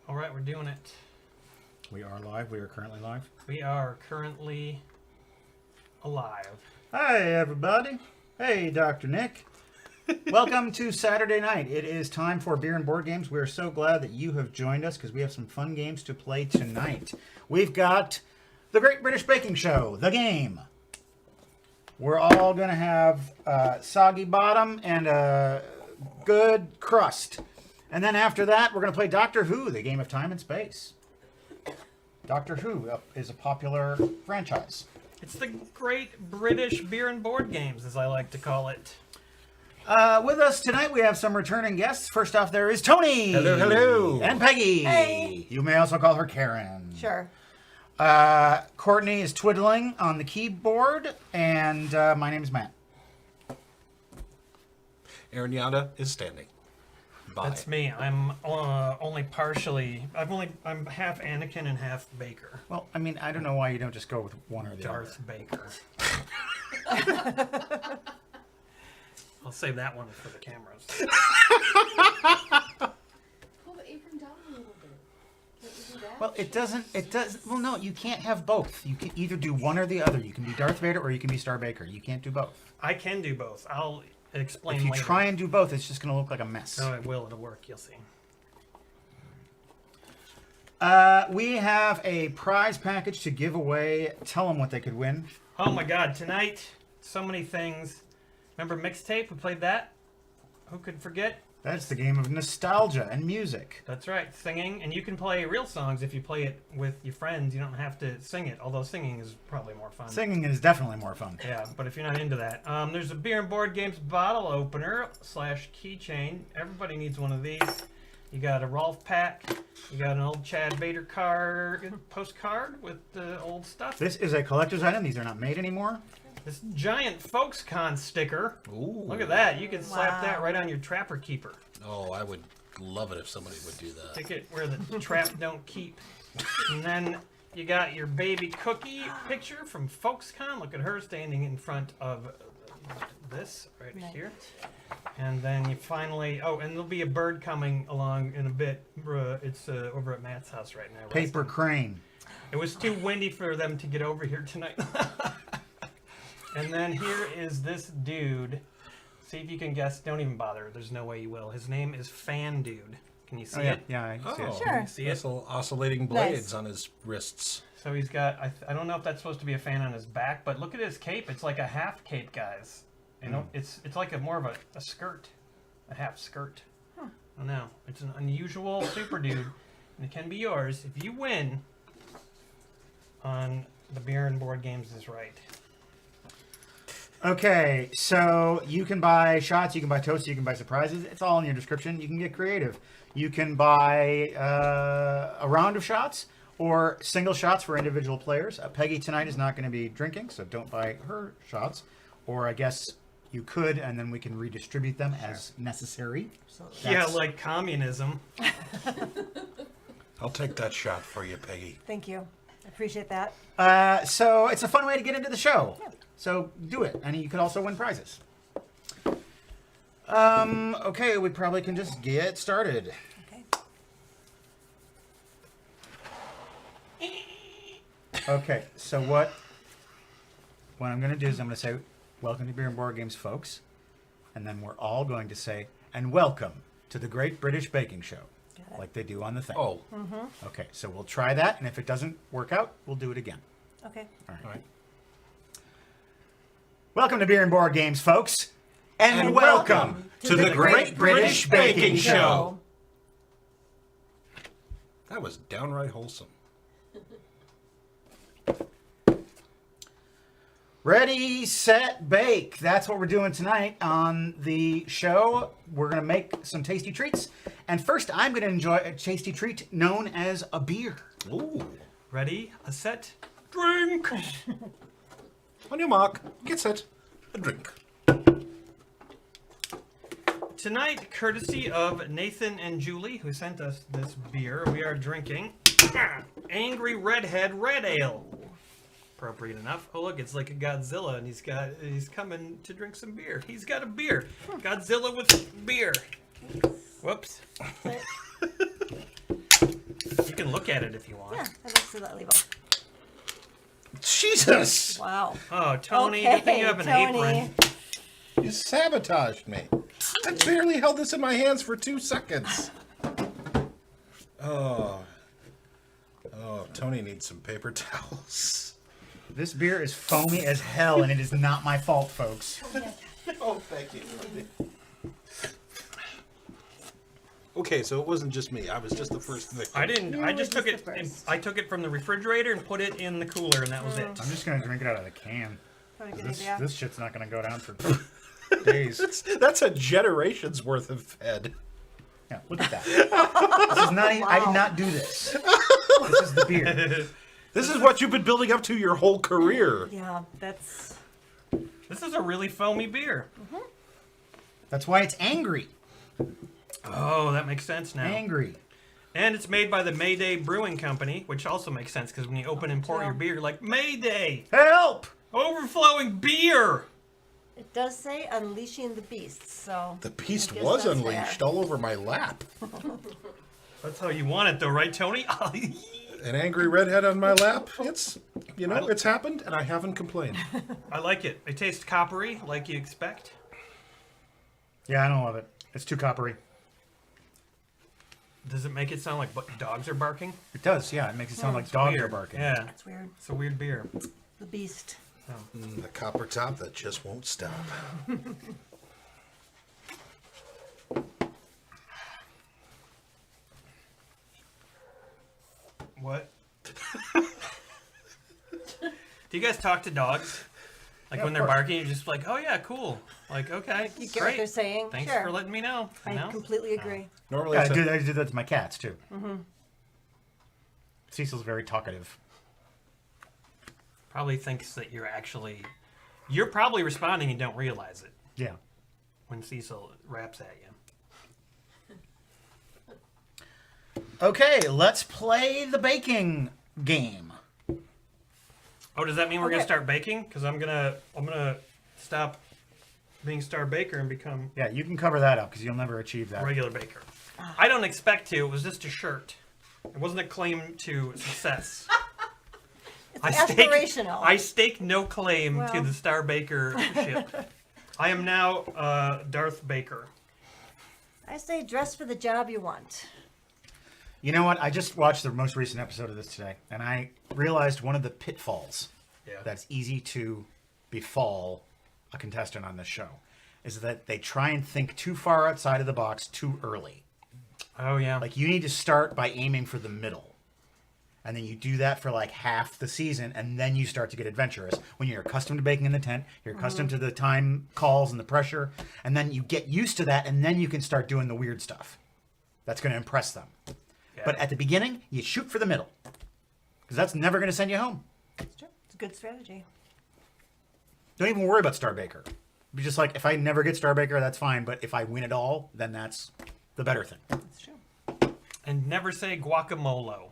All right, we're doing it. We are live. We are currently live. We are currently alive. Hi, everybody. Hey, Dr. Nick. Welcome to Saturday night. It is time for Beer and Board Games. We are so glad that you have joined us because we have some fun games to play tonight. We've got the Great British Baking Show, the game. We're all going to have soggy bottom and a good crust. And then after that, we're going to play Doctor Who, the game of time and space. Doctor Who is a popular franchise. It's the Great British Beer and Board Games, as I like to call it. With us tonight, we have some returning guests. First off, there is Tony. Hello, hello. And Peggy. Hey. You may also call her Karen. Sure. Courtney is twiddling on the keyboard, and my name is Matt. Aaron Yada is standing. Bye. That's me. I'm only partially. I'm half Anakin and half Baker. Well, I mean, I don't know why you don't just go with one or the Darth other. Baker. I'll save that one for the cameras. Pull the apron down a little bit. Can't you do that? Well, it does. Well, no, you can't have both. You can either do one or the other. You can be Darth Vader or you can be Star Baker. You can't do both. I can do both. I'll explain If you later. try and do both, it's just going to look like a mess. No, it will. It'll work. You'll see. We have a prize package to give away. Tell them what they could win. Oh my God! Tonight, so many things. Remember Mixtape? We played that. Who could forget? That's the game of nostalgia and music. That's right, singing, and you can play real songs if you play it with your friends. You don't have to sing it, although singing is probably more fun. Singing is definitely more fun. Yeah, but if you're not into that, there's a Beer and Board Games bottle opener / keychain. Everybody needs one of these. You got a Rolf pack. You got an old Chad Vader postcard with the old stuff. This is a collector's item. These are not made anymore. This giant FolksCon sticker. Ooh. Look at that. You can slap that Wow. right on your Trapper Keeper. Oh, I would love it if somebody would do that. Stick it where the trap don't keep. And then you got your baby Cookie picture from FolksCon. Look at her standing in front of this right Nice. here. And then you finally, and there'll be a bird coming along in a bit. It's over at Matt's house right now. Paper crane. It was too windy for them to get over here tonight. And then here is this dude. See if you can guess. Don't even bother. There's no way you will. His name is Fan Dude. Can you see it? Yeah, I can see it. Sure. See Nice it? little oscillating blades on his wrists. So he's got, I don't know if that's supposed to be a fan on his back, but look at his cape. It's like a half cape, guys. You know, it's like more of a skirt, a half skirt. I don't know. It's an unusual super dude, and it can be yours if you win on the Beer and Board Games is right. Okay, so you can buy shots, you can buy toasts, you can buy surprises. It's all in your description. You can get creative. You can buy a round of shots or single shots for individual players. Peggy tonight is not going to be drinking, so don't buy her shots. Or I guess you could, and then we can redistribute them as necessary. Yeah, That's- like communism. I'll take that shot for you, Peggy. Thank you. I appreciate that. So it's a fun way to get into the show. So do it, and you could also win prizes. Okay, we probably can just get started. Okay. Okay, so what I'm going to do is I'm going to say, welcome to Beer and Board Games, folks. And then we're all going to say, and welcome to the Great British Baking Show, Got it. like they do on the thing. Oh, Okay, so we'll try that, and if it doesn't work out, we'll do it again. Okay. All right. all right. Welcome to Beer and Board Games, folks. And welcome to the Great British Baking Show. That was downright wholesome. Ready, set, bake. That's what we're doing tonight on the show. We're going to make some tasty treats. And first, I'm going to enjoy a tasty treat known as a beer. Ooh. Ready, a set, drink. On your mark, get set, a drink. Tonight, courtesy of Nathan and Julie, who sent us this beer, we are drinking Angry Redhead Red Ale. Appropriate enough. Oh look, it's like a Godzilla, and he's coming to drink some beer. He's got a beer. Godzilla with beer. Whoops. can look at it if you want. Yeah, I'd like to see that label. Jesus! Wow. Oh, Tony, Okay, good thing you have an Tony. apron. You sabotaged me. I barely held this in my hands for 2 seconds. Oh, Tony needs some paper towels. This beer is foamy as hell, and it is not my fault, folks. Oh, thank you. Okay, so it wasn't just me. I was just the first victim. I didn't. You I were just took just it. the first. I took it from the refrigerator and put it in the cooler, and that was it. I'm just gonna drink it out of the can. Probably a good This, idea. this shit's not gonna go down for days. That's a generation's worth of fed. Yeah, look at that. This is not. I did not do this. This is the beer. This is what you've been building up to your whole career. Yeah, that's. This is a really foamy beer. That's why it's angry. Oh, that makes sense now. Angry. And it's made by the Mayday Brewing Company, which also makes sense because when you open and pour your beer, you're like, Mayday! Help! Overflowing beer! It does say unleashing the beast, so. The beast I guess was that's unleashed fair. all over my lap. That's how you want it, though, right, Tony? An angry redhead on my lap. It's, it's happened, and I haven't complained. I like it. It tastes coppery, like you expect. Yeah, I don't love it. It's too coppery. Does it make it sound like dogs are barking? It does, yeah. It makes it sound like It's dogs are weird. barking. Yeah, That's weird. it's a weird beer. The beast. The copper top that just won't stop. What? Do you guys talk to dogs? Like Yeah, when of they're course. barking, you're just like, oh yeah, cool. Like, okay, You get what they're great. saying? Thanks sure. for letting me know. I You know? completely agree. Normally, Yeah, it's I do that to my cats, too. Cecil's very talkative. Probably thinks that you're probably responding and don't realize it Yeah. when Cecil raps at you. Okay, let's play the baking game. Oh, does that mean we're gonna Okay. start baking? Because I'm gonna stop being star baker and become Yeah, you can cover that up because you'll never achieve that. regular baker. I don't expect to. It was just a shirt. It wasn't a claim to success. It's I aspirational. stake no claim to Well. the Star Baker ship. I am now Darth Baker. I say dress for the job you want. You know what? I just watched the most recent episode of this today, and I realized one of the pitfalls Yeah. that's easy to befall a contestant on this show is that they try and think too far outside of the box too early. Oh yeah. Like, you need to start by aiming for the middle. And then you do that for like half the season, and then you start to get adventurous. When you're accustomed to baking in the tent, you're accustomed to the time calls and the pressure, and then you get used to that, and then you can start doing the weird stuff. That's going to impress them. Yeah. But at the beginning, you shoot for the middle. Because that's never going to send you home. It's true. It's a good strategy. Don't even worry about Star Baker. Be just like, if I never get Star Baker, that's fine. But if I win it all, then that's the better thing. It's true. And never say guacamole.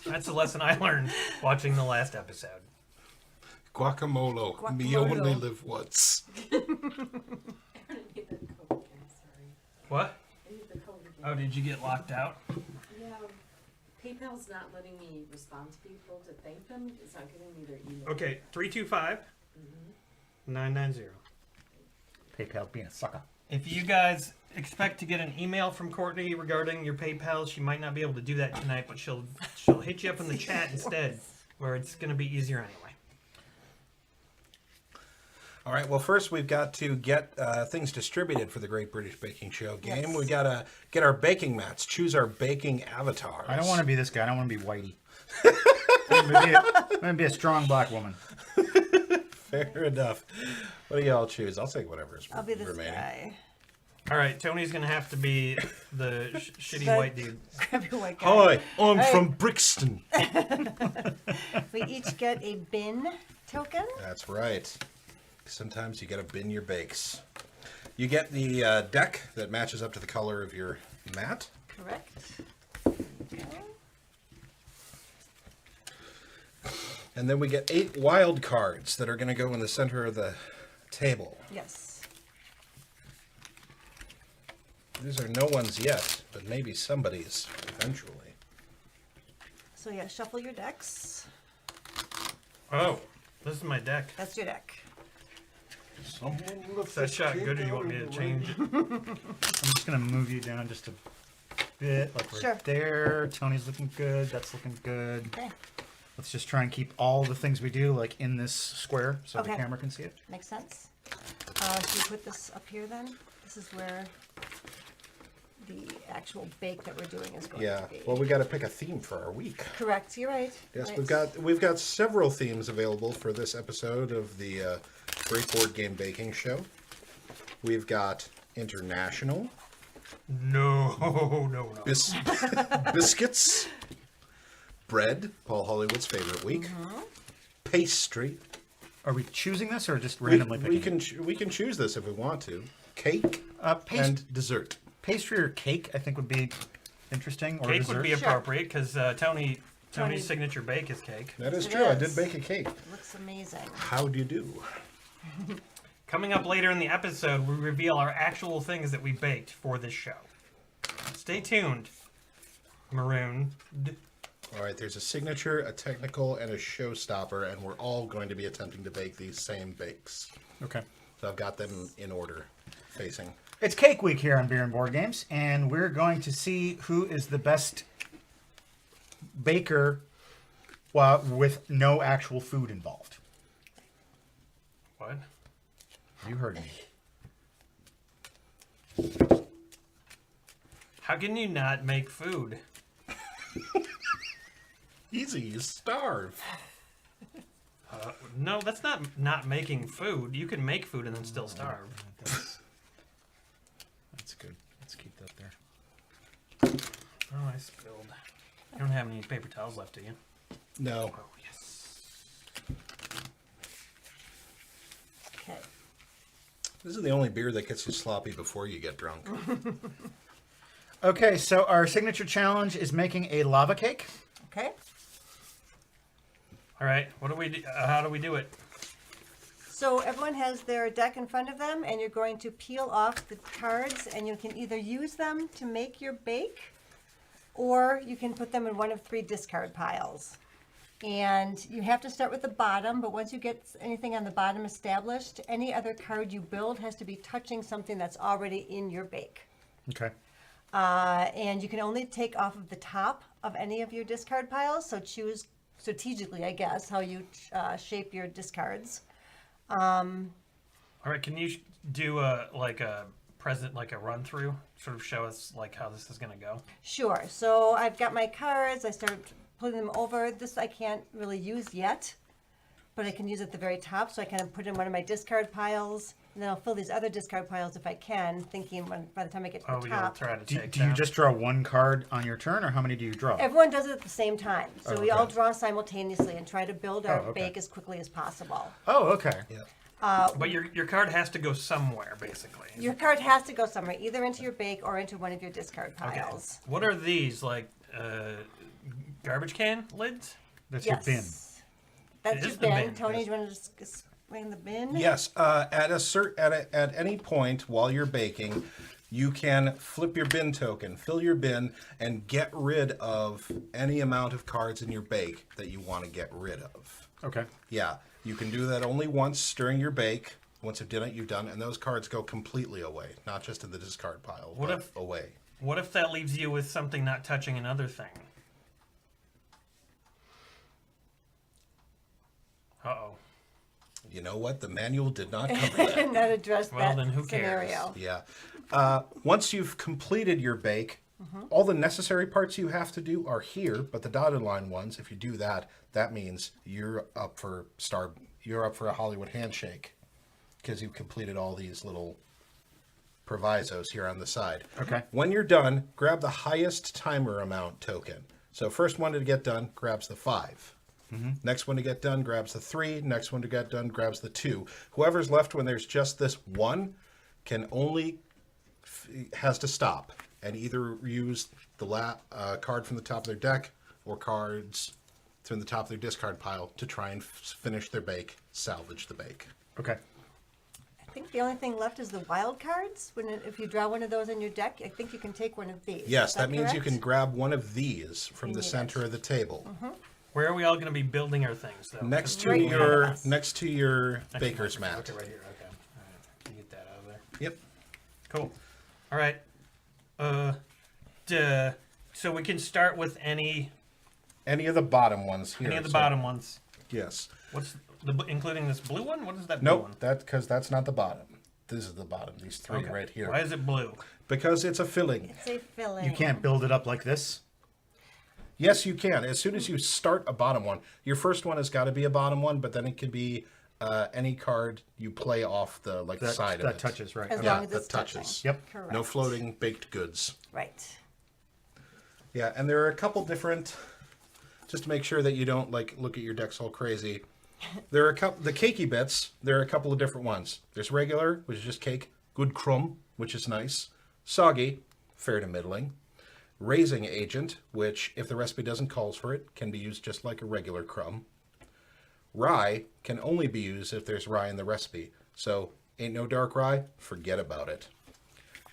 That's a lesson I learned watching the last episode. guacamole. Me Guacamole. only live once. I need the code again, sorry. What? I need the code again. Oh, did you get locked out? Yeah, PayPal's not letting me respond to people to thank them. It's not giving me their email. Okay, 325 990. PayPal being a sucker. If you guys expect to get an email from Courtney regarding your PayPal, she might not be able to do that tonight, but she'll hit you up in the chat instead, where it's going to be easier anyway. All right, well, first we've got to get things distributed for the Great British Baking Show game. Yes. We got to get our baking mats, choose our baking avatars. I don't want to be this guy. I don't want to be Whitey. I'm going to be a strong black woman. Fair enough. What do y'all choose? I'll take whatever's I'll be this remaining. guy. All right, Tony's going to have to be the shitty But- white dude. Grab your white guy. Hi, I'm Hey. from Brixton. We each get a bin token. That's right. Sometimes you got to bin your bakes. You get the deck that matches up to the color of your mat. Correct. Okay. And then we get 8 wild cards that are going to go in the center of the table. Yes. These are no ones yet, but maybe somebody's. eventually. So yeah, shuffle your decks. Oh, this is my deck. That's your deck. Is that shot good, or you want me to change it? I'm just gonna move you down just a bit, like right Sure. there. Tony's looking good. That's looking good. Okay, Let's just try and keep all the things we do like in this square so the Okay. camera can see it. makes sense. Should we put this up here then? This is where the actual bake that we're doing is going Yeah. to be. Well, we got to pick a theme for our week. Correct, you're right. Yes, Right. we've got several themes available for this episode of the Great Board Game Baking Show. We've got international, No, no. biscuits, bread, Paul Hollywood's favorite week, pastry. Are we choosing this or just We, randomly we picking? can can choose this if we want to. Cake and dessert. Pastry or cake, I think would be interesting. Or Cake dessert. would be Sure. appropriate because Tony- Tony's signature bake is cake. That is It true. I is. did bake a cake. Looks amazing. How do you do? Coming up later in the episode, we reveal our actual things that we baked for this show. Stay tuned, Maroon. All right, there's a signature, a technical, and a showstopper, and we're all going to be attempting to bake these same bakes. Okay. So I've got them in order, facing. It's Cake Week here on Beer and Board Games, and we're going to see who is the best baker with no actual food involved. What? You heard me. How can you not make food? Easy, you starve. No, that's not making food. You can make food and then still starve. That's good. Let's keep that there. Oh, I spilled. You don't have any paper towels left, do you? No. Oh, yes. Okay. This is the only beer that gets you sloppy before you get drunk. Okay, so our signature challenge is making a lava cake. Okay. All right. What do we do? How do we do it? So everyone has their deck in front of them, and you're going to peel off the cards, and you can either use them to make your bake, or you can put them in one of 3 discard piles. And you have to start with the bottom, but once you get anything on the bottom established, any other card you build has to be touching something that's already in your bake. Okay. And you can only take off of the top of any of your discard piles, so choose strategically, I guess, how you shape your discards. All right. Can you do a run through? Sort of show us like how this is gonna go. Sure. So I've got my cards. I started putting them over. This I can't really use yet, but I can use at the very top. So I kind of put in one of my discard piles, and then I'll fill these other discard piles if I can, thinking by the time I get to Oh, the we gotta top. try to Do take you down. just draw one card on your turn, or how many do you draw? Everyone does it at the same time. So Oh, we all okay. draw simultaneously and try to build our Oh, okay. bake as quickly as possible. Oh, okay. Yeah. But your card has to go somewhere, basically. Your card has to go somewhere, either into your bake or into one of your discard Okay. piles. What are these like? Garbage can lids? That's Yes. your bin. That's It your is the bin. bin, Tony, yes. do you want to just explain the bin? Yes, at any point while you're baking, you can flip your bin token, fill your bin, and get rid of any amount of cards in your bake that you want to get rid of. Okay. Yeah, you can do that only once during your bake. Once you've done it, you've done, and those cards go completely away, not just in the discard pile, What but if- away. What if that leaves you with something not touching another thing? Uh-oh. You know what? The manual did not cover that. And that addressed Well, that then who cares? scenario. Yeah. Once you've completed your bake, all the necessary parts you have to do are here, but the dotted line ones, if you do that, that means you're up for a Hollywood handshake because you've completed all these little provisos here on the side. Okay. When you're done, grab the highest timer amount token. So first one to get done grabs the 5. Next one to get done grabs the 3. Next one to get done grabs the 2. Whoever's left when there's just this one has to stop and either use the card from the top of their deck or cards from the top of their discard pile to try and finish their bake, salvage the bake. Okay. I think the only thing left is the wild cards. If you draw one of those in your deck, I think you can take one of these. Yes, Is that means you correct? can grab one of these from You the need center it. of the table. Where are we all going to be building our things, though? Next to Right in front your of us. baker's mat. Okay, right here. Okay. All right. Let me get that out of there. Yep. Cool. All right. So we can start with any Any of the bottom ones here. of the so- bottom ones. Yes. What's including this blue one? What is that blue Nope. one? Because that's not the bottom. This is the bottom. These three Okay. right here. Why is it blue? Because it's a filling. It's a filling. You can't build it up like this. Yes, you can. As soon as you start a bottom one, your first one has got to be a bottom one, but then it could be any card you play off the That, side of that it. touches, right? As Okay. long as that it's touches. touching. Yep. Correct. No floating baked goods. Right. Yeah, and there are a couple different, just to make sure that you don't like look at your decks all crazy. There are the cakey bits. There are a couple of different ones. There's regular, which is just cake. Good crumb, which is nice. Soggy, fair to middling. Raising agent, which if the recipe doesn't call for it, can be used just like a regular crumb. Rye can only be used if there's rye in the recipe. So ain't no dark rye, forget about it.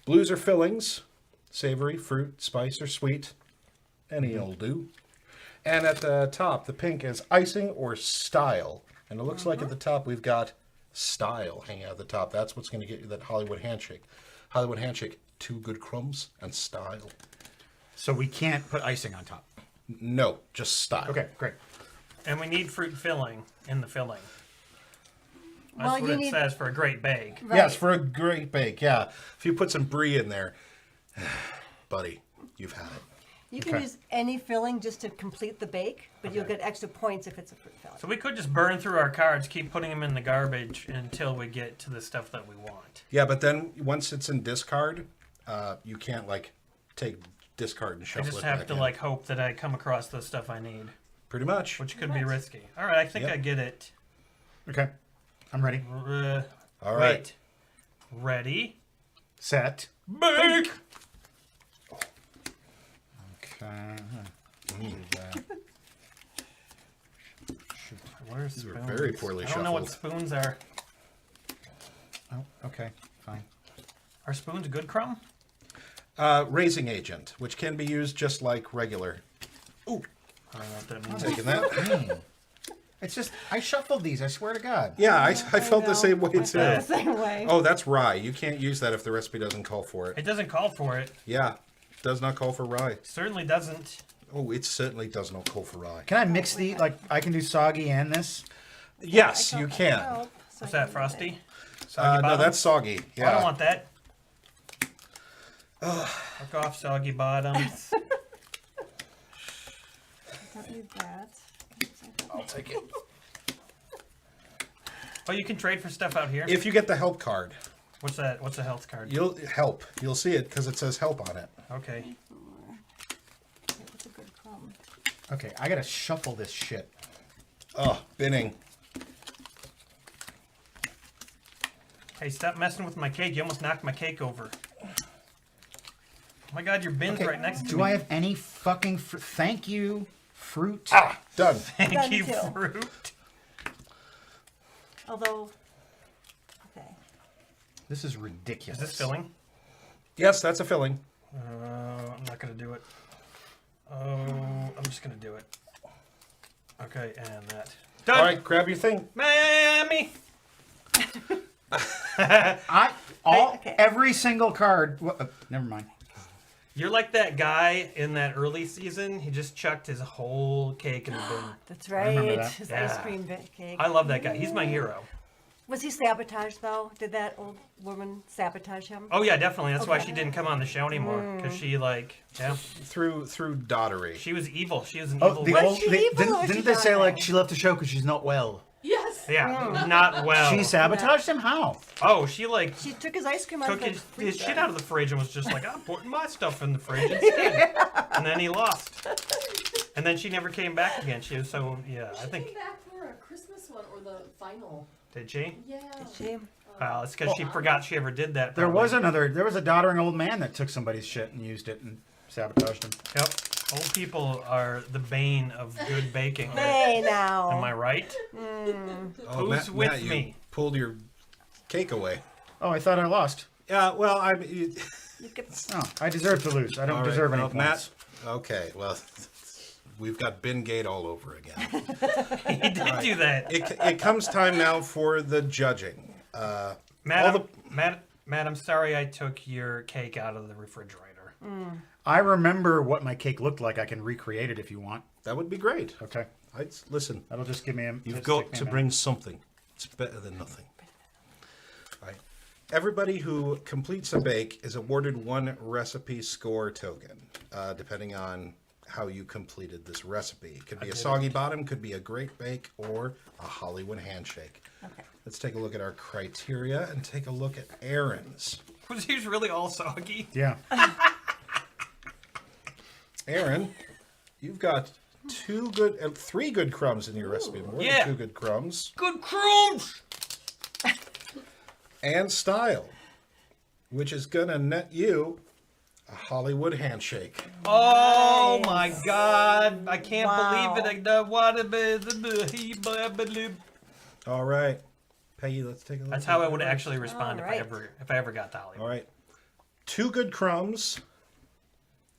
Blues are fillings, savory, fruit, spice, or sweet. Any'll do. And at the top, the pink is icing or style. And it looks like at the top we've got style hanging out at the top. That's what's going to get you that Hollywood handshake. Hollywood handshake, 2 good crumbs and style. So we can't put icing on top. No, just style. Okay, great. And we need fruit filling in the filling. That's Well, what you it need- says for a great bake. Right. Yes, for a great bake, yeah. If you put some brie in there, buddy, you've had it. You can Okay. use any filling just to complete the bake, but you'll get extra points if it's a fruit filling. So we could just burn through our cards, keep putting them in the garbage until we get to the stuff that we want. Yeah, but then once it's in discard, you can't like take discard and I shuffle just it have back to in. like hope that I come across the stuff I need, Pretty much. which could be risky. All right, I think Yep. I get it. Okay. I'm ready. All right. Wait. Ready? Set. Bake! Okay. Where's These were spoons? very poorly I don't know what shuffled. spoons are. Oh, okay. Fine. Are spoons good, Crumb? Raising agent, which can be used just like regular. Ooh, I don't know what that means. taking that. It's just, I shuffled these, I swear to God. Yeah, I felt the same way I felt the too. same way. Oh, that's rye. You can't use that if the recipe doesn't call for it. It doesn't call for it. Yeah, does not call for rye. Certainly doesn't. Oh, it certainly does not call for rye. Can I mix the, like, I can do soggy and this? Yes, you can. Help, so What's I that, can Frosty? Soggy No, bottom? that's soggy. Oh, I Yeah. don't want that. Fuck off, soggy bottoms. Don't need that. I'll take it. Oh, you can trade for stuff out here? If you get the help card, What's that? What's a health card? you'll help. You'll see it because it says help on it. Okay. Okay, what's a good crumb? Okay, I gotta shuffle this shit. Oh, binning. Hey, stop messing with my cake. You almost knocked my cake over. Oh my god, your bin's Okay, right next to do me. I have any fucking thank you, fruit? Done. Thank Done you, too. fruit. Although, okay. This is Is ridiculous. this filling? Yes, that's a filling. I'm not gonna do it. Oh, I'm just gonna do it. Okay, and that. Done. All right, grab your thing. Miami. Okay. Every single card. Never mind. You're like that guy in that early season. He just chucked his whole cake in the bin. That's remember right. that. His Yeah. ice cream cake. I love that guy. He's my hero. Was he sabotaged though? Did that old woman sabotage him? Oh yeah, definitely. That's why Okay. she didn't come on the show anymore because she Through dottery. she was evil. She was an Oh, evil the witch. old. she evil or Didn't she they say not? like she left the show because she's not well? Yes. Yeah, not well. She sabotaged him. How? Oh, she like She took his ice cream out took of his the shit out of the fridge and was just like, I'm putting my stuff in the fridge instead. And then he lost. And then she never came back again. She was so yeah. I She think came back for a Christmas one or the final. did she? Yeah. She, Well, it's because she forgot she ever did that. There probably. was a doddering old man that took somebody's shit and used it and sabotaged him. Yep. Old people are the bane of good baking. hey now. Am I right? Oh, Who's with you me? pulled your cake away. Oh, I thought I lost. Yeah, well, You could, Oh, I deserve to lose. I don't deserve any points. Matt. Okay, well, we've got bin gate all over again. He did do that. It comes time now for the judging. Matt, I'm sorry I took your cake out of the refrigerator. I remember what my cake looked like. I can recreate it if you want. That would be great. Okay. Listen, That'll just give me a... you've just got stick me to a minute. bring something. It's better than nothing. Right. Everybody who completes a bake is awarded 1 recipe score token, depending on how you completed this recipe. It could be a soggy bottom, could be a great bake, or a Hollywood handshake. okay. Let's take a look at our criteria and take a look at Aaron's. Was he really all soggy? Yeah. Aaron, you've got 3 good crumbs in your recipe. More Yeah. than 2 good crumbs. Good crumbs! And style, which is gonna net you a Hollywood handshake. Oh my God! I can't Wow. believe it. All right, Peggy, let's take a look. That's how I would actually respond All right. if I ever got to Hollywood. All right, 2 good crumbs,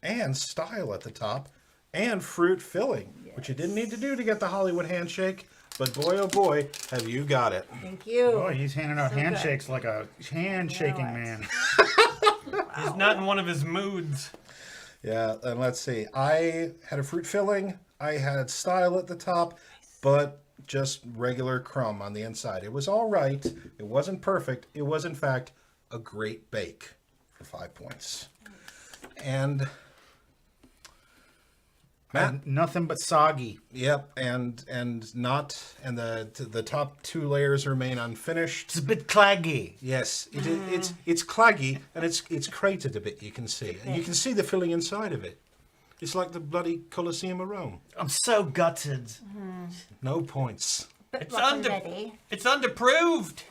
and style at the top, and fruit filling, which you didn't need to do to get the Hollywood handshake. But boy, oh boy, have you got it. Thank you. Oh, he's handing out So good. handshakes like a handshaking Know it. man. He's not in one of his moods. Yeah, and let's see. I had a fruit filling. I had style at the top, but just regular crumb on the inside. It was all right. It wasn't perfect. It was, in fact, a great bake for 5 points. And Matt, Nothing but soggy. yep, and the top 2 layers remain unfinished. It's a bit claggy. Yes, it's claggy and it's cratered a bit. You can see, and you can see the filling inside of it. It's like the bloody Colosseum of Rome. I'm so gutted. No points. But It's rough and under- ready. It's underproved.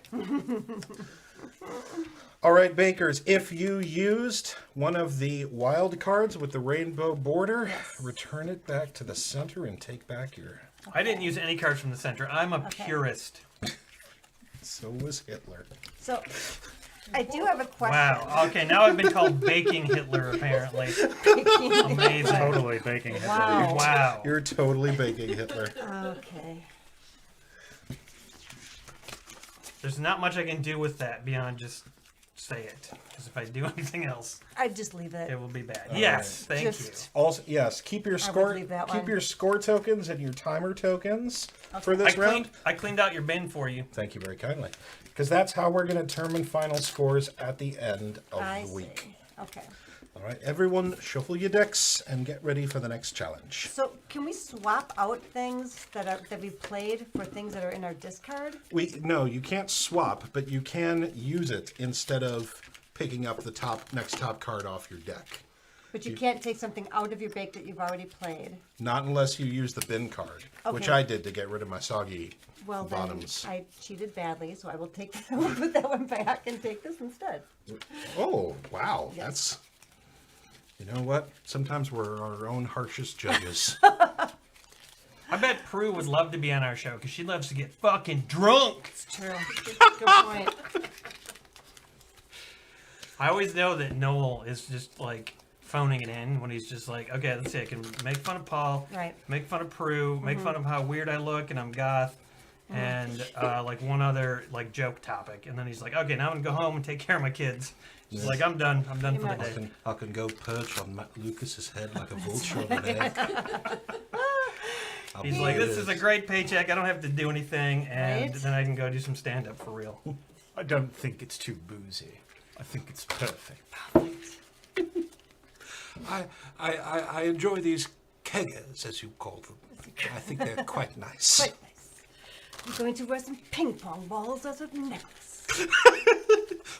All right, bakers, if you used one of the wild cards with the rainbow border, return it back to the center and take back your... I didn't use any cards from the center. I'm a purist. So was Hitler. So, I do have a question. Wow. Okay, now I've been called Baking Hitler, apparently. Amazing. Totally baking it. Wow. Wow. You're totally baking Hitler. Okay. There's not much I can do with that beyond just say it. Because if I do anything else, I'd just leave it. it will be bad. Yes, thank you. Just- Also, yes, keep your score leave that keep one. your score tokens and your timer tokens for this round. I cleaned out your bin for you. Thank you very kindly. Because that's how we're going to determine final scores at the end of I the week. see. Okay. All right, everyone, shuffle your decks and get ready for the next challenge. So, can we swap out things that we played for things that are in our discard? No, you can't swap, but you can use it instead of picking up the next top card off your deck. But you can't take something out of your bake that you've already played. Not unless you use the bin card, which Okay. I did to get rid of my soggy Well, bottoms. then I cheated badly, so I will take I will put that one back and take this instead. Oh, wow. Yes. That's... You know what? Sometimes we're our own harshest judges. I bet Prue would love to be on our show because she loves to get fucking drunk. It's true. Good point. I always know that Noel is just like phoning it in when he's just like, okay, let's see, I can make fun of Paul, Right. make fun of Prue, make fun of how weird I look and I'm goth, and like one other like joke topic, and then he's like, okay, now I'm gonna go home and take care of my kids. He's like, I'm done for the much. day. I can go perch on Matt Lucas's head like a vulture over there. He's like, this is a great paycheck. I don't have to do anything, and Right. then I can go do some stand up for real. I don't think it's too boozy. I think it's perfect. I enjoy these keggers, as you call them. I think they're quite nice. Quite nice. I'm going to wear some ping pong balls as a necklace.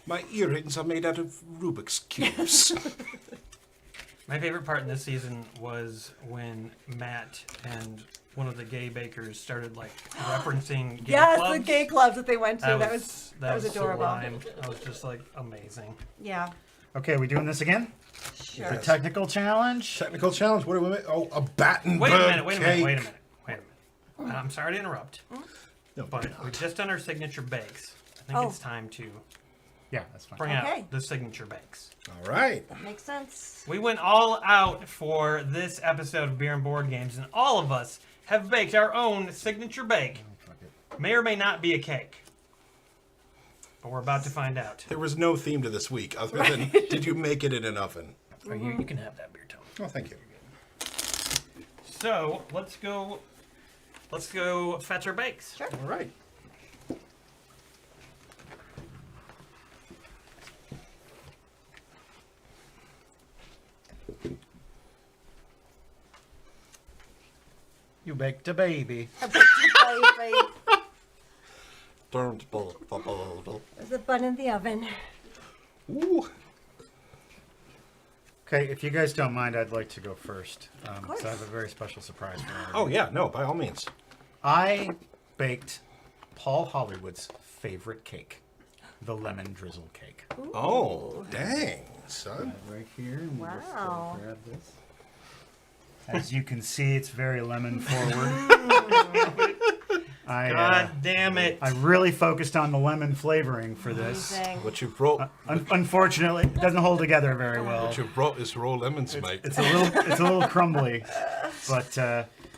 My earrings are made out of Rubik's cubes. My favorite part in this season was when Matt and one of the gay bakers started like referencing gay Yes, clubs. the gay clubs that they went to. That was so adorable. lime. I was just like amazing. Yeah. Okay, we doing this again? Sure. The technical challenge? Technical challenge. What do we make? Oh, a Battenberg Wait a minute. Wait a minute. cake. Wait a minute. Wait a minute. I'm sorry to interrupt, No, but we've just done our signature bakes. think Oh. it's time to Yeah, that's fine. bring Okay. out the signature bakes. All right. That makes sense. We went all out for this episode of Beer and Board Games, and all of us have baked our own signature bake. Fuck it. May or may not be a cake. But we're about to find out. There was no theme to this week other than did you make it in an oven? Oh, you can have that beer, Tony. Oh, thank you. So let's go fetch our bakes. Sure. All right. You baked a baby. A baby. Ooh. There's a bun in the oven. Okay, if you guys don't mind, I'd like to go first. course. So I have a very special surprise for everybody. Oh yeah, no, by all means. I baked Paul Hollywood's favorite cake, the lemon drizzle cake. Oh, dang, son. Right here. And we'll just, Wow. grab this. As you can see, it's very lemon forward. God damn it. I really focused on the lemon flavoring for this. Amazing. What you brought, Unfortunately, it doesn't hold together very well. what you brought is raw lemons, mate. It's a little crumbly, but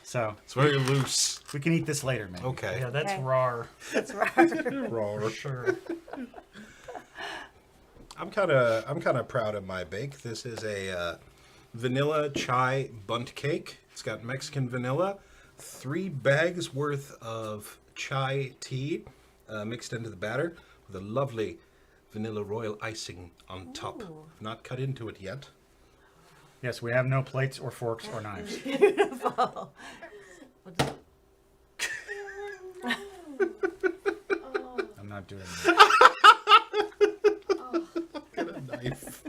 so It's very loose. we can eat this later, man. Okay. Yeah, that's Okay. raw. That's right. Raw. For sure. I'm kind of proud of my bake. This is a vanilla chai bundt cake. It's got Mexican vanilla, 3 bags worth of chai tea mixed into the batter with a lovely vanilla royal icing on top. Ooh. Not cut into it yet. Yes, we have no plates or forks or knives. Beautiful. I'm not doing that. Get a knife.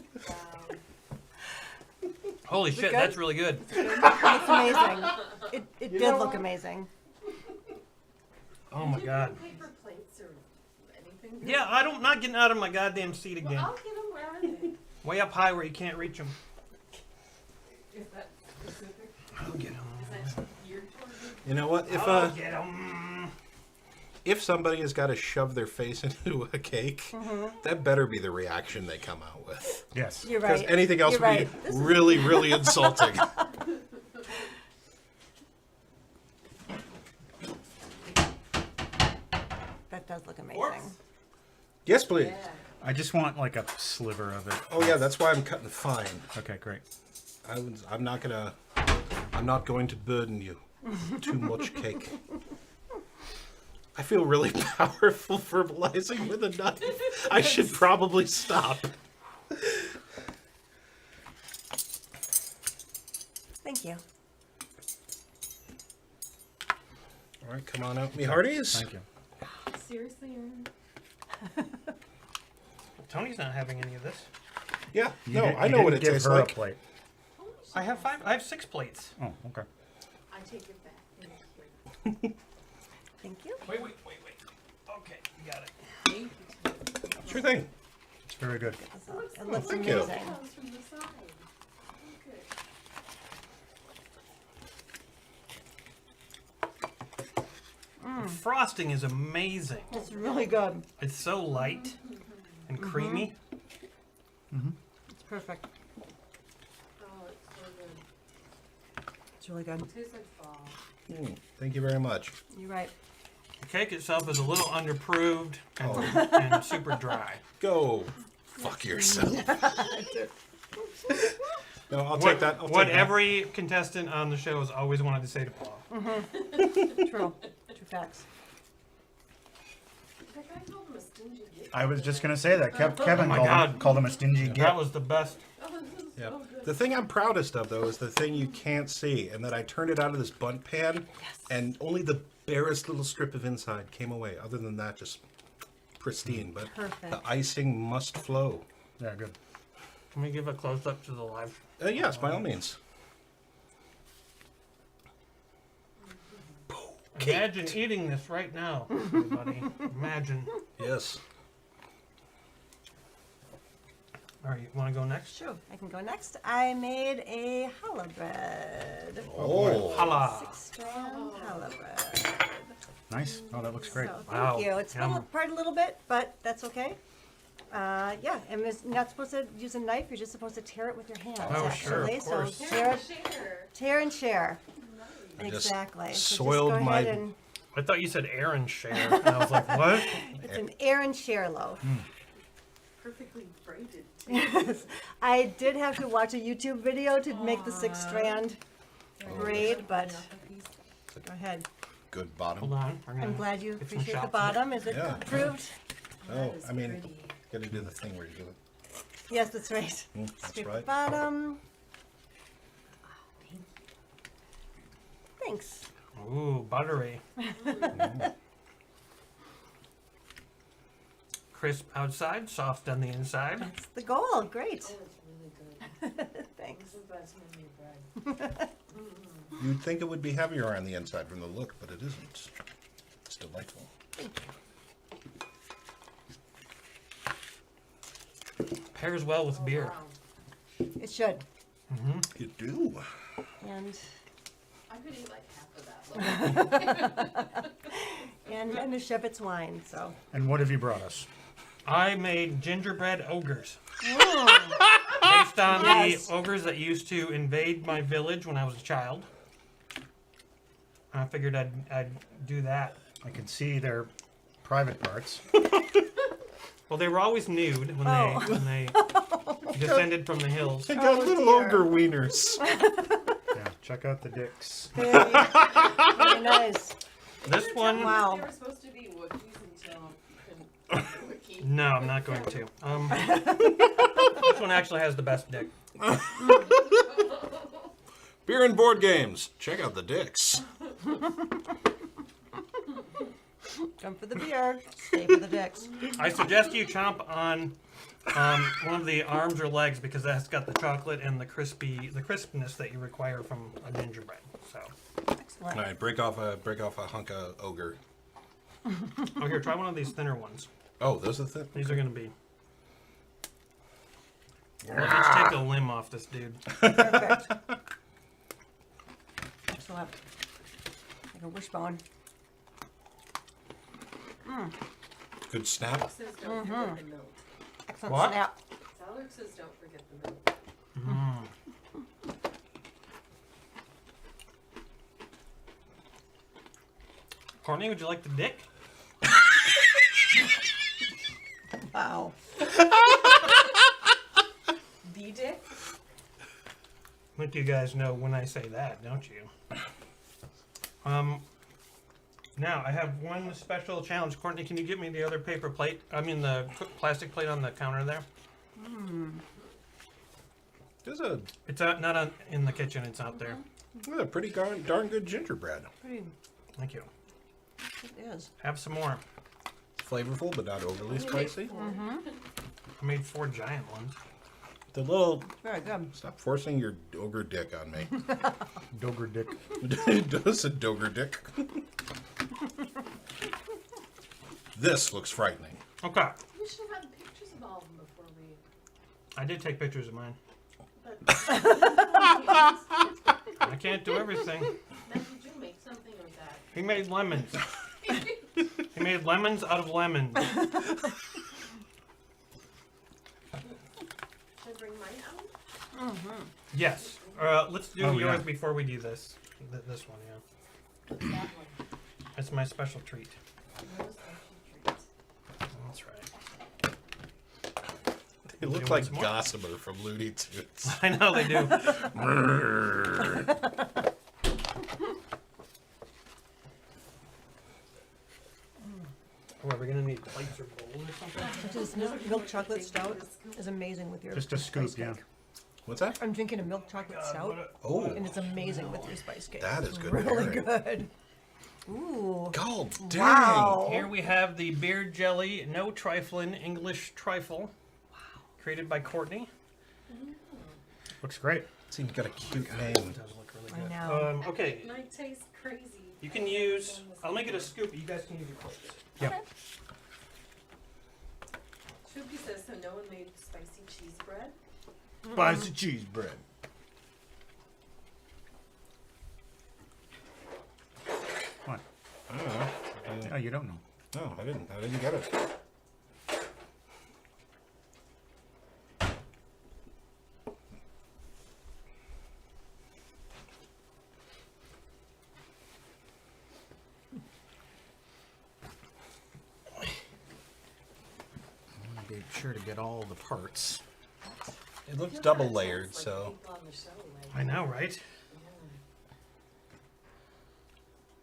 Holy shit, good? that's really good. It's amazing. It did look amazing. Oh my god. Paper plates or anything? Yeah, I'm not getting out of my goddamn seat again. I'll get them where are they? Way up high where you can't reach them. Is that specific? I'll get them. Is that geared toward you? You know what? I'll get them. If somebody has got to shove their face into a cake, that better be the reaction they come out with. Yes. You're Because right. anything else You're would right. be really, really insulting. That does look amazing. Forks? Yes, please. Yeah. I just want like a sliver of it. Oh yeah, that's why I'm cutting fine. Okay, great. I'm not going to burden you. Too much cake. I feel really powerful verbalizing with a knife. I should probably stop. Thank you. All right, come on out, me hearties. Thank you. Seriously, Aaron? Tony's not having any of this. Yeah, You no, did- I you know what didn't it give tastes her a like. plate. I have 6 plates. Oh, okay. I take it back. Thank you. Thank you. Wait. Okay, you got it. Thank you. Sure thing. It's very good. It looks Thank you. amazing. It comes from the side. Oh, good. Frosting is amazing. It's really good. It's so light and creamy. It's perfect. Oh, it's so good. It's really good. It tastes like fall. Thank you very much. You're right. The cake itself is a little underproved and, and super dry. Go fuck yourself. No, I'll take that. I'll What take that. every contestant on the show has always wanted to say to Paul. True. True facts. That guy called him a stingy git. I was just gonna say that. Kevin my called, God. called him a stingy git. That was the best. Oh, this is Yeah. so good. The thing I'm proudest of, though, is the thing you can't see, and that I turned it out of this bunt pan, and only the barest little strip of inside came away. Other than that, just pristine. But Perfect. the icing must flow. Yeah, good. Can we give a close up to the live? Yes, by all means. Imagine eating this right now, everybody. Imagine. Yes. All right, you want to go next? Sure. I can go next. I made a challah bread. Oh. Holla. 6-strand challah bread. Nice. Oh, that looks great. So, Wow. thank you. It's Yum. falling apart a little bit, but that's okay. Yeah, and it's not supposed to use a knife. You're just supposed to tear it with your hands. Oh, sure, of actually. course. So Share, share. tear and share. I just Exactly. So soiled just go my- ahead and I thought you said Aaron share. And I was like, what? it's an Aaron share loaf. Perfectly braided. too. I did have to watch a YouTube video to make the 6-strand braid, but go ahead. Good bottom. Hold on. We're I'm gonna glad you get some appreciate the shots of it. bottom. Is it Yeah. approved? Oh, I mean, gotta do the thing where you do it. Yes, that's right. That's Scrape the right. bottom. Thanks. Ooh, buttery. Crisp outside, soft on the inside. That's the goal. Great. Oh, it's really good. Thanks. This is the best memory bread. You'd think it would be heavier on the inside from the look, but it isn't. It's delightful. Pairs well with beer. Wow. It should. You do. And I could eat like half of that. Loaf. and a Shepherd's wine. So. And what have you brought us? I made gingerbread ogres. Mm. Based on Yes. the ogres that used to invade my village when I was a child. I figured I'd do that. I can see their private parts. Well, they were always nude when Oh. they descended from the hills. They got little dear. ogre wieners. Yeah, check out the dicks. Very, very nice. This one, Wow. They were supposed to be Wookiees until you couldn't Wookiee. no, I'm not going to. This one actually has the best dick. Beer and board games. Check out the dicks. Come for the beer. Stay for the dicks. I suggest you chomp on one of the arms or legs because that's got the chocolate and the crispness that you require from a gingerbread. So, Excellent. All right, break off a hunk of ogre. oh, here, try one of these thinner ones. Oh, those are the These are going to be. Let's just take a limb off this dude. Perfect. Excellent. Like a wishbone. good snap. Alex says don't forget the milk. Excellent What? snap. Alex says don't forget the milk. Courtney, would you like the dick? Wow. The dick? I think you guys know when I say that, don't you? Now, I have one special challenge. Courtney, can you get me the other paper plate? I mean, the plastic plate on the counter there. There's a, It's out, not on, in the kitchen. It's out there. there's a pretty darn good gingerbread. Pretty, Thank you. it is. Have some more. Flavorful, but not overly spicy. I made 4 giant ones. The little. Very good. Stop forcing your ogre dick on me. Doger dick. Does a doger dick. This looks frightening. Okay. We should have had pictures of all of them before we. I did take pictures of mine. But I can't do everything. now, did you make something or was that? He made lemons. He made lemons out of lemons. Should I bring mine out? Yes. Let's do Oh, yours yeah. before we do this. This one, yeah. What's that one? It's my special treat. Rose special treats. That's right. They You look want like some more? Gossamer from Looney Tunes. I know they do. Oh, are we gonna need plates or bowls or something? This milk chocolate stout is amazing with your Just a spice scoop, yeah. cake. What's that? I'm drinking a milk chocolate stout, Oh, and it's amazing with your spice cake. that is It's good Really pairing. good. Ooh. God dang. Wow. Here we have the beard jelly, no trifling English trifle. Created by Courtney. Looks great. Seems got a cute name. It does look really I good. know. Okay, Might taste crazy. you can use. I'll make it a scoop. You guys can use your plates. Yep. Shuki says so. No one made spicy cheese bread. Buys the cheese bread. I you don't know. No, I didn't get it. Be sure to get all the parts. It looks Feel double kinda layered, tense, like so people on the show, like, I know, right? yeah.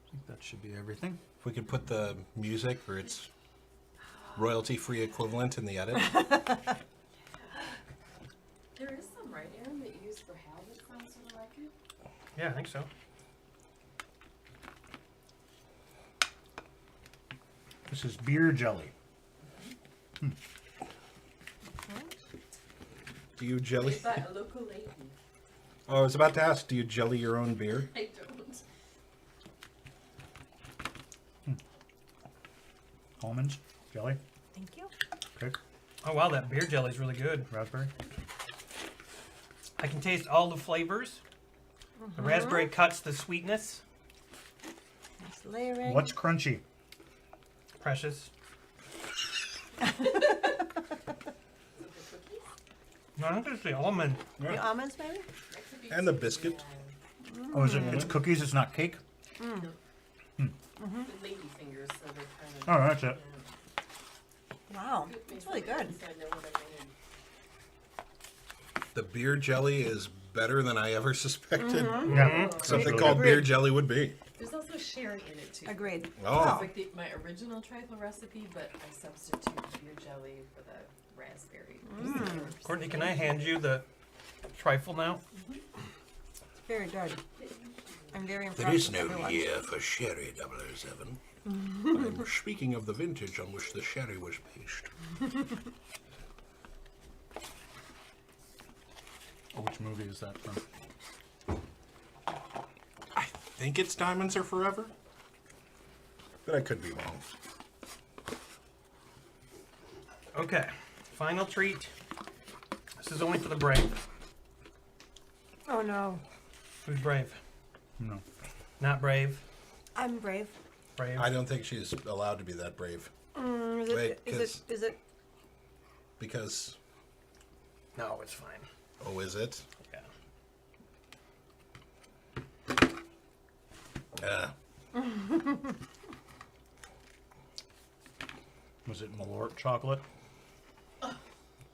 I think that should be everything. if we could put the music or its royalty-free equivalent in the edit. There is some, right, Aaron, that you use for Hal that sounds sort of like it? Yeah, I think so. This is beer jelly. Do you jelly? It's by a local lady. Oh, I was about to ask, do you jelly your own beer? I don't. Almonds, jelly, Thank you. okay, Oh wow, that beer jelly's really good. raspberry. I can taste all the flavors. The raspberry cuts the sweetness. Nice layering. What's crunchy? Precious. Is it the cookies? No, I think it's the almond. The almonds, maybe? That could be And the too, biscuit. yeah. Oh, is it? It's cookies. It's not cake. The lady fingers, so they're kind of. Oh, that's it. Wow, it's really good. So I know what I made. The beer jelly is better than I ever suspected Yeah. something Really called good. beer jelly would be. There's also sherry in it too. Agreed. Oh, It's like my original trifle recipe, but I substitute beer jelly for the raspberry. Courtney, can I hand you the trifle now? It's very good. I'm very impressed. there is with no everyone. year for sherry 007. I'm speaking of the vintage on which the sherry was based. Oh, which movie is that from? I think it's Diamonds Are Forever, but I could be wrong. Okay, final treat. This is only for the brave. Oh no, Who's brave? No. Not brave. I'm brave. Brave. I don't think she's allowed to be that brave Is it? Wait, Is it? because, No, it's fine. oh, is it? Yeah. Was it Malort chocolate?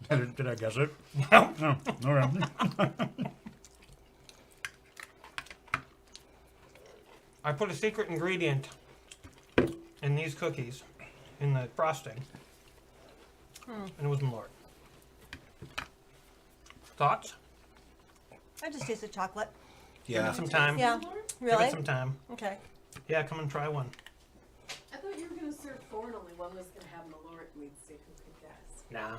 Did I guess it? No. No. All right. I put a secret ingredient in these cookies, in the frosting, and it was Malort. Thoughts? I just tasted chocolate. Give Yeah. it some time. Yeah. Give Really? it some time. Okay. Yeah, come and try one. I thought you were gonna serve four and only one was gonna have Malort and we'd see who could guess. Nah.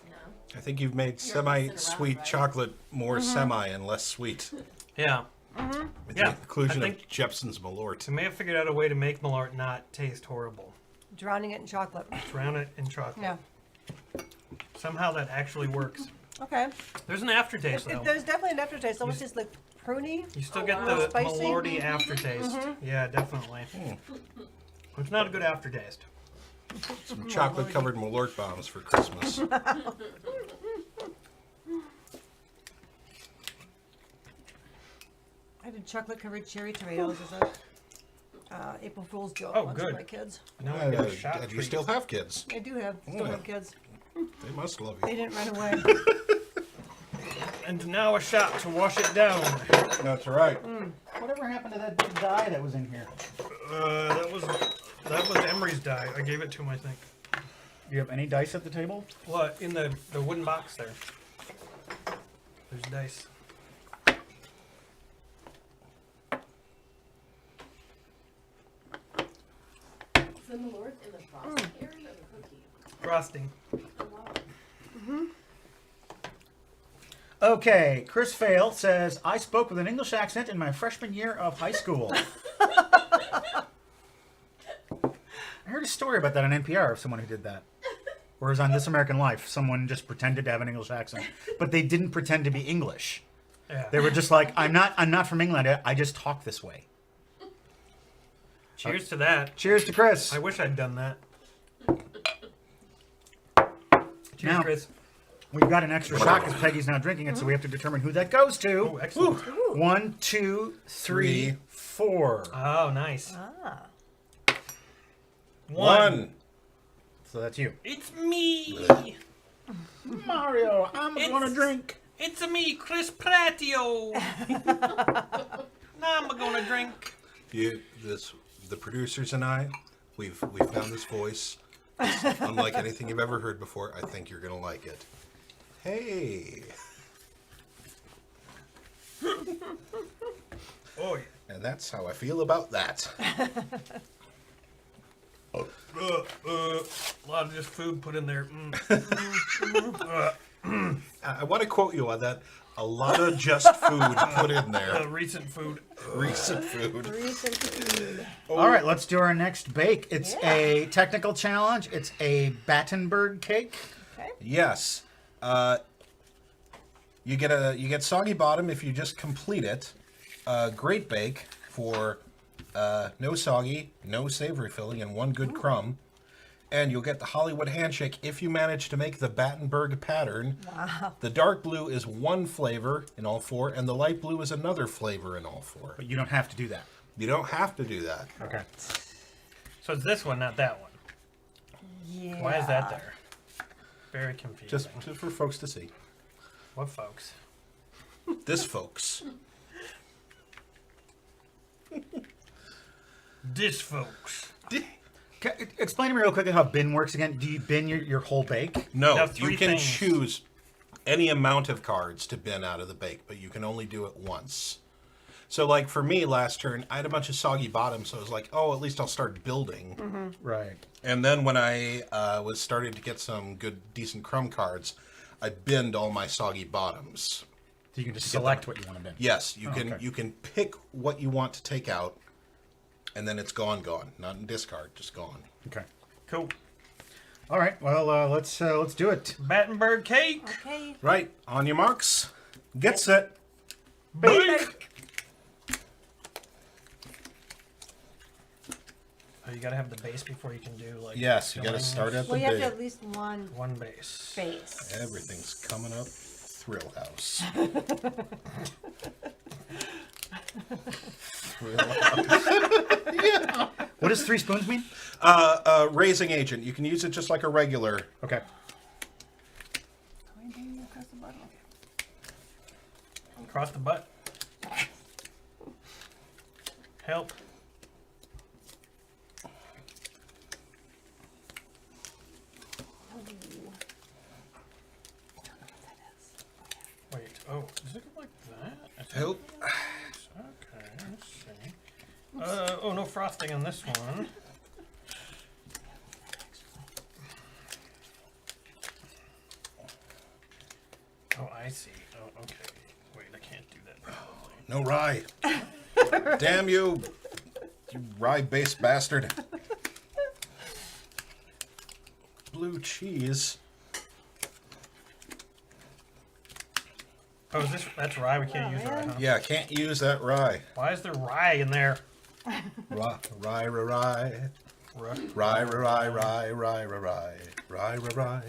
No? I think you've made You're messing around, semi-sweet right? chocolate more semi and less sweet. Yeah. With Yeah, the inclusion I of think- Jepson's Malort. They may have figured out a way to make Malort not taste horrible. Drowning it in chocolate. Drown it in chocolate. Yeah. Somehow that actually works. Okay. There's an aftertaste though. There's definitely an aftertaste. Almost just like pruny. You still Oh, get wow. the Spicy? Malorty aftertaste. Yeah, definitely. It's not a good aftertaste. Some chocolate-covered Malort bombs for Christmas. I did chocolate-covered cherry tomatoes as a April Fool's joke Oh, once good. with my kids. Now we get a shot. Do you treat. still have kids? I do still have kids. They must love They you. didn't run away. And now a shot to wash it down. That's right. Whatever happened to that big die that was in here? That was Emery's die. I gave it to him, I think. Do you have any dice at the table? What in the wooden box there? There's dice. Is the Malort in the frosting area or the cookie? Frosting. Oh, wow. Okay, Chris Fail says, I spoke with an English accent in my freshman year of high school. I heard a story about that on NPR of someone who did that. Whereas on This American Life, someone just pretended to have an English accent, but they didn't pretend to be English. Yeah. They were just like, I'm not from England. I just talk this way. Cheers to that. Cheers to Chris. I wish I'd done that. Cheers, Now- Chris. We've got an extra shot because Peggy's not drinking it, so we have to determine who that goes Oh, to. excellent. 1, 2, 3, 4. Oh, nice. Ah. One. So that's you. It's me. Mario, I'm gonna drink. It's me, Chris Pratio. Now I'm gonna drink. The producers and I, we've found this voice. It's unlike anything you've ever heard before. I think you're gonna like it. Hey. Oh, yeah. And that's how I feel about that. A lot of just food put in there. I want to quote you on that. A lot of just food put in there. Recent food. Recent food. Recent food. All right, let's do our next bake. It's Yeah. a technical challenge. It's a Battenberg cake. Okay. Yes. You get soggy bottom if you just complete it. Great bake for no soggy, no savory filling, and one good crumb. And you'll get the Hollywood handshake if you manage to make the Battenberg pattern. Wow. The dark blue is one flavor in all four, and the light blue is another flavor in all four. But you don't have to do that. You don't have to do that. Okay. So it's this one, not that one. Yeah. Why is that there? Very confusing. Just for folks to see. What folks? This, folks. This folks. Explain to me real quickly how bin works again. Do you bin your whole bake? No, Now, three you can things. choose any amount of cards to bin out of the bake, but you can only do it once. So, like for me last turn, I had a bunch of soggy bottoms, so I was like, oh, at least I'll start building. Right. And then when I was starting to get some good, decent crumb cards, I binned all my soggy bottoms. So you can just select what you want to bin. Yes, you can okay. you can pick what you want to take out, and then it's gone, not in discard, just gone. Okay. Cool. All right. Well, let's do it. Battenberg cake. Okay. Right, on your marks, get set. Bake. Oh, you gotta have the base before you can do like. Yes, you got to fillings. start at the Well, you have to base. at least one One base. base. Everything's coming up. Thrill House. Thrill House. What does 3 spoons mean? Raising agent. You can use it just like a regular. Okay. Across the butt. Help. Wait. Oh, does it go like that? I think- Help. Okay. Let's see. Oh, no frosting on this one. Oh, I see. Oh, okay. Wait, I can't do that probably. No rye. Damn you. You rye-based bastard. Blue cheese. Oh, is this? That's rye. We can't Oh, use rye, man. huh? Yeah, can't use that rye. Why is there rye in there? Rye, rye, rye. Rye. Rye, rye, rye, rye, rye, rye. Rye, rye.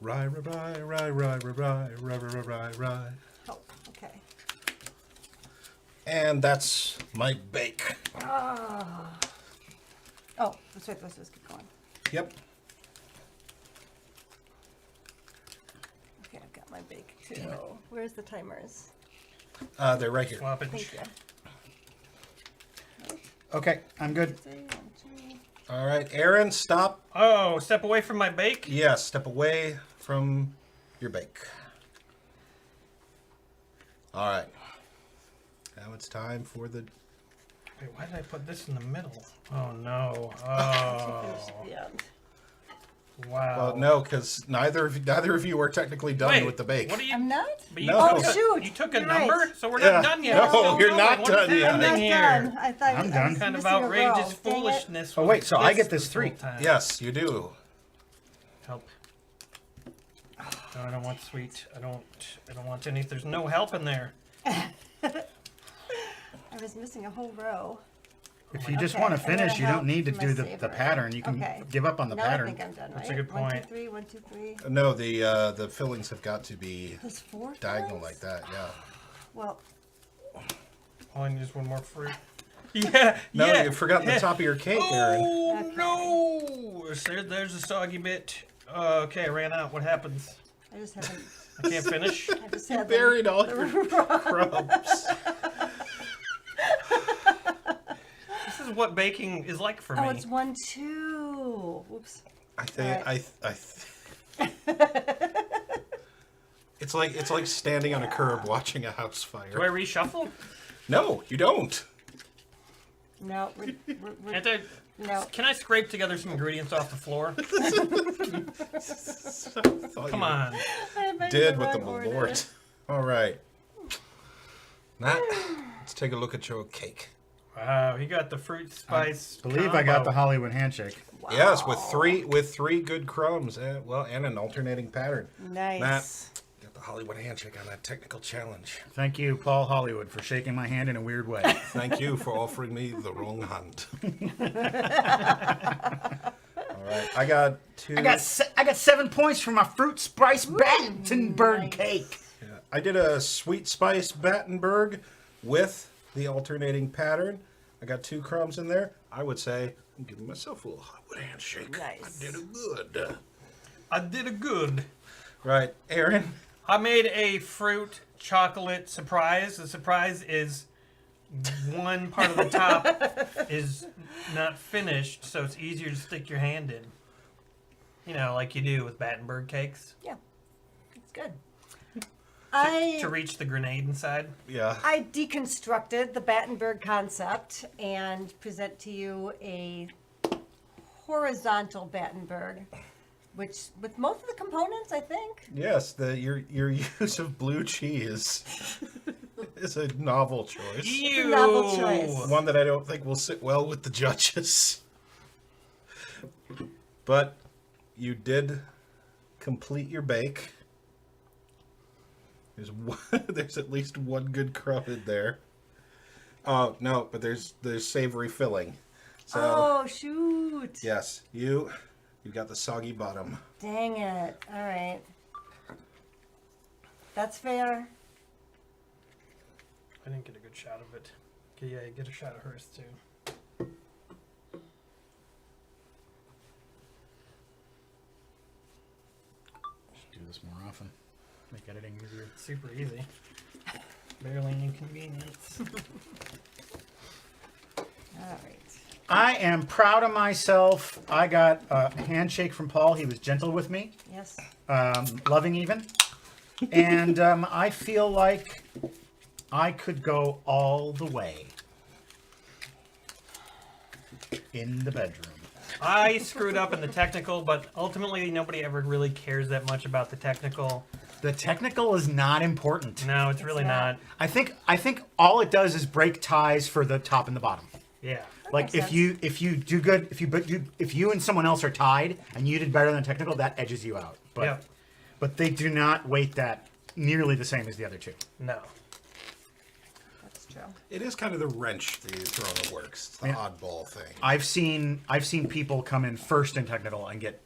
Rye, rye, rye, rye, rye, rye, rye, rye, rye. Oh, okay. And that's my bake. Oh, that's right. Let's just keep going. Yep. Okay, I've got my bake too. Where's the timers? They're right here. Floppage. Thank you. Okay, I'm good. 3, 1, 2. All right, Aaron, stop. Oh, step away from my bake. Yes, step away from your bake. All right. Now it's time for the. Wait, why did I put this in the middle? Oh no. Finish Oh. at the end. Wow. Well, no, because neither of you are technically done Wait, with the bake. What are you? I'm not? But you No. took Oh, a- shoot. You took a You're number, right. so we're Yeah. not done yet. No, We're still you're going. not What is done yet. I'm happening not here? done. I thought I'm I done. was Kind of missing a row. outrageous Dang it. foolishness. Oh, was wait, so I this get this whole 3. time? Yes, you do. Help. No, I don't want sweet. I don't want any. There's no help in there. I was missing a whole row. If you just want to I'm gonna finish, you don't help need to my do the saver. pattern. You can Okay. give up on the Now pattern. I think I'm done, right? That's a good 1, 2, point. 3, 1, 2, 3. No, the fillings have got to be There's 4 diagonal fillings? like that. Yeah. Well, Oh, I need just one more fruit. Yeah. No, yeah. you forgot the top of your cake, Aaron. Oh Okay. no! There's a soggy bit. Okay, I ran out. What happens? I just haven't. I can't finish. I just had Buried all your crumbs. This is what baking is like for me. Oh, it's 1, 2. Whoops. I think it's like standing on a curb watching a house fire. Do I reshuffle? No, you don't. No, Can't I, no. can I scrape together some ingredients off the floor? Thought Come you on. Did with the malort. All right. Matt, let's take a look at your cake. Wow, he got the fruit spice. I believe I got combo. the Hollywood handshake. Wow. Yes, with three good crumbs, and an alternating pattern. Nice. Matt, got the Hollywood handshake on that technical challenge. Thank you, Paul Hollywood, for shaking my hand in a weird way. Thank you for offering me the wrong hand. All right, I got 2. I got 7 points for my fruit spice Battenberg nice. cake. Yeah, I did a sweet spice Battenberg with the alternating pattern. I got 2 crumbs in there. I would say I'm giving myself a little Hollywood handshake. Nice. I did it good. I did a good. Right, Aaron. I made a fruit chocolate surprise. The surprise is one part of the top is not finished, so it's easier to stick your hand in. You know, like you do with Battenberg cakes. Yeah, it's good. To reach the grenade inside. Yeah. I deconstructed the Battenberg concept and present to you a horizontal Battenberg, which with most of the components, I think. Yes, your use of blue cheese is a novel choice. Ew. novel choice. One that I don't think will sit well with the judges. But you did complete your bake. There's at least one good crumb in there. Oh no, but there's savory filling. So Oh shoot! yes, you got the soggy bottom. Dang it! All right, that's fair. I didn't get a good shot of it. Okay, yeah, get a shot of hers too. Should do this more often. Make editing easier. Super easy. Barely an inconvenience. All right. I am proud of myself. I got a handshake from Paul. He was gentle with me, Yes. loving even. And I feel like I could go all the way in the bedroom. I screwed up in the technical, but ultimately nobody ever really cares that much about the technical. The technical is not important. No, it's really not. not. I think all it does is break ties for the top and the bottom. Yeah. Like makes if you do good, if you and someone else are tied and you did better than technical, that edges you out. But Yeah. but they do not weight that nearly the same as the other two. No. That's true. It is kind of the wrench that you throw in the works. It's the Yeah. oddball thing. I've seen people come in first in technical and get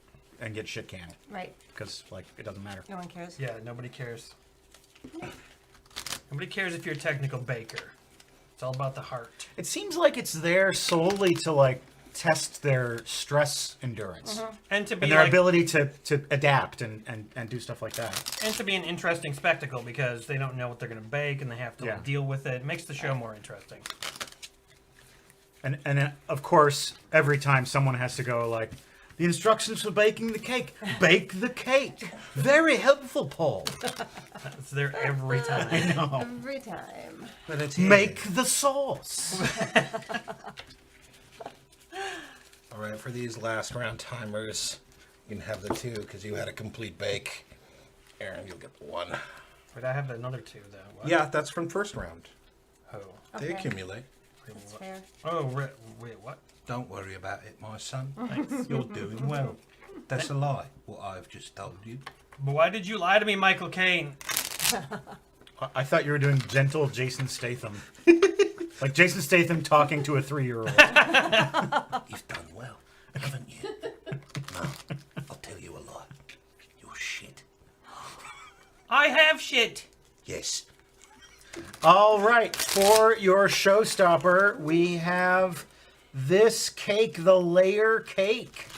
shit canned Right. because like it doesn't matter. No one cares. Yeah, nobody cares. Nobody cares if you're a technical baker. It's all about the heart. It seems like it's there solely to like test their stress endurance And to be and their like, ability to adapt and do stuff like that. and to be an interesting spectacle because they don't know what they're going to bake and they have to Yeah. deal with it. It makes the show more interesting. And of course, every time someone has to go like, the instructions for baking the cake. Bake the cake. Very helpful, Paul. It's there every time. Every time. But it's Make the sauce. All right, for these last round timers, you can have the 2 because you had a complete bake. Aaron, you'll get the 1. But I have another 2 though. What? Yeah, that's from first round. Oh. They Okay. accumulate. That's fair. Oh, wait, what? Don't worry about it, my son. You're doing well. That's a lie, what I've just told you. But why did you lie to me, Michael Caine? I thought you were doing gentle Jason Statham. Like Jason Statham talking to a 3-year-old. You've done well, haven't you? Now, I'll tell you a lie. You're shit. I have shit. Yes. All right, for your showstopper, we have this cake, the layer cake.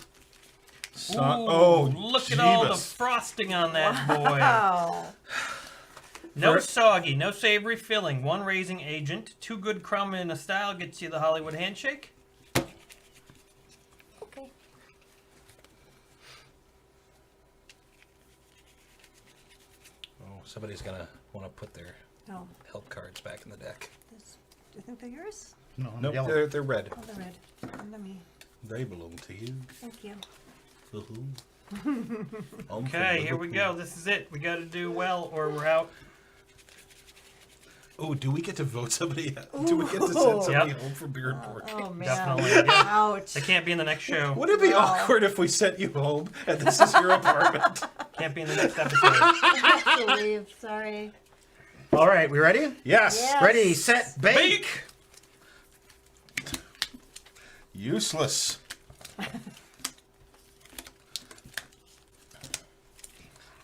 Oh, Look at all the Jeebus. frosting on that boy. Oh. No soggy, no savory filling, 1 raising agent, 2 good crumb in a style gets you the Hollywood handshake. Okay. Oh, somebody's gonna want to put their Oh, help cards back in the deck. this, do you think they're yours? No, Nope, yellow. they're red. Oh, they're red. And they're me. They belong to you. Thank you. Okay, here we go. This is it. We got to do well or we're out. Oh, do we get to vote somebody? Do we get to send somebody Yep. home for beer and pork? Oh, man. Definitely. Yeah. Ouch. They can't be in the next show. Would it be No. awkward if we sent you home and this is your apartment? Can't be in the next episode. I have to leave. Sorry. All right, we ready? Yes. Yeah. Ready, set, bake. Useless. Oh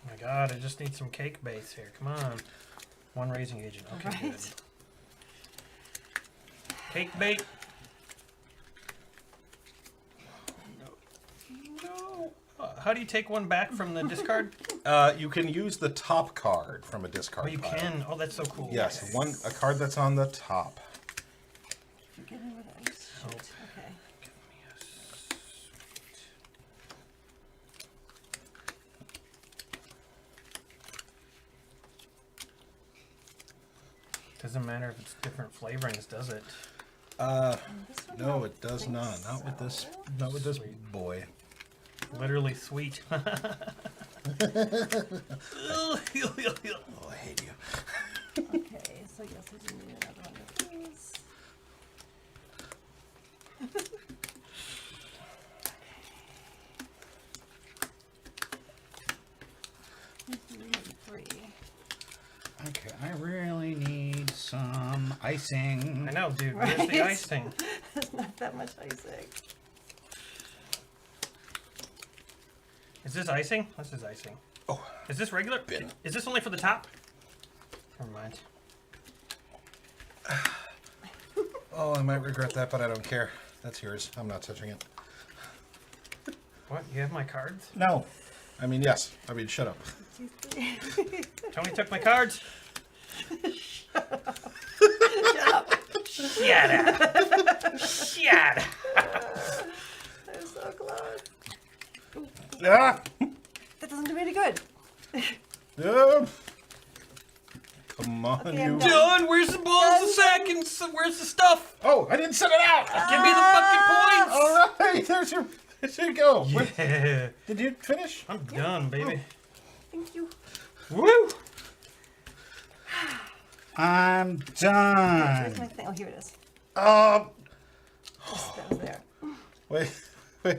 my god, I just need some cake base here. Come on. 1 raising agent. Okay, Right. good. Cake bake. No. How do you take 1 back from the discard? You can use the top card from a discard Oh, you pile. can. Oh, that's so cool. Yes, a card that's on the top. You're getting rid of ice. Shoot. Okay. Doesn't matter if it's different flavorings, does it? This one, I No, don't it does think not. Not with this. so. Not with this boy. Literally sweet. Oh, I hate you. Okay, so yes, I do need another one of these. Three. Okay, I really need some icing. I know, dude. Where's Right? the icing? There's not that much icing. Is this icing? This is icing. Oh. Is this regular? Bin. Is this only for the top? Never mind. Oh, I might regret that, but I don't care. That's yours. I'm not touching it. What? You have my cards? No. I mean, yes. I mean, shut up. 2, 3. Tony took my cards. Shut up. Shut up. Shut up. I'm so close. Ah! That doesn't do me any good. Ah! Come on, Okay, you. I'm done. Done. Where's the balls of sack and where's the stuff? Oh, I didn't set it out. Give me the fucking points. All right, there you go. What- Yeah. Did you finish? I'm done, baby. Thank you. Woo! I'm Where's done. my thing? Oh, here it is. Um. That was there. Wait.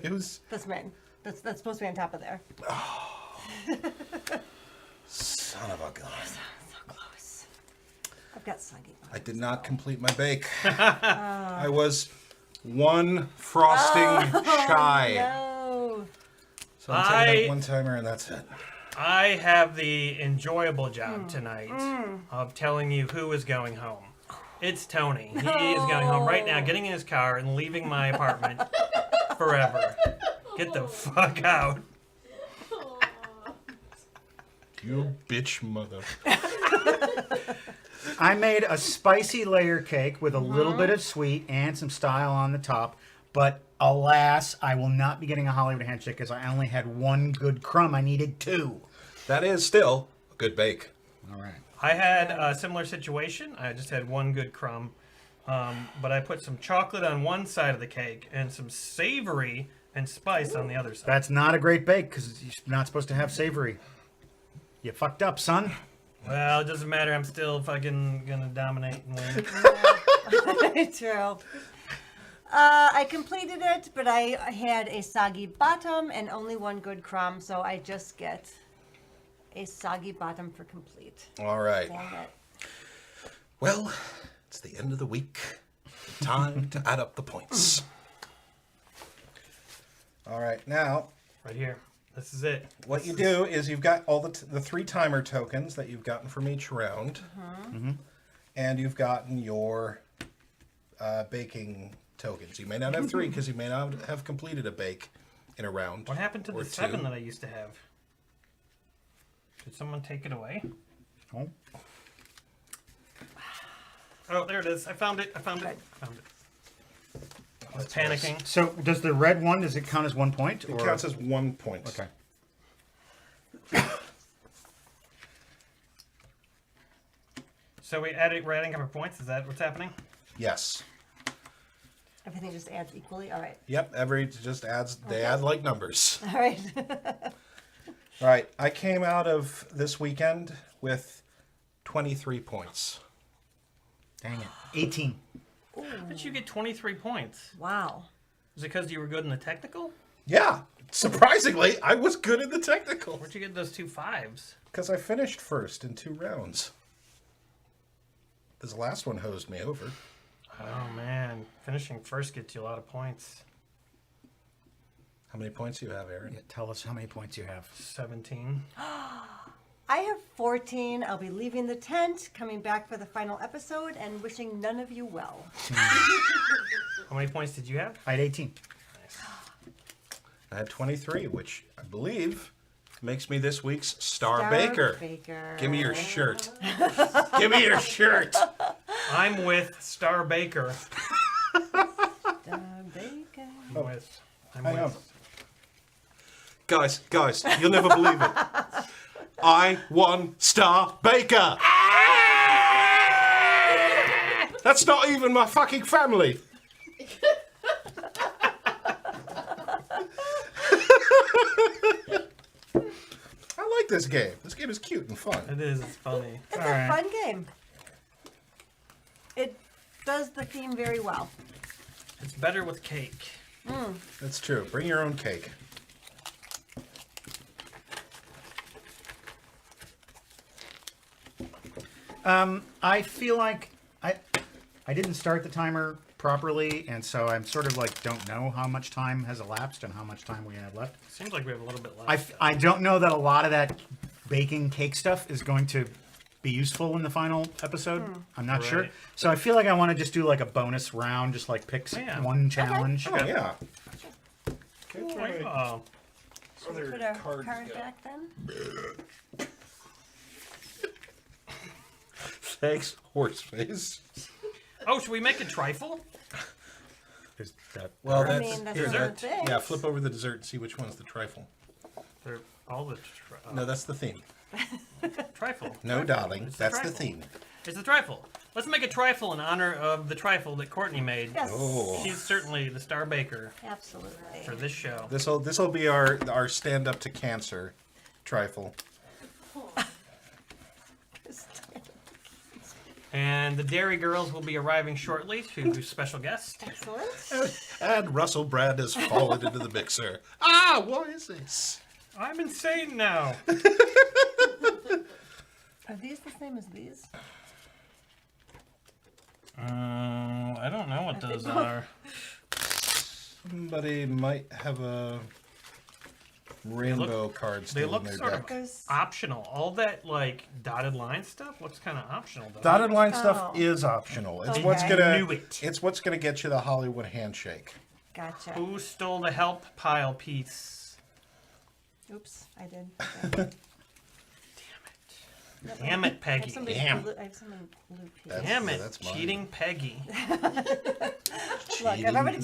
Who's? That's mine. That's supposed to be on top of there. Son of a gun. So close. I've got soggy buns. I did not complete my bake. I was 1 frosting shy. No. So I'm taking I- out 1 timer, and that's it. I have the enjoyable job tonight of telling you who is going home. It's Tony. He is going home right now, getting in his car and leaving my apartment forever. Get the fuck out. You bitch mother. I made a spicy layer cake with a little bit of sweet and some style on the top, but alas, I will not be getting a Hollywood handshake because I only had 1 good crumb. I needed 2. That is still a good bake. All right. I had a similar situation. I just had 1 good crumb, but I put some chocolate on one side of the cake and some savory and spice on the other side. That's not a great bake because you're not supposed to have savory. You fucked up, son. Well, it doesn't matter. I'm still fucking gonna dominate and win. True. I completed it, but I had a soggy bottom and only 1 good crumb, so I just get a soggy bottom for complete. All right. Dang it. Well, it's the end of the week. Time to add up the points. All right, now Right here. This is it. what you do is you've got all the 3 timer tokens that you've gotten from each round, and you've gotten your baking tokens. You may not have 3 because you may not have completed a bake in a round. What happened to or the 7 2. that I used to have? Did someone take it away? Oh. Oh, there it is. I found it. I found it. I found it. I was panicking. So does the red one, does it count as 1 point? It counts as 1 point. Okay. So we're adding up our points. Is that what's happening? Yes. Everything just adds equally. All right. Yep. Just adds. They add like numbers. All right. All right. I came out of this weekend with 23 points. Dang it. 18. How did you get 23 points? Wow. Is it because you were good in the technical? Yeah. Surprisingly, I was good in the technical Where'd you get those 2 5s? because I finished first in 2 rounds. This last one hosed me over. Oh man, finishing first gets you a lot of points. How many points do you have, Aaron? Yeah, tell us how many points you have. 17. I have 14. I'll be leaving the tent, coming back for the final episode, and wishing none of you well. How many points did you have? I had 18. Nice. I had 23, which I believe makes me this week's Star Baker. Give me your shirt. Give me your shirt. I'm with Star Baker. Star Baker. I'm Hang on. with. Guys, you'll never believe it. I won Star Baker. That's not even my fucking family. I like this game. This game is cute and fun. It is. It's funny. It's All a right. fun game. It does the theme very well. It's better with cake. That's true. Bring your own cake. I feel like I didn't start the timer properly, and so I'm sort of like don't know how much time has elapsed and how much time we have left. Seems like we have a little bit left. I don't know that a lot of that baking cake stuff is going to be useful in the final episode. I'm not sure. Right. So I feel like I want to just do like a bonus round, just like pick Yeah. one challenge. Oh, yeah. Oh, Put our card back then. Thanks, Horseface. oh, should we make a trifle? Is that Well, I that's mean, that's here, one of that- the things. yeah. Flip over the dessert and see which one's the trifle. They're all the No, that's the theme. trifle. No, darling, It's the that's the trifle. theme. It's the trifle. Let's make a trifle in honor of the trifle that Courtney made. Yes. Oh. She's certainly the Star Baker Absolutely. for this show. This'll be our stand up to cancer trifle. And the Dairy Girls will be arriving shortly to special guest. Excellent. And Russell Brand has fallen into the mixer. Ah, what is this? I'm insane now. Are these the same as these? I don't know what those are. Somebody might have a rainbow card They still look in their sort deck. of There's- optional. All that like dotted line stuff looks kind of optional though. Dotted line stuff Oh. is optional. It's Okay. what's I gonna knew it. It's what's gonna get you the Hollywood handshake. Gotcha. Who stole the help pile piece? Oops, I did. Okay. Damn it, I have Peggy. somebody Damn. blue- I have someone blue piece. That's- Damn yeah, it, that's mine. cheating Peggy. Look, I've already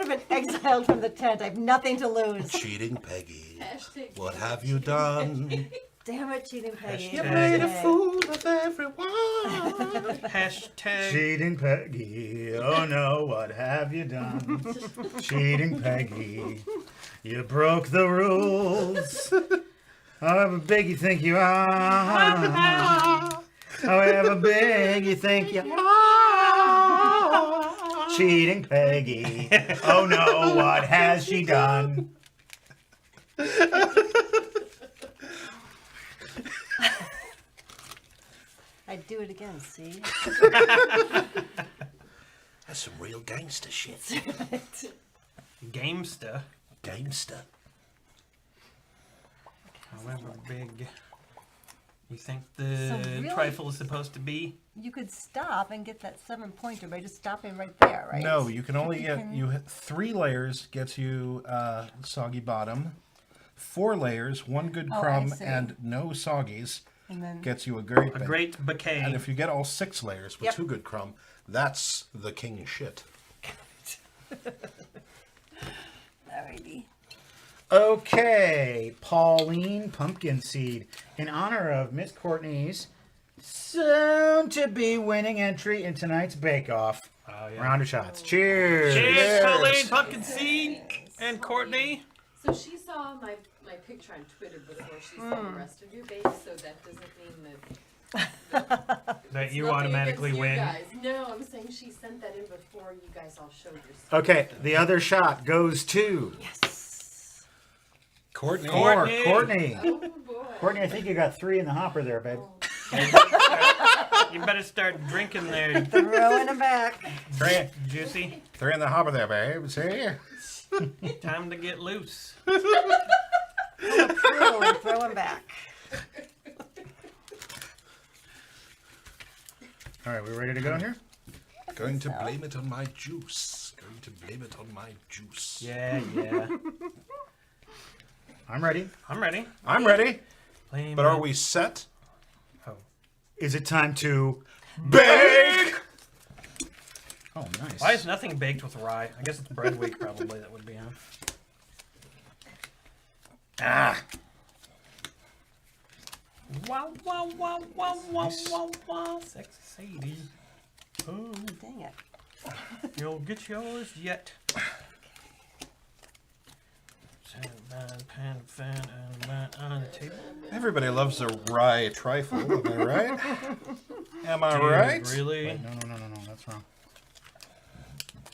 been exiled from the tent. I have nothing to lose. Cheating Peggy. Hashtag What have you done? Damn it, cheating Peggy. You Made a Okay. fool of everyone. Hashtag. Cheating Peggy, oh no, what have you done? Cheating Peggy, you broke the rules. However big you think you are, however big you think you are. Cheating Peggy, oh no, what has she done? I'd do it again, see? That's some real gangster shit. Gamesta. Gamester. However big you think So the really- trifle is supposed to be. You could stop and get that 7-pointer by just stopping right there, right? No, you can only get 3 layers gets you soggy bottom. 4 layers, 1 good Oh, I crumb, see. and no soggies And then gets you a great A bake. great bouquet. And if you get all 6 layers with Yep. 2 good crumb, that's the king shit. alrighty. Okay, Pauline Pumpkin Seed. In honor of Miss Courtney's soon-to-be winning entry in tonight's bake-off. Oh, yeah. Round of shots. Cheers. Cheers, Pauline, Pumpkin Seed, and Courtney. So she saw my picture on Twitter before she saw the rest of your bake, so that doesn't mean that That you nothing automatically against you win. guys. No, I'm saying she sent that in before you guys all showed your stuff. Okay, the other shot goes to Courtney. Courtney. Oh boy. Courtney, I think you got 3 in the hopper there, babe. You better start drinking there, Throwing them back. 3 Juicy. in the hopper there, babe. See? Time to get loose. Throw and throw them back. All right, we ready to go here? Going to blame it on my juice. Going to blame it on my juice. Yeah, yeah. I'm ready. I'm ready. I'm ready. Blame But are it- we set? Oh. Is it time to Bake! Oh, nice. Why is nothing baked with rye? I guess it's bread week probably that would be on. Ah. Wow, wow, wow, wow, wow, wow, wow. Sexy Sadie. Oh, Dang it. you'll get yours yet. Pan, fan, and man on the table. Everybody loves a rye trifle, am I right? Am I Dude, right? Really? Wait, no, that's wrong.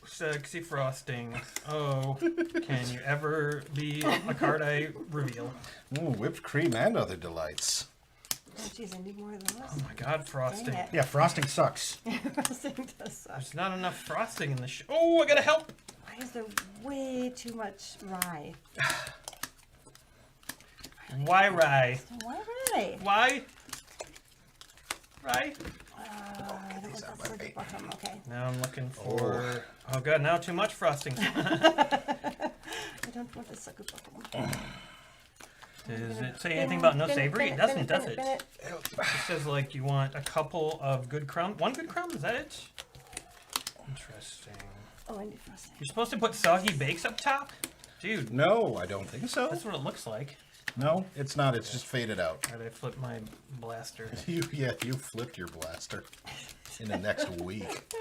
Sexy frosting. Oh, can you ever be a card I reveal? Ooh, whipped cream and other delights. Oh, jeez, I need more of those. Oh my god, frosting. Dang it. Yeah, frosting sucks. Frosting does suck. There's not enough frosting in the Oh, I gotta help! Why is there way too much rye? Why rye? Why rye? Why? Rye? I don't want that sort of bottom. Okay. Now I'm looking for... Oh god, now too much frosting. I don't want the sucker bottom. Does it say anything about no savory? It doesn't, does it? it? It says like you want a couple of good crumb. 1 good crumb? Is that it? Interesting. Oh, I need frosting. You're supposed to put soggy bakes up top? Dude, No, I don't think so. that's what it looks like. No, it's not. It's just faded out. Alright, I flipped my blaster. You flipped your blaster in the next week.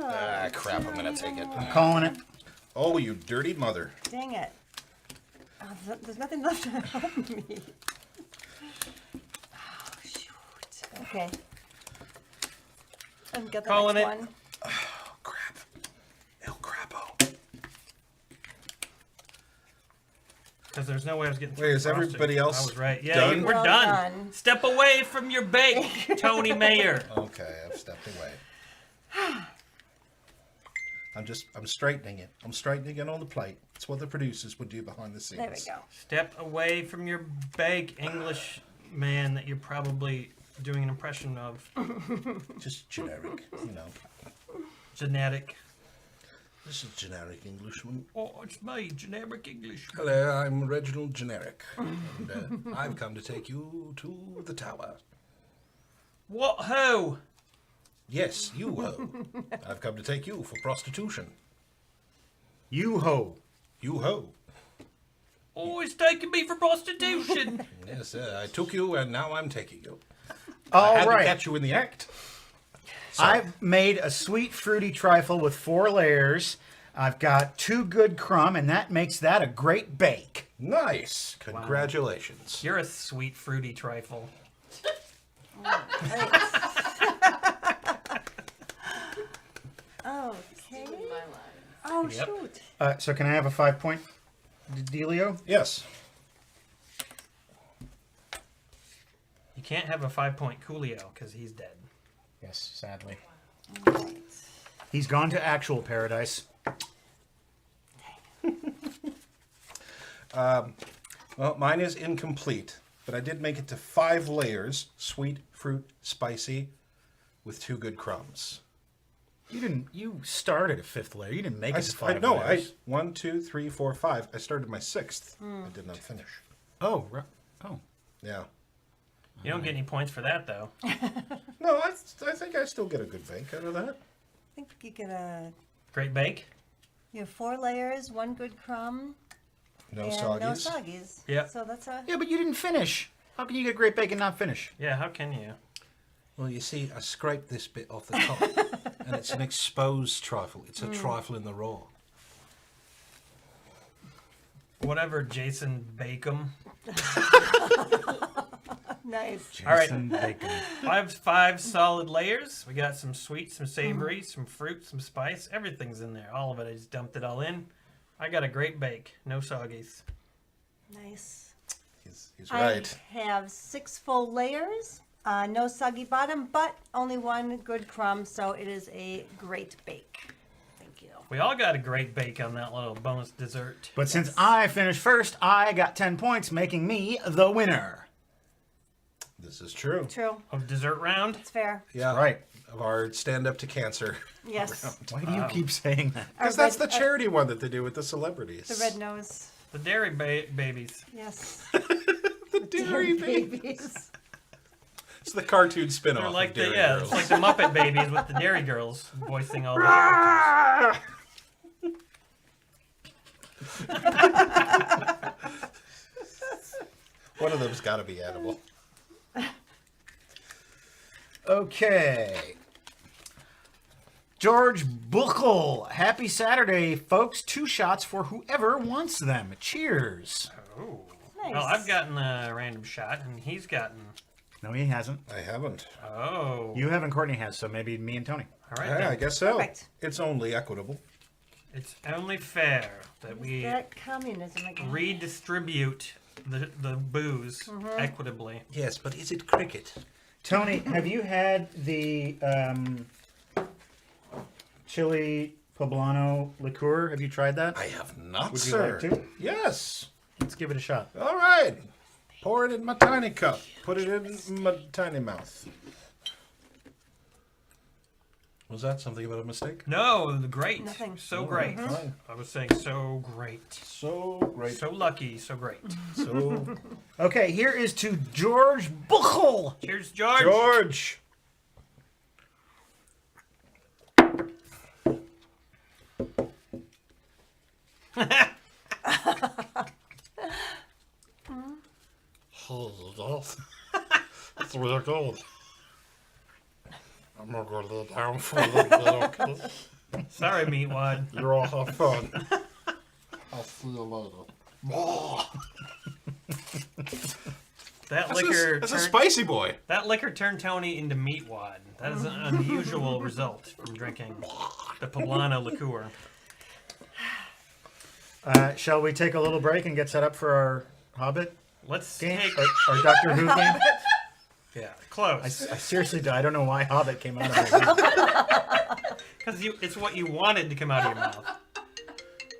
Ah, crap! I'm gonna take it. I'm calling it. Oh, you dirty mother! Dang it. Oh, there's nothing left to help me. Oh, shoot. Okay. I've got the Calling next it. one. Oh, crap! El crapo. Because there's no way I was getting Wait, is frosting. everybody else I was right. Yeah, done? we're Well done. done. Step away from your bake, Tony Mayer. Okay, I've stepped away. I'm straightening it. I'm straightening it on the plate. It's what the producers would do behind the scenes. There we go. Step away from your bake, English man that you're probably doing an impression of. Just generic, you know. Genetic. This is generic Englishman. Oh, it's my generic English. Hello, I'm Reginald Generic, and I've come to take you to the tower. What ho? Yes, you ho. I've come to take you for prostitution. You ho. You ho. Oh, it's taking me for prostitution. Yes, I took you, and now I'm taking you. All I had to right. catch you in the act. So, I've made a sweet fruity trifle with 4 layers. I've got 2 good crumb, and that makes that a great bake. nice. Congratulations. You're a sweet, fruity trifle. Okay. In my life. Oh, Yep. shoot. So can I have a 5-point dealio? Yes. You can't have a 5-point Coolio because he's dead. Yes, sadly. Right. He's gone to actual paradise. Well, mine is incomplete, but I did make it to 5 layers, sweet, fruit, spicy, with 2 good crumbs. You started a 5th layer. You didn't make it to 5 No, layers. 1, 2, 3, 4, 5. I started my 6th. I did not finish. Oh, oh. Yeah. You don't get any points for that, though. No, I think I still get a good bake out of that. I think you get Great bake. you have 4 layers, 1 good crumb, No and soggies. no soggies. Yeah. So that's a Yeah, but you didn't finish. How can you get great bake and not finish? Yeah, how can you? Well, you see, I scraped this bit off the top, and it's an exposed trifle. It's a trifle in the raw. Whatever, Jason Bacon. nice. All right. Jason Bacon. Five solid layers. We got some sweet, some savory, some fruit, some spice. Everything's in there. All of it. I just dumped it all in. I got a great bake. No soggies. Nice. He's right. I have 6 full layers, no soggy bottom, but only 1 good crumb, so it is a great bake. Thank you. We all got a great bake on that little bonus dessert. But since I finished first, I got 10 points, making me the winner. This is true. True. Of dessert round. It's fair. Yeah. Right. Of our stand up to cancer. Yes. Why do you keep saying that? Because that's the charity one that they do with the celebrities. The red nose. The dairy babies. Yes. The dairy baby. babies. It's the cartoon spin They're off like of the Dairy it's Girls. like the Muppet Babies with the Dairy Girls voicing all the characters. One of them's got to be edible. Okay. George Buchel. Happy Saturday, folks. 2 shots for whoever wants them. Cheers. Oh. Nice. Well, I've gotten a random shot, and he's gotten. No, he hasn't. I haven't. Oh. You haven't, Courtney has, so maybe me and Tony. All right. Yeah, Then. I guess so. Perfect. It's only equitable. It's only fair that we That communism again. redistribute the booze equitably. Yes, but is it cricket? Tony, have you had the chili poblano liqueur? Have you tried that? I have not, Would you sir. like to? Yes. Let's give it a shot. All right. Pour it in my tiny cup. Put it in my tiny mouth. Was that something about a mistake? No, great. Nothing. So great. Fine. I was saying so great. So great. So lucky, so great. So Okay, here is to George Buchel. Cheers, George. George. It's really good. I'm gonna go lay down for a little bit, okay? Sorry, Meatwad. You all have fun. I'll see you later. That liquor That's a turned, spicy boy. that liquor turned Tony into Meatwad. That is an unusual result from drinking the poblano liqueur. Shall we take a little break and get set up for our Hobbit Let's game? take Or Doctor Who game? yeah, I close. seriously, I don't know why Hobbit came out of it. Because it's what you wanted to come out of your mouth.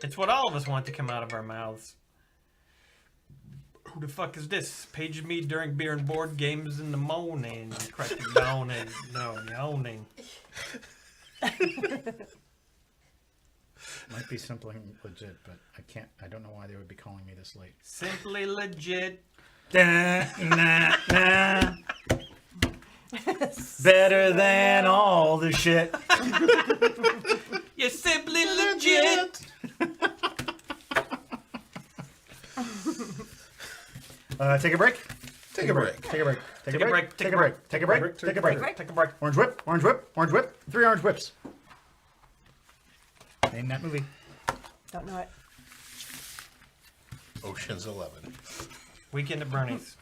It's what all of us want to come out of our mouths. Who the fuck is this? Paging me during beer and board games in the morning. Cracking down and no, yawning. Might be something legit, but I don't know why they would be calling me this late. Simply legit. Da, na, na. Better than all the shit. You're simply legit. Take a break. Take a break. Take a break. Take a break. Take a break. Take a break. Take a break. Take a break. Orange whip. Orange whip. Orange whip. 3 orange whips. Name that movie. Don't know it. Ocean's 11. Weekend at Bernie's.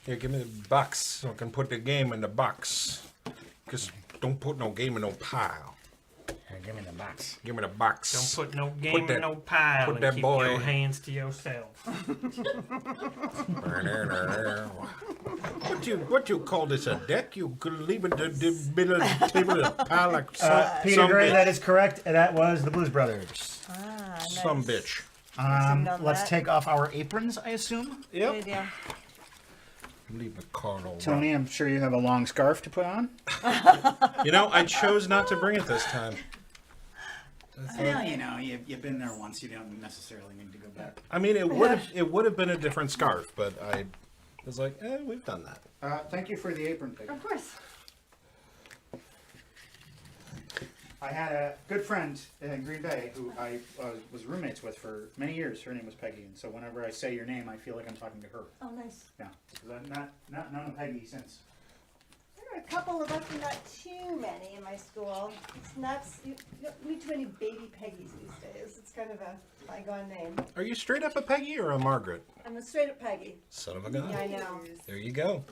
Here, give me the box so I can put the game in the box. Just don't put no game in no pile. give me the box. Give me the box. Don't put no game that- in no pile put and that keep boy- your hands to yourself. What you call this, a deck? You could leave it the middle of the table, a pile like Peter some Gray, bitch. that is correct. That was the Blues Brothers. Ah, Some nice. bitch. Didn't know Let's that. take off our aprons, I assume. Good Yep. idea. Leave the card all Tony, I'm sure you have a long scarf to put on. You know, I chose not to bring it this time. Well, you know, you've been there once. You don't necessarily need to go back. I mean, it would have been a different scarf, but I was like, we've done that. Thank you for the apron, Peggy. Of course. I had a good friend in Green Bay who I was roommates with for many years. Her name was Peggy, and so whenever I say your name, I feel like I'm talking to her. Oh, nice. Yeah, because I've not known Peggy since. There are a couple of us, but not too many in my school. It's not, you don't meet too many baby Peggies these days. It's kind of a bygone name. Are you straight up a Peggy or a Margaret? I'm a straight up Peggy. Son of a gun. Yeah, I know. There you go.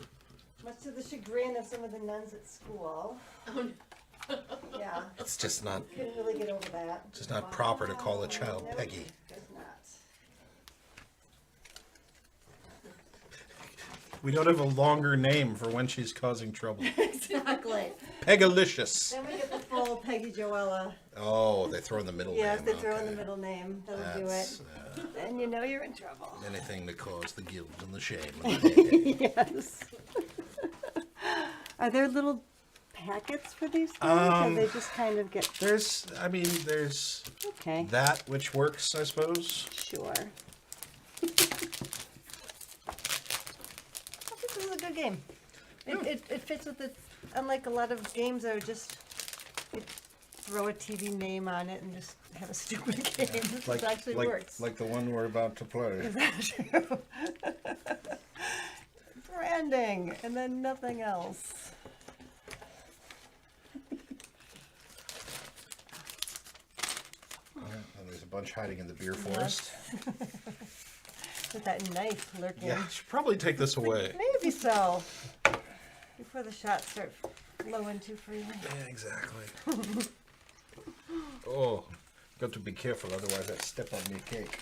Much to the chagrin of some of the nuns at school. Oh, no. Yeah, It's just not couldn't really get over that. proper to call a child Nope, Peggy. It's not. We don't have a longer name for when she's causing trouble. Exactly. Pegalicious. Then we get the full Peggy Joella. Oh, they throw in the middle Yes, name. they throw in okay. the middle name. That'll do That's, it. Then you know you're in trouble. anything to cause the guilt and the shame. And the pain. Yes. Are there little packets for these things? Or they just kind of get there's okay. that which works, I suppose. Sure. I think this is a good game. It fits with it. Unlike a lot of games that are just you throw a TV name on it and just have a stupid game. This actually works. like the one we're about to play. Is that true? Branding and then nothing else. And there's a bunch hiding in the beer forest. With that knife lurking. Yeah, I should probably take this away. Maybe so. Before the shots start flowing too freely. Yeah, exactly. Oh, got to be careful, otherwise I step on me cake.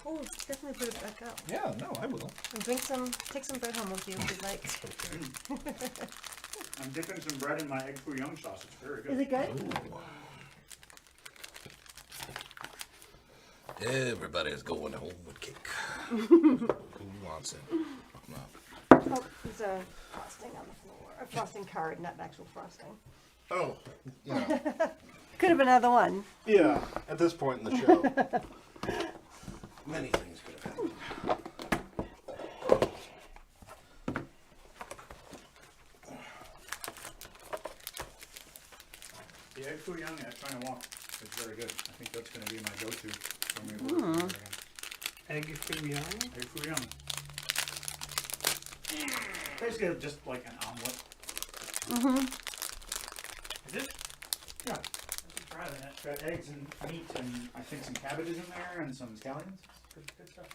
Oh, definitely put it back up. Yeah, no, I will. And take some bread home with you if you'd like. Okay. I'm dipping some bread in my egg foo young sauce. It's very good. Is it good? Everybody's going home with cake. Who wants it? No. Oh, there's a frosting on the floor. A frosting card, not actual frosting. Oh, yeah. Could have been another one. Yeah, at this point in the show. Many things could have happened. The egg foo young at China Walk is very good. I think that's going to be my go-to when we order it again. Egg foo young. Egg foo young. Basically, just like an omelet. Is it? Yeah. I should try that. It's got eggs and meat and I think some cabbages in there and some scallions. It's good stuff.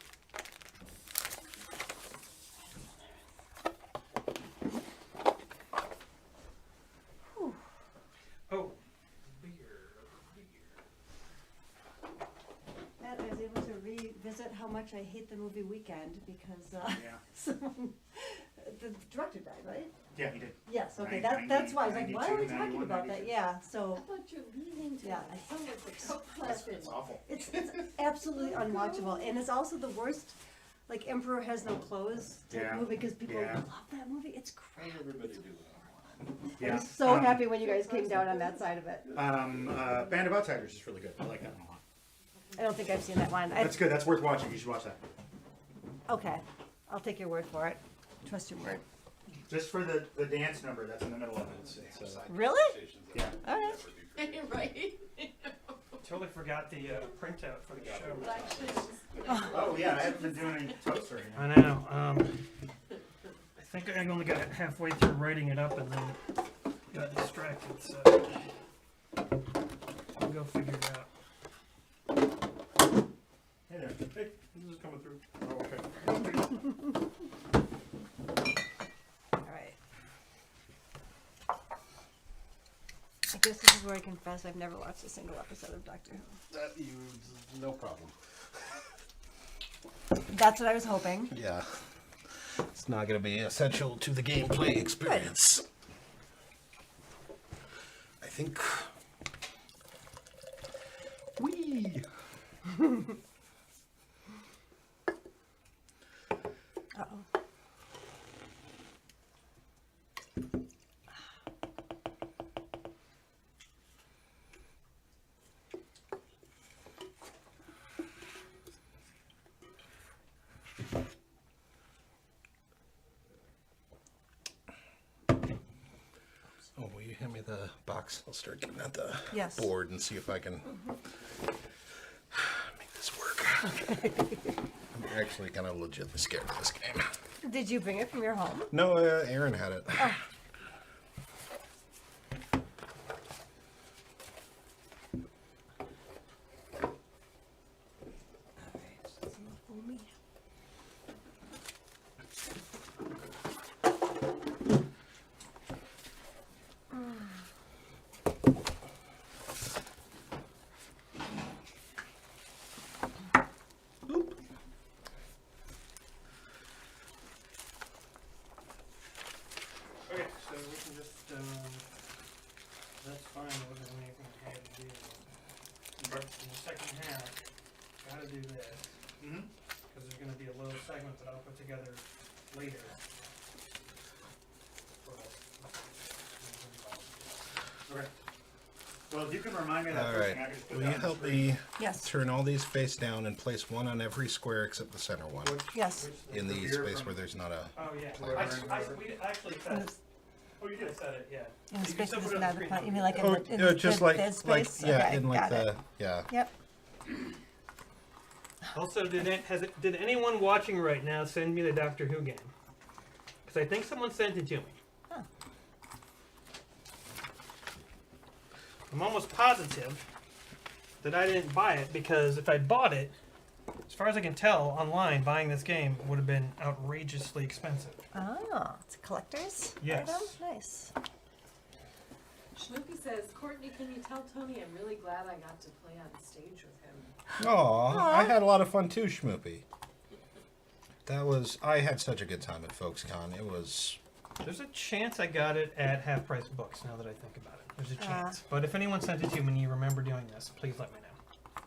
Oh. Matt, I was able to revisit how much I hate the movie Weekend because Yeah. someone, the director died, right? Yeah, he did. Yes, okay, Ninety- that's why I was like, why are we 92, talking 91, about that? 92. Yeah, I so, thought you're leaving to yeah, it. I Sounds like the cup It's awful. it's absolutely unwatchable, and it's also the worst, like Emperor Has No Clothes type Yeah, movie, because people yeah. love that movie, it's great. Everybody do that. I Yeah. was so happy when you guys came down on that side of it. Band of Outsiders is really good. I like that one a lot. I don't think I've seen that one. That's good. That's worth watching. You should watch that. Okay, I'll take your word for it. Trust your word. Just for the dance number that's in the middle of it. It's Really? yeah. Alright. Right? Totally forgot the printout for the show. Well, actually, Oh yeah, I haven't been doing any toast or anything. I know. I think I only got halfway through writing it up and then got distracted. So I'll go figure it out. Hey there. Hey, this is coming through. Oh, okay. Alright. I guess this is is where I confess I've never watched a single episode of Doctor Who. No problem. That's what I was hoping. Yeah. It's not going to be essential to the gameplay experience. I think. Whee! Uh-oh. Oh, will you hand me the box? I'll start getting at the Yes. board and see if I can make this work. I'm actually kind of legitimately scared of this game. Did you bring it from your home? No, Aaron had it. Okay, so we can just, that's fine, there wasn't anything I had to do. But in the second half, gotta do this, Mm-hmm. because there's gonna be a little segment that I'll put together later. Okay. Well, if you can remind me of that All first right. thing, I can just put Will that you on the help screen. me Yes. turn all these face down and place one on every square except the center one Yes. in the Beer space from- were there's not a. Oh, yeah, Whatever. we actually said it. Oh, you did set it, yeah. In the You can space still of put this it on the another screen. plant. You mean like in Oh, the, in yeah, the just the like, space? yeah, Okay, in like got the, it. yeah. Yep. Also, did anyone watching right now send me the Doctor Who game? Because I think someone sent it to me. Huh. I'm almost positive that I didn't buy it because if I bought it, as far as I can tell, online buying this game would have been outrageously expensive. Oh, it's a collector's Yes. item? Nice. Schnoopy says, Courtney, can you tell Tony I'm really glad I got to play on stage with him? Aw, I had a lot of fun too, Schmoopy. I had such a good time at FolksCon. It was. There's a chance I got it at Half Price Books now that I think about it. There's a chance. But if anyone sent it to you and you remember doing this, please let me know.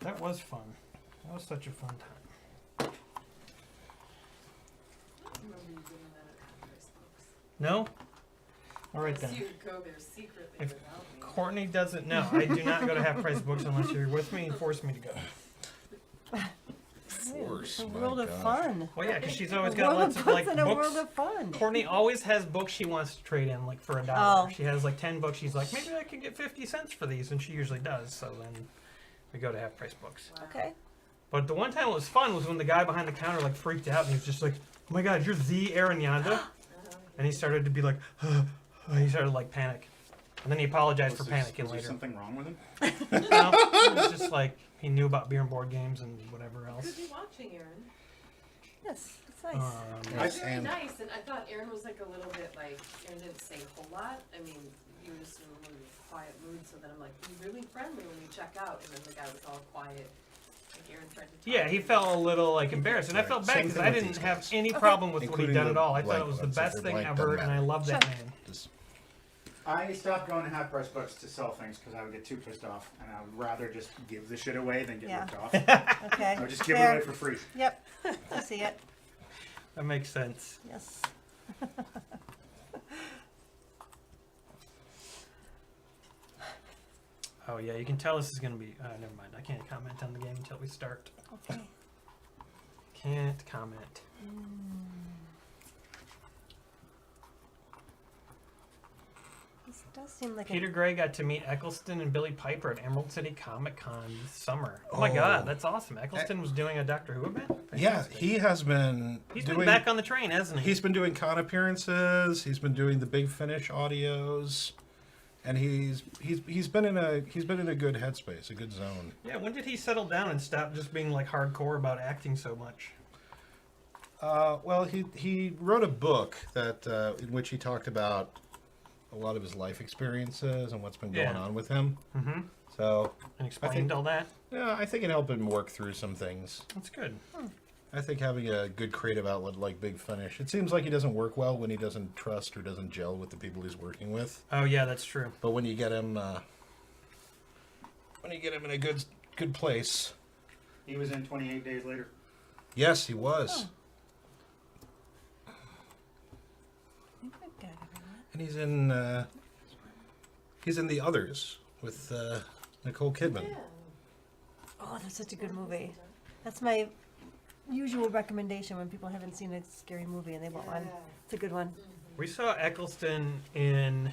That was fun. That was such a fun time. I don't remember you doing that at Half-Price Books. No? All right Unless then. you would go there secretly If without me. Courtney doesn't know. I do not go to Half Price Books unless you're with me and force me to go. Force, A my world of gosh. fun. Well, yeah, because she's always A got world lots of of like books and a books. world of fun. Courtney always has books she wants to trade in, like for $1. Oh. She has like 10 books. She's like, maybe I could get 50 cents for these, and she usually does. So then we go to Half Price Books. Wow. Okay. But the one time it was fun was when the guy behind the counter like freaked out and he was just like, "Oh my God, you're the Aaron Yanda," and he started to be like, he started like panic, and then he apologized for panicking Was there later. something wrong with him? No, it was just like he knew about beer and board games and whatever else. Good to be watching, Aaron. Yes, it's nice. It was very And- nice, and I thought Aaron was like a little bit like, Aaron didn't say a whole lot. I mean, he was in a really quiet mood, so then I'm like, be really friendly when we check out, and then the guy was all quiet. Like Aaron tried to talk Yeah, he to me. felt a little like embarrassed, and I felt bad Same because thing I with didn't these have guys. any problem with what he'd Including done the at all. I thought blank it was the ones. If best they're thing blank, ever, doesn't and I matter. love that man. Just- I stopped going to half price books to sell things because I would get too pissed off, and I would rather just give the shit away than get Yeah. ripped off. Okay. I would just give it Fair. away for free. Yep. I see it. That makes sense. Yes. Oh yeah, you can tell this is gonna be. Never mind. I can't comment on the game until we start. Okay. Can't comment. This does seem like Peter a Gray got to meet Eccleston and Billy Piper at Emerald City Comic Con this summer. Oh my Oh. God, that's awesome! Eccleston was doing a Doctor Who event. Yeah, Fantastic. he has been He's doing. been back on the train, hasn't he? He's been doing con appearances. He's been doing the Big Finish audios, and he's been in a good headspace, a good zone. Yeah, when did he settle down and stop just being like hardcore about acting so much? Well, he wrote a book that in which he talked about a lot of his life experiences and what's been going Yeah. on with him. Mm-hmm. So And explained think- all that. yeah, I think it helped him work through some things. That's good. I think having a good creative outlet like Big Finish, it seems like he doesn't work well when he doesn't trust or doesn't gel with the people he's working with. Oh yeah, that's true. But when you get him, in a good place, He was in 28 Days Later. yes, he was, I think we've got everyone. and he's in The Others with Nicole Kidman. Yeah. Oh, that's such a good movie. That's my usual recommendation when people haven't seen a scary movie and they want one. It's a good one. We saw Eccleston in.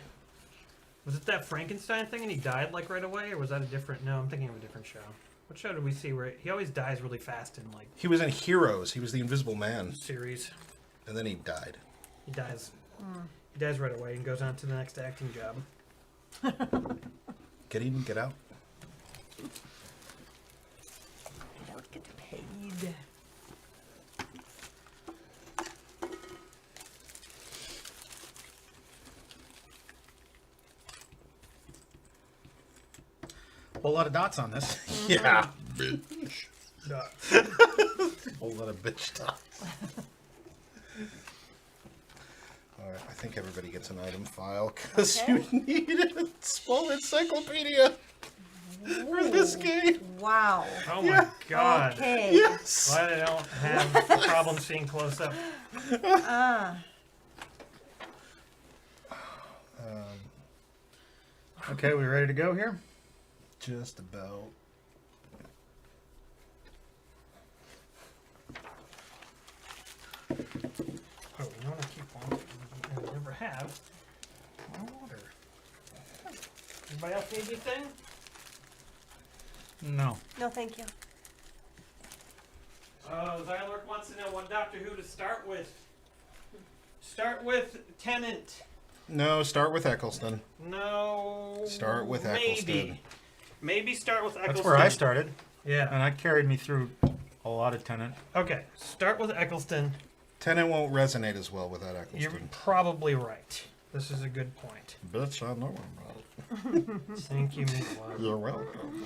Was it that Frankenstein thing and he died like right away, or was that a different? No, I'm thinking of a different show. What show did we see where he always dies really fast in like He was in Heroes. He was the Invisible Man, series? and then he died. He dies. He dies right away and goes on to the next acting job. Get in, get out. I don't get paid. Whole lot of dots on this. Yeah, bitch. Whole lot of bitch talk. All right, I think everybody gets an item file because Okay. you need a small encyclopedia for this game. Wow. Oh my god! Okay. Yes. Glad I don't have a problem seeing close up. Ah. Okay, we ready to go here? Just about. Oh, you know what I keep wanting? And I never have. My water. Anybody else need anything? No. No, thank you. Zylark wants to know what Doctor Who to start with. Start with Tennant. No, start with Eccleston. No. Start with maybe. Eccleston. Maybe start with Eccleston. That's where I started, Yeah. and that carried me through a lot of Tenant. Okay. Start with Eccleston. Tennant won't resonate as well without You're Eccleston. probably right. This is a good point. Bitch, I know about it. Thank you, Miss Love. You're welcome.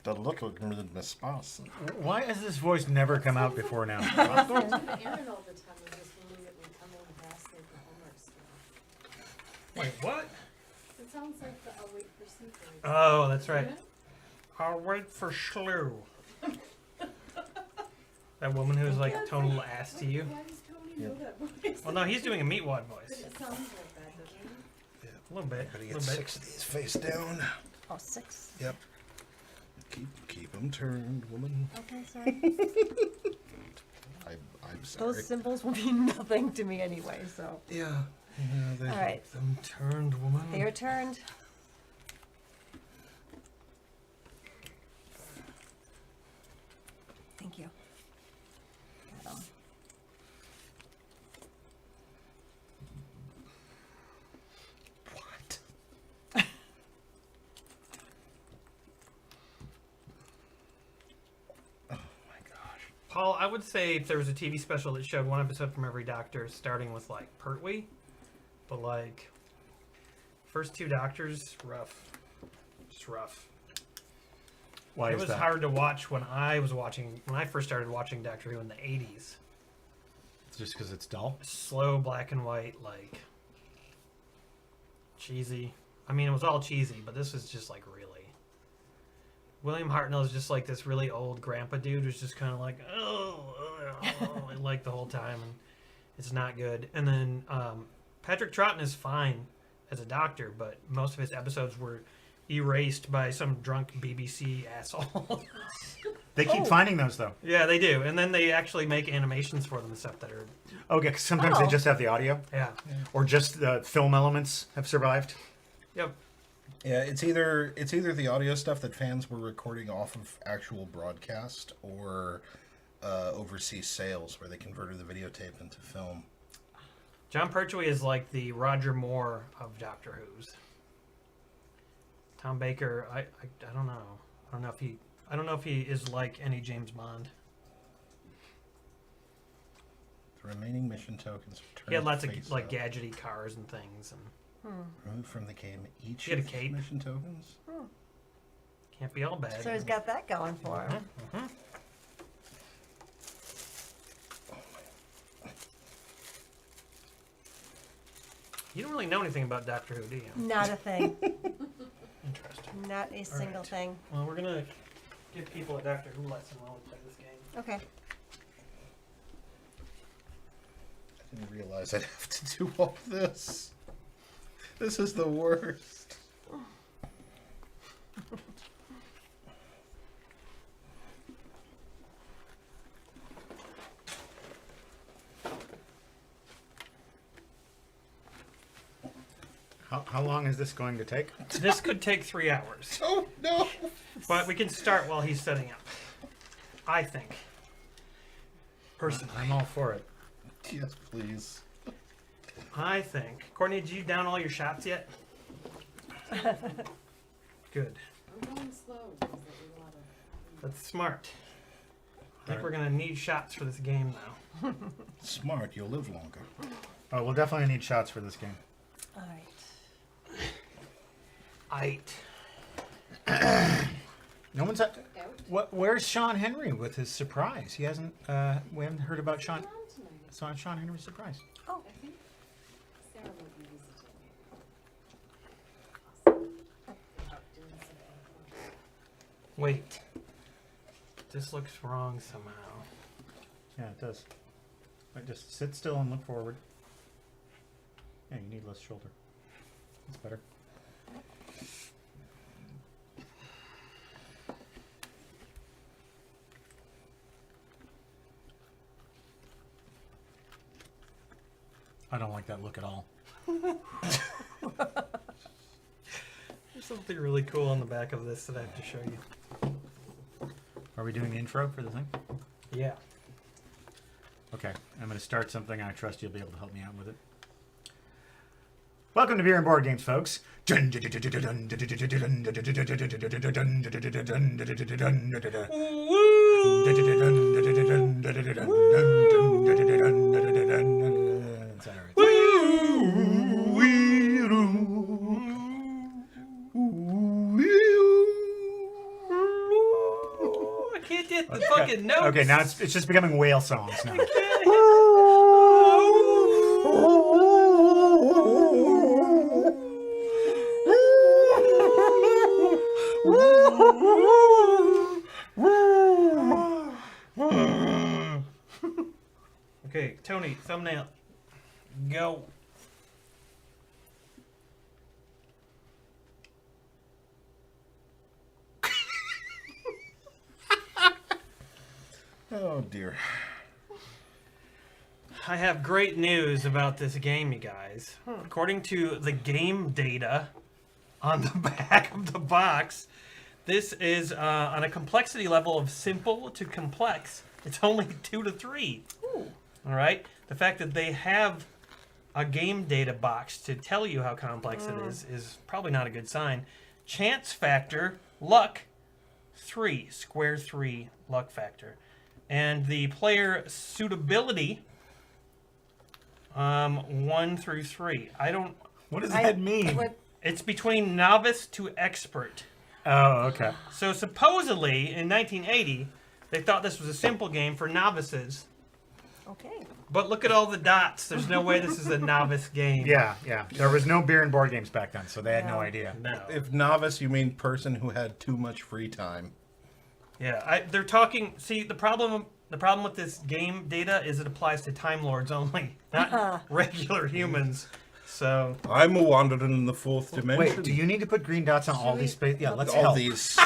The look of my spouse. Why has this voice never come out before now? Aaron all the time was this movie that we come in past like the homework stuff. Wait, what? It sounds like the I'll wait for secrets. Oh, that's right. I'll wait for Slew. That woman who's like total ass to you. Why does Tony know that voice? Well, no, he's doing a meatwad voice. It sounds like that, doesn't it? A little bit. Gotta A get little bit. 6 of these face down. Oh, 6. Yep. Keep them turned, woman. Okay, sorry. I'm sorry. Those symbols will mean nothing to me anyway, so. Yeah. All right. Them turned woman. They are turned. Thank you. Got 'em. What? Oh my gosh. Paul, I would say if there was a TV special that showed one episode from every Doctor, starting with like Pertwee, but like first 2 Doctors, rough. Just rough. Why It is was that? hard to watch when I first started watching Doctor Who in the 80s. Just because it's dull? Slow, black and white, like cheesy. I mean, it was all cheesy, but this was just like really. William Hartnell is just like this really old grandpa dude who's just kind of like, like the whole time, and it's not good. And then Patrick Troughton is fine as a doctor, but most of his episodes were erased by some drunk BBC asshole. They keep finding those, though. Yeah, they do, and then they actually make animations for them and stuff that are, Okay, 'cause sometimes they Oh. just have the audio, yeah, or just the film elements have survived. yep. Yeah, it's either the audio stuff that fans were recording off of actual broadcast or overseas sales where they converted the videotape into film. John Pertwee is like the Roger Moore of Doctor Who's. Tom Baker, I don't know. I don't know if he is like any James Bond. Remaining mission tokens. He had lots of face like up. gadgety cars and things, and Remove from the game each He had a of the cape. mission tokens. can't be all bad. So he's got that going for him. You don't really know anything about Doctor Who, do you? Not a thing. Interesting. Not a single right. thing. Well, we're gonna give people a Doctor Who lesson while we play this game. Okay. I didn't realize I'd have to do all this. This is the worst. How long is this going to take? This could take 3 hours, Oh no! but we can start while he's setting up. I think. Personally, I'm all for it. Yes, please. I think. Courtney, did you down all your shots yet? Good. I'm going slow because there's a lot of. That's smart. I think we're gonna need shots for this game now. Smart, you'll live longer. Oh, we'll definitely need shots for this game. All right. No one's at. Where's Sean Henry with his surprise? He hasn't. We haven't heard about Sean. Sean Henry's surprise. Oh, I think Sarah will be visiting. Awesome. Out doing something. Wait. This looks wrong somehow. Yeah, it does. But just sit still and look forward. Yeah, you need less shoulder. That's better. I don't like that look at all. There's something really cool on the back of this that I have to show you. Are we doing the intro for the thing? Yeah. Okay, I'm going to start something. I trust you'll be able to help me out with it. Welcome to Beer and Board Games, folks. I can't get the fucking notes. Okay, now it's just becoming whale songs now. Okay, Tony, thumbnail. Go. Oh dear. I have great news about this game, you guys. According to the game data on the back of the box, this is on a complexity level of simple to complex. It's only 2 to 3. Ooh. All right. The fact that they have a game data box to tell you how complex it is probably not a good sign. Chance factor, luck, 3, square 3 luck factor, and the player suitability, 1 through 3. I don't. What does that mean? What, It's between novice to expert. Oh, okay. So supposedly in 1980, they thought this was a simple game for novices. okay. But look at all the dots. There's no way this is a novice game. Yeah, yeah. There was no beer and board games back then, so they had no No. idea. No. If novice, you mean person who had too much free time. Yeah. They're talking. See, the problem with this game data is it applies to Time Lords only, not regular humans. So I'm a wandering in the fourth dimension. Wait, do you need to put green dots on all these spaces? Yeah, let's all help. these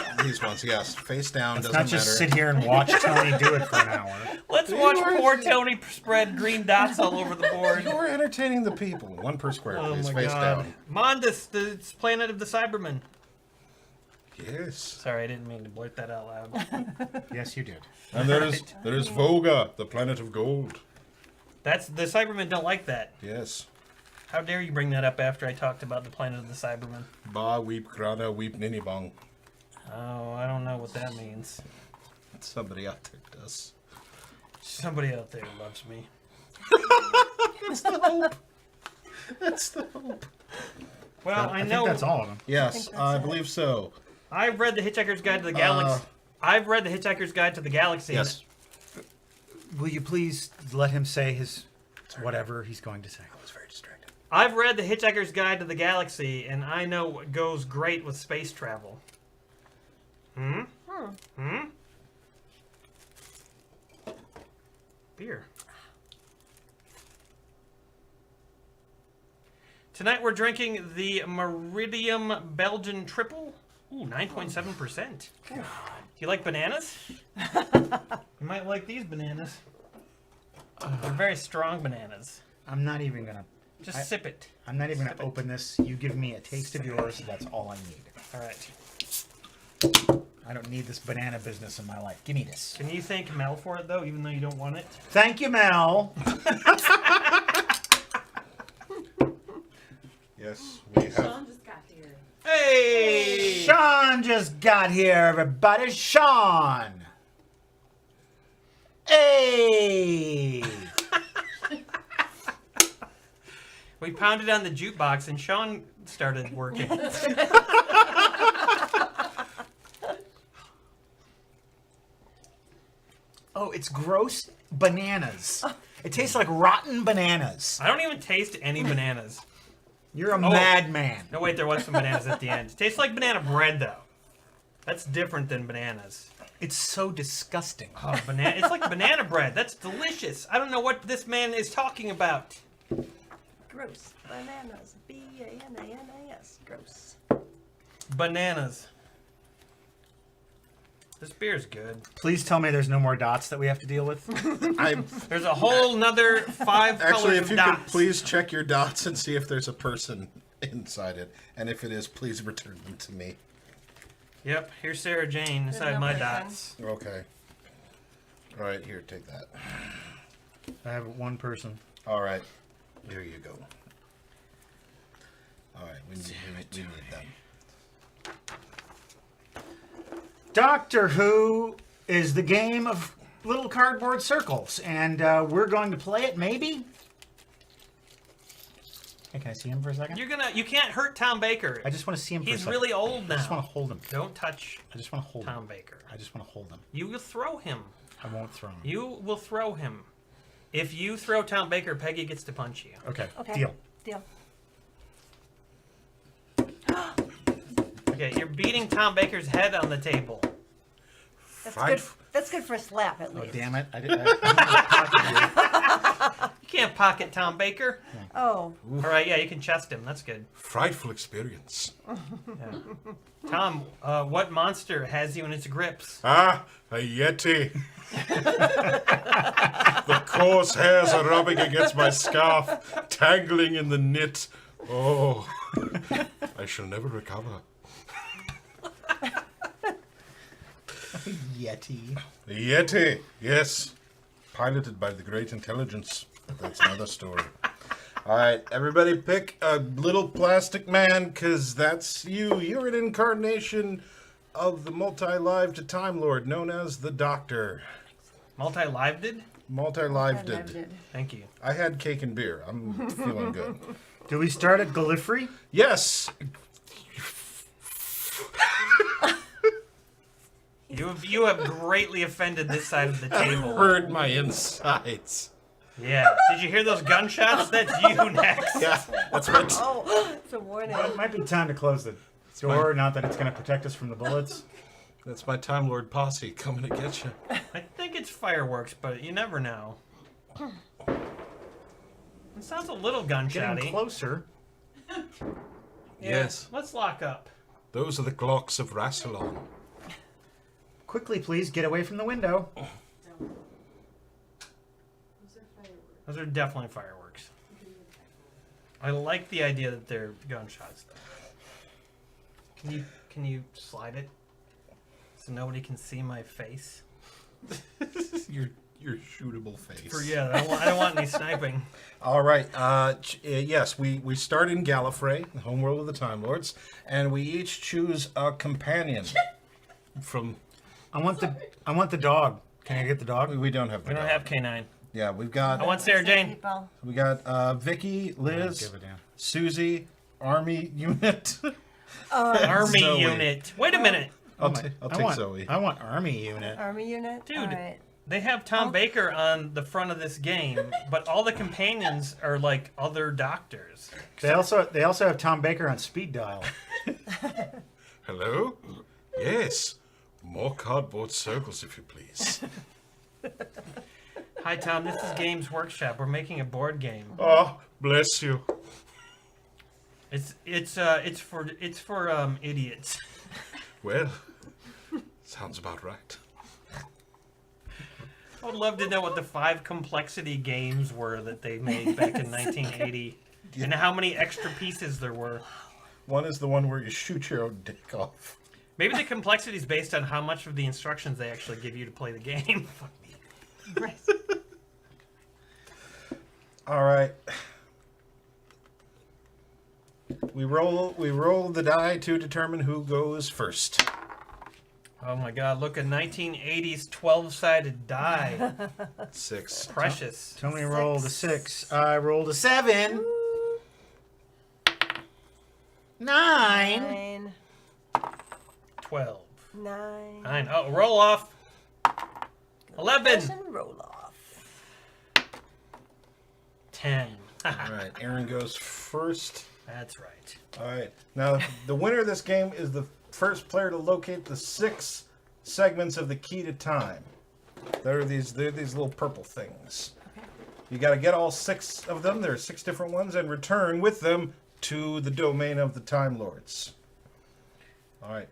ones? Yes, face down Let's doesn't not just matter. sit here and watch Tony do it for an hour. let's watch poor Tony spread green dots all over the board. You're entertaining the people. 1 per square, Oh please. my Face god. down. Mondus, the planet of the Cybermen. Yes. Sorry, I didn't mean to blurt that out loud. Yes, you did. And there's Voga, the planet of gold. That's the Cybermen don't like that. Yes. How dare you bring that up after I talked about the planet of the Cybermen? Ba weep grana weep ninibong. Oh, I don't know what that means. Somebody out there does. Somebody out there loves me. That's the hope. Well, I I know. think that's all of them. Yes, that's I it. believe so. I've read the Hitchhiker's Guide to the Galaxy. I've read the Hitchhiker's Guide to the Galaxy. Yes. Will you please let him say his whatever he's going to say? I was very distracted. I've read the Hitchhiker's Guide to the Galaxy, and I know what goes great with space travel. Beer. Tonight we're drinking the Meridium Belgian Triple. Ooh, 9.7%. Do you like bananas? You might like these bananas. They're very strong bananas. I'm not even gonna. Just sip it. I'm not even Sip gonna it. open this. You give me a taste of yours. That's all I need. All right. I don't need this banana business in my life. Give me this. Can you thank Mel for it, though, even though you don't want it? Thank you, Mel. Yes, we have. Sean just got here. Hey! Sean just got here, everybody. Sean. Hey. We pounded on the jukebox, and Sean started working. Oh, it's gross bananas. It tastes like rotten bananas. I don't even taste any bananas. You're a madman. No, wait, there was some bananas at the end. It tastes like banana bread, though. That's different than bananas. It's so disgusting. Oh, banana! It's like banana bread. That's delicious. I don't know what this man is talking about. Gross. Bananas. B-A-N-A-N-A-S. Gross. Bananas. This beer's good. Please tell me there's no more dots that we have to deal with. There's a whole nother 5 Actually, colors if of you dots. could please check your dots and see if there's a person inside it. And if it is, please return them to me. Yep, here's Sarah Jane inside no my person. dots. Okay. All right, here, take that. I have one person. All right, there you go. All right, we need them. Doctor Who is the game of little cardboard circles, and we're going to play it, maybe? Hey, can I see him for a second? You can't hurt Tom Baker. I just want to see him for a He's second. really old now. I just want to hold him. Don't touch I just want to hold Tom him. Baker. I just want to hold him. You will throw him. I won't throw him. You will throw him. If you throw Tom Baker, Peggy gets to punch you. Okay, Okay. deal. Deal. Okay, you're beating Tom Baker's head on the table. That's Fried good. That's good for a slap, at Oh, least. damn it. You can't pocket Tom Baker. Oh. All right, yeah, you can chest him. That's good. Frightful experience. Yeah. Tom, what monster has you in its grips? Ah, a Yeti. The coarse hairs are rubbing against my scarf, tangling in the knit. Oh, I shall never recover. Yeti. The Yeti, yes. Piloted by the great intelligence. That's another story. All right, everybody pick a little plastic man, because that's you. You're an incarnation of the multi-lived Time Lord known as the Doctor. Multi-lived? Multi-lived. I loved it. Thank you. I had cake and beer. I'm feeling good. Do we start at Gallifrey? Yes. You have greatly offended this side of the table. Hurt my insides. Yeah. Did you hear those gunshots? That's you next. Yeah, that's what. Oh, it's a warning. It might be time to close the door, not that it's going to protect us from the bullets. That's my Time Lord posse coming to get you. I think it's fireworks, but you never know. It sounds a little Getting gunshotty. closer. Yeah, Yes, Let's lock up. those are the clocks of Rassilon. Quickly, please, get away from the window. Those are fireworks. Those are definitely fireworks. I like the idea that they're gunshots. Though. Can you slide it so nobody can see my face? Your shootable face. I don't want any sniping. All right. Yes, we start in Gallifrey, the homeworld of the Time Lords, and we each choose a companion from. I want the dog. Can I get the dog? We don't have. We don't have K9. Yeah, we've got I want Sarah Jane. People. Vicky, Liz, Give it down. Susie, Army Unit. Army Zoe. unit. Wait a minute. I'll I take want, Zoe. I want Army Unit. Army unit? Dude. All right. They have Tom Baker on the front of this game, but all the companions are like other doctors. They also have Tom Baker on speed dial. Hello? Yes. More cardboard circles, if you please. Hi Tom, this is Games Workshop. We're making a board game. Oh, bless you. It's for idiots. Well, sounds about right. I would love to know what the 5 complexity games were that they made back in 1980, and how many extra pieces there were. One is the one where you shoot your own dick off. Maybe the complexity is based on how much of the instructions they actually give you to play the game. Right. All right. We roll the die to determine who goes first. Oh my god, look, a 1980s 12-sided die. 6. Precious. Tony rolled a 6. I rolled a 7. 9. 9. 12. 9. 9. Oh, roll off. 11. Roll off. 10. All right, Aaron goes first. That's right. All right. Now, the winner of this game is the first player to locate the 6 segments of the key to time. They're these little purple things. You got to get all 6 of them. There are 6 different ones, and return with them to the domain of the Time Lords. All right.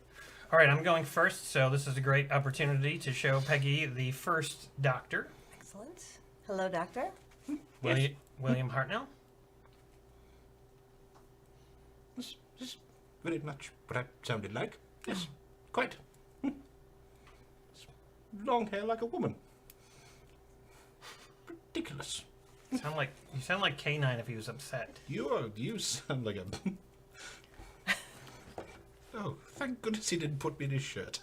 All right, I'm going first, so this is a great opportunity to show Peggy the first doctor, Excellent. Hello, Doctor. William Hartnell. This is very much what I sounded like. Yes, quite. Long hair like a woman. Ridiculous. You sound like K9 if he was upset. You sound like a... Oh, thank goodness he didn't put me in his shirt.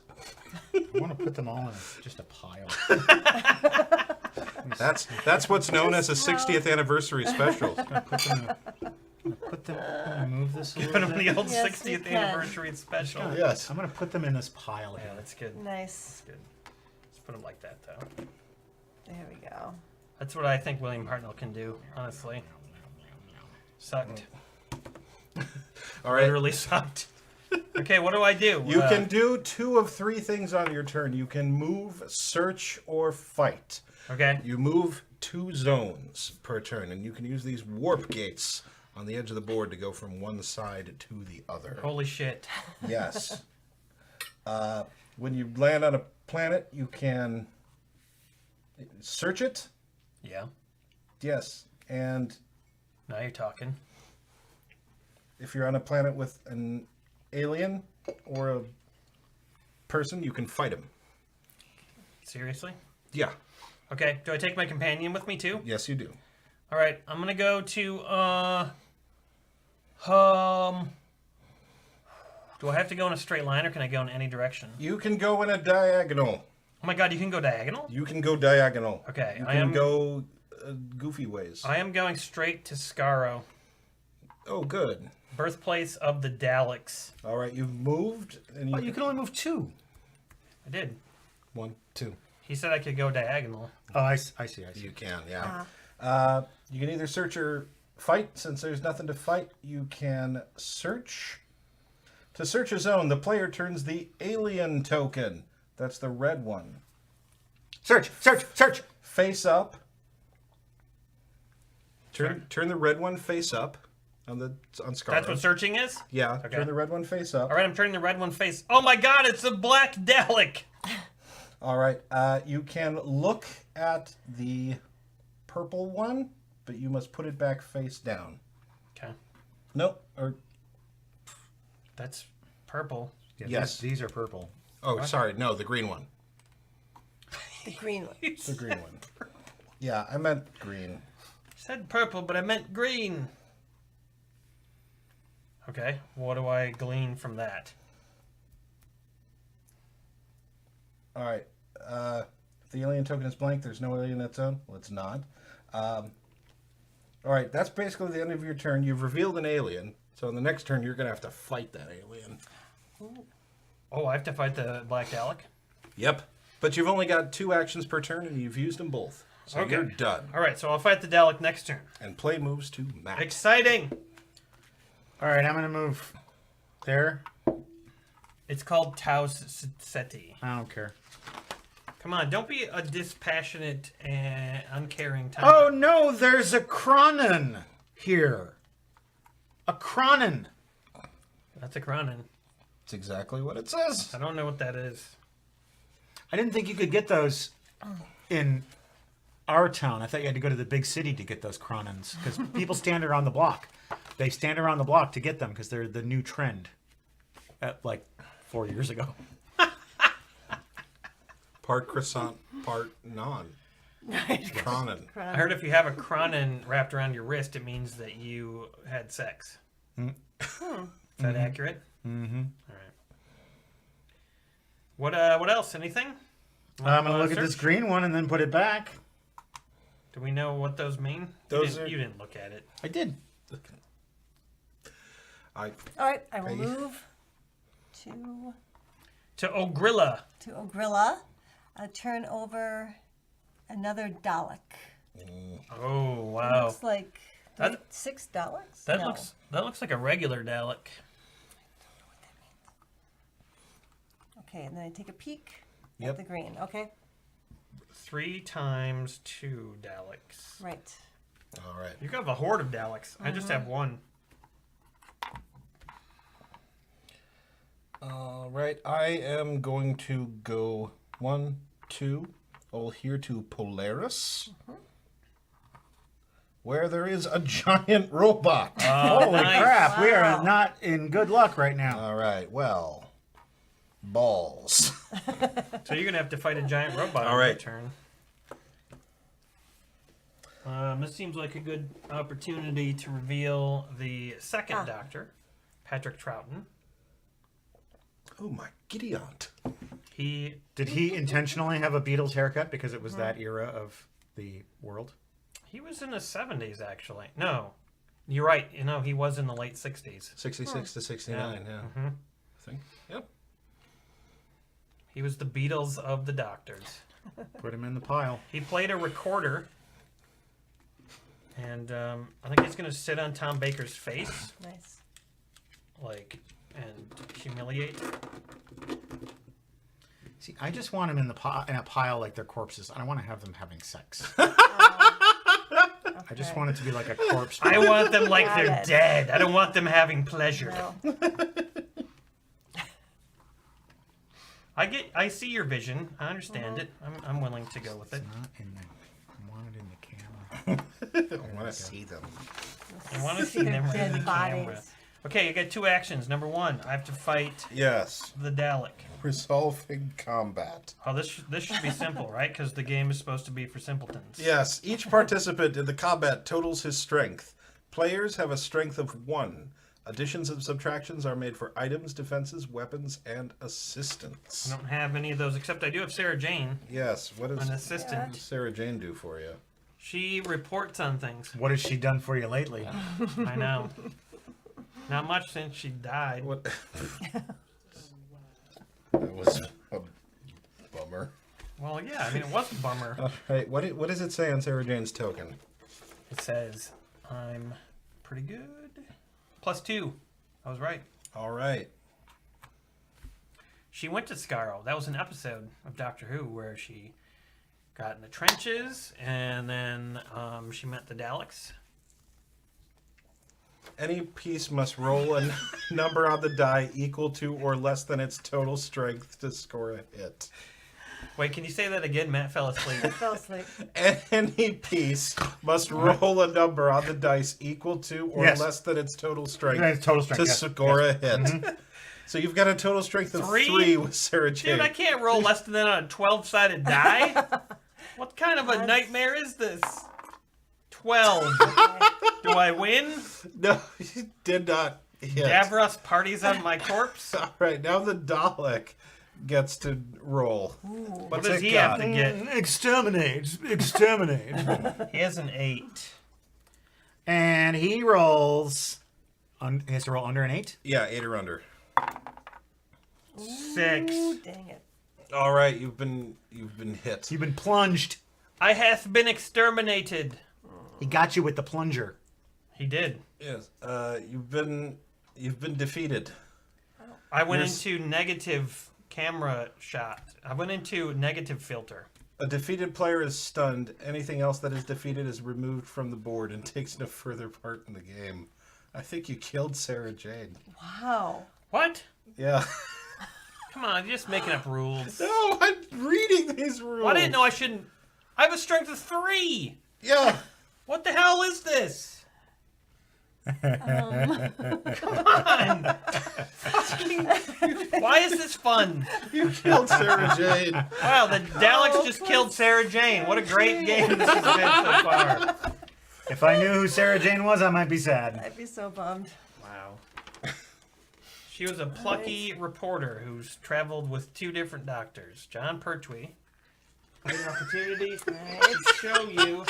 I want to put them all in just a pile. That's what's known as a 60th anniversary special. I'm gonna move this a Put little him in bit. the old Yes, 60th you can. anniversary special. Yes. I'm gonna put them in this pile Yeah, here. that's good. Nice. Good. Let's put him like that, though. There we go. That's what I think William Hartnell can do, honestly. Sucked. All right. Literally sucked. Okay, what do I do? You can do 2 of 3 things on your turn. You can move, search, or fight. Okay. You move 2 zones per turn, and you can use these warp gates on the edge of the board to go from one side to the other. Holy shit. Yes. When you land on a planet, you can search it. Yeah. Yes. And Now you're talking. if you're on a planet with an alien or a person, you can fight him. Seriously? Yeah. Okay, do I take my companion with me, too? Yes, you do. All right, I'm gonna go to do I have to go in a straight line or can I go in any direction? You can go in a diagonal. Oh my god, you can go diagonal? You can go diagonal. Okay, You I can am go goofy ways. I am going straight to Skaro, Oh, good. birthplace of the Daleks. All right, you've moved, and Oh, you can only move 2. I did. 1, 2. He said I could go diagonal. Oh, I see. You can, yeah. You can either search or fight. Since there's nothing to fight, you can search. To search a zone, the player turns the alien token. That's the red one. Search. Face up. Turn the red one face up on Scar. That's what searching is? Yeah. Okay. Turn the red one face up. All right, I'm turning the red one face. Oh my god, it's a black Dalek! All right. You can look at the purple one, but you must put it back face down. Okay, Nope. Or that's purple. Yeah, Yes. These are purple. sorry, no, the green one. The green one. The green one. Yeah, I meant green. Said purple, but I meant green. Okay, what do I glean from that? All right. If the alien token is blank, there's no alien in that zone. Well, it's not. All right, that's basically the end of your turn. You've revealed an alien, so in the next turn, you're going to have to fight that alien. Oh, I have to fight the Black Dalek? Yep. But you've only got 2 actions per turn, and you've used them both. So Okay. you're done. All right, so I'll fight the Dalek next turn. And play moves to max. Exciting! All right, I'm gonna move there. It's called Tau Seti. I don't care. Come on, don't be a dispassionate and uncaring time. Oh no, there's a Cronin here. A Cronin. That's a Cronin. That's exactly what it says. I don't know what that is. I didn't think you could get those in our town. I thought you had to go to the big city to get those Cronins because people stand around the block. They stand around the block to get them because they're the new trend. At like 4 years ago. Part croissant, part non. Cronin. I heard if you have a Cronin wrapped around your wrist, it means that you had sex. Is that accurate? Mm-hmm. All right. What else? Anything? I'm gonna look at Search? this green one and then put it back. Do we know what those mean? Those You didn't look at it. I did. All right, I will Hey. move To Ogrilla. to Ogrilla. I'll turn over another Dalek. Oh wow. Looks like That- 6 Daleks? That No. looks like a regular Dalek. Okay, and then I take a peek Yep. at the green. Okay, 3 times 2 Daleks. right. All right. You have a horde of Daleks. I just have one. All right. I am going to go 1, 2. All here to Polaris. Where there is a giant robot. Holy nice. crap! We Wow. are not in good luck right now. All right. Well, balls. So you're gonna have to fight a giant robot All on your right. turn. This seems like a good opportunity to reveal the second Doctor, Patrick Troughton. Oh my giddy aunt. Did he intentionally have a Beatles haircut because it was that era of the world? He was in the 70s, actually. No, you're right. You know, he was in the late 60s. 66 to 69. Yeah. Mhm. I think. Yep. He was the Beatles of the Doctors. Put him in the pile. He played a recorder, and I think he's going to sit on Tom Baker's face, Nice. like, and humiliate. See, I just want him in a pile like their corpses. I don't want to have them having sex. I just want it to be like a corpse. I want them like Got they're it. dead. I don't want them having pleasure. No. I see your vision. I understand it. I'm willing to go with it. Not in the. I want it in the camera. I want to see them. I want to see Their them in dead the camera. bodies. Okay, you got 2 actions. Number 1, I have to fight Yes. the Dalek. Resolving combat. Oh, this should be simple, right? Because the game is supposed to be for simpletons. Yes. Each participant in the combat totals his strength. Players have a strength of 1. Additions and subtractions are made for items, defenses, weapons, and assistance. I don't have any of those, except I do have Sarah Jane, Yes. What an does assistant. Sarah Jane do for you? She reports on things. What has she done for you lately? I know. Not much since she died. What? That was a bummer. Well, yeah, I mean, it was a bummer. All right. What does it say on Sarah Jane's token? It says, I'm pretty good. +2. I was right. All right. She went to Skaro. That was an episode of Doctor Who where she got in the trenches and then she met the Daleks. Any piece must roll a number on the die equal to or less than its total strength to score a hit. Wait, can you say that again? Matt fell asleep. Fell asleep. Any piece must roll a number on the dice equal to or Yes. less than its total strength, Yeah, it's total strength, to yes, score a hit. So you've got a total strength of 3? 3 with Sarah Jane. Dude, I can't roll less than that on a 12-sided die. What kind of a nightmare is this? 12. Do I win? No, you did not hit. Davros parties on my corpse? All right, now the Dalek. gets to roll. What does he have to get? Exterminate. He has an 8. And he rolls. He has to roll under an 8. Yeah, 8 or under. 6. Ooh, dang it. All right, you've been hit. You've been plunged. I hath been exterminated. He got you with the plunger. He did. Yes. You've been defeated. I went into negative camera shot. I went into negative filter. A defeated player is stunned. Anything else that is defeated is removed from the board and takes no further part in the game. I think you killed Sarah Jane. Wow. What? Yeah. Come on, you're just making up rules. No, I'm reading these rules. Well, I didn't know I shouldn't. I have a strength of 3. Yeah. What the hell is this? Come on. Why is this fun? You killed Sarah Jane. Wow, the Daleks just killed Sarah Jane. What a great game this has been so far. If I knew who Sarah Jane was, I might be sad. I'd be so bummed. Wow. She was a plucky reporter who's traveled with 2 different doctors. John Pertwee. Great opportunity to show you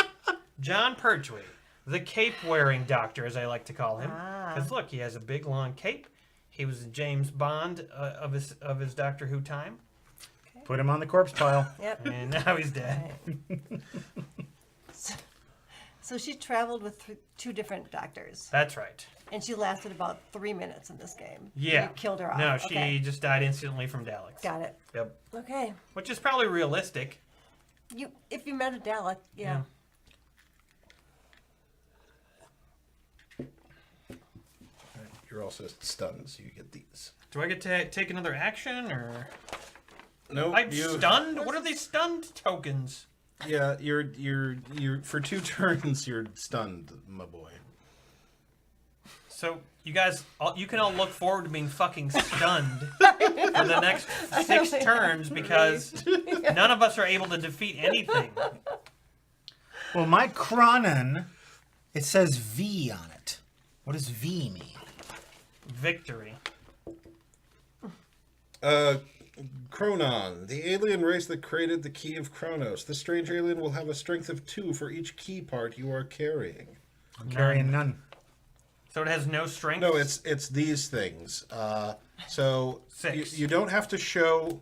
John Pertwee, the cape-wearing doctor, as I like to call him. Because look, he has a big, long cape. He was James Bond of his Doctor Who time. Put him on the corpse pile. Yep. And now he's dead. So she traveled with 2 different doctors, That's right. and she lasted about 3 minutes in this game. Yeah. You killed her off. No, she Okay. just died instantly from Daleks. Got it. Yep. Okay. Which is probably realistic. If you met a Dalek, yeah. You're also stunned, so you get these. Do I get to take another action, or No, I'm stunned? What are these stunned tokens? Yeah, you're for 2 turns. You're stunned, my boy. So you guys, you can all look forward to being fucking stunned for the next 6 turns because none of us are able to defeat anything. Well, my Cronin, it says V on it. What does V mean? Victory. Chronon, the alien race that created the key of Kronos. This strange alien will have a strength of 2 for each key part you are carrying. I'm carrying none. So it has no strength? No, it's these things. So 6. You don't have to show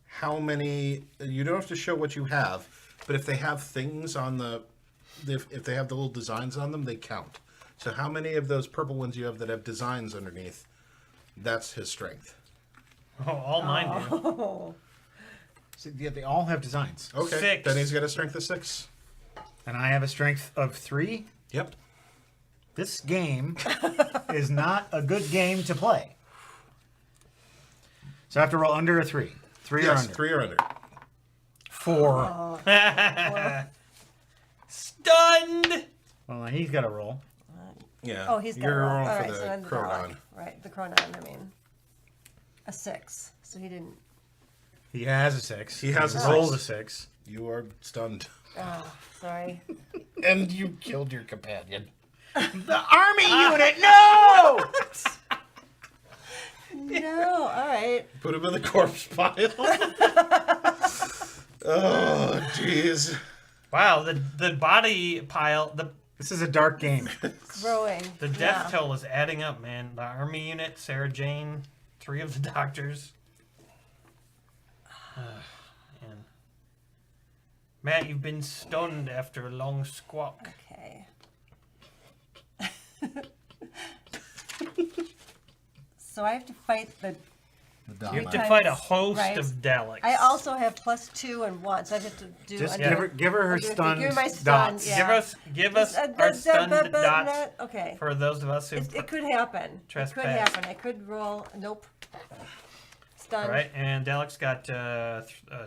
how many. You don't have to show what you have, but if they have things on the, if they have the little designs on them, they count. So how many of those purple ones you have that have designs underneath? That's his strength. Oh, all mine do. Oh. So, yeah, they all have designs. Okay, 6. then he's got a strength of 6. And I have a strength of 3. Yep. This game is not a good game to play. So I have to roll under a 3. 3 or Yes, under? 3 or under. 4. Stunned! Well, he's got to roll. Yeah. Oh, he's got You're a roll. rolling All for right, the so then the Chronon. Dalek. Right, the Chronon, I mean. A 6. So he didn't. He has a 6. He has a rolls 6. a 6. You are stunned. Oh, sorry. And you killed your companion. The army unit, no! No, all right. Put him in the corpse pile. Oh, jeez. Wow, the body pile, This is a dark game. Growing. the death toll is adding up, man. The army unit, Sarah Jane, 3 of the doctors. Man. Matt, you've been stunned after a long squawk. Okay. So I have to fight the. You have to fight a Times, host right. of Daleks. I also have +2 and 1, so I have to do. Just another- give her her I'm gonna stunned give her my stun, dots. yeah. Give us our stunned dots Okay. for those of us who. It could happen. It could Trespass. happen. I could roll. Nope. Stunned. All right, and Daleks got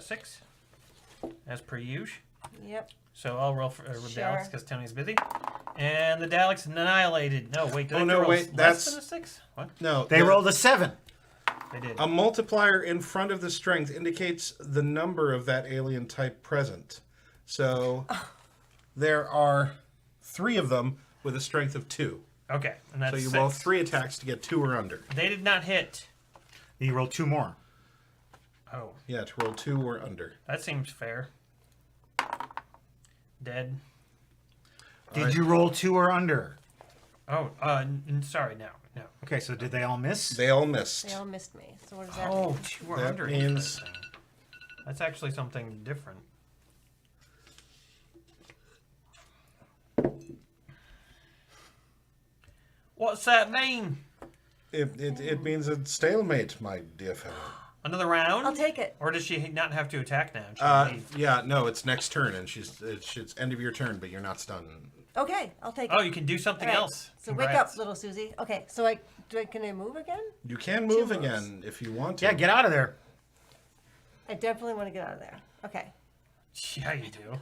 6, as per usual. Yep. So I'll roll for with Sure. Daleks because Tony's busy. And the Daleks annihilated. No, wait. Did Oh, I no, roll wait, less that's- than a 6? What? No. They rolled a 7. They did. A multiplier in front of the strength indicates the number of that alien type present. So there are 3 of them with a strength of 2. Okay, and that's So you 6. roll 3 attacks to get 2 or under. They did not hit. You roll 2 more. Oh, Yeah, to roll 2 or under. that seems fair. Dead. Did you roll 2 or under? Oh, sorry, no. Okay, so did they all miss? They all missed. They all missed me. So what does that Oh, mean? 2 or That under. means- Interesting. That's actually something different. What's that mean? It means a stalemate, my dear fellow. Another round? I'll take it. Or does she not have to attack now? She can leave? Yeah, no, it's next turn, and it's end of your turn, but you're not stunned. Okay, I'll take Oh, it. you can do something All right, else. So wake up, Congrats. little Susie. Okay, so can I move again? You can move moves. again if you want to. Yeah, get out of there. I definitely want to get out of there. Okay, Yeah, you do.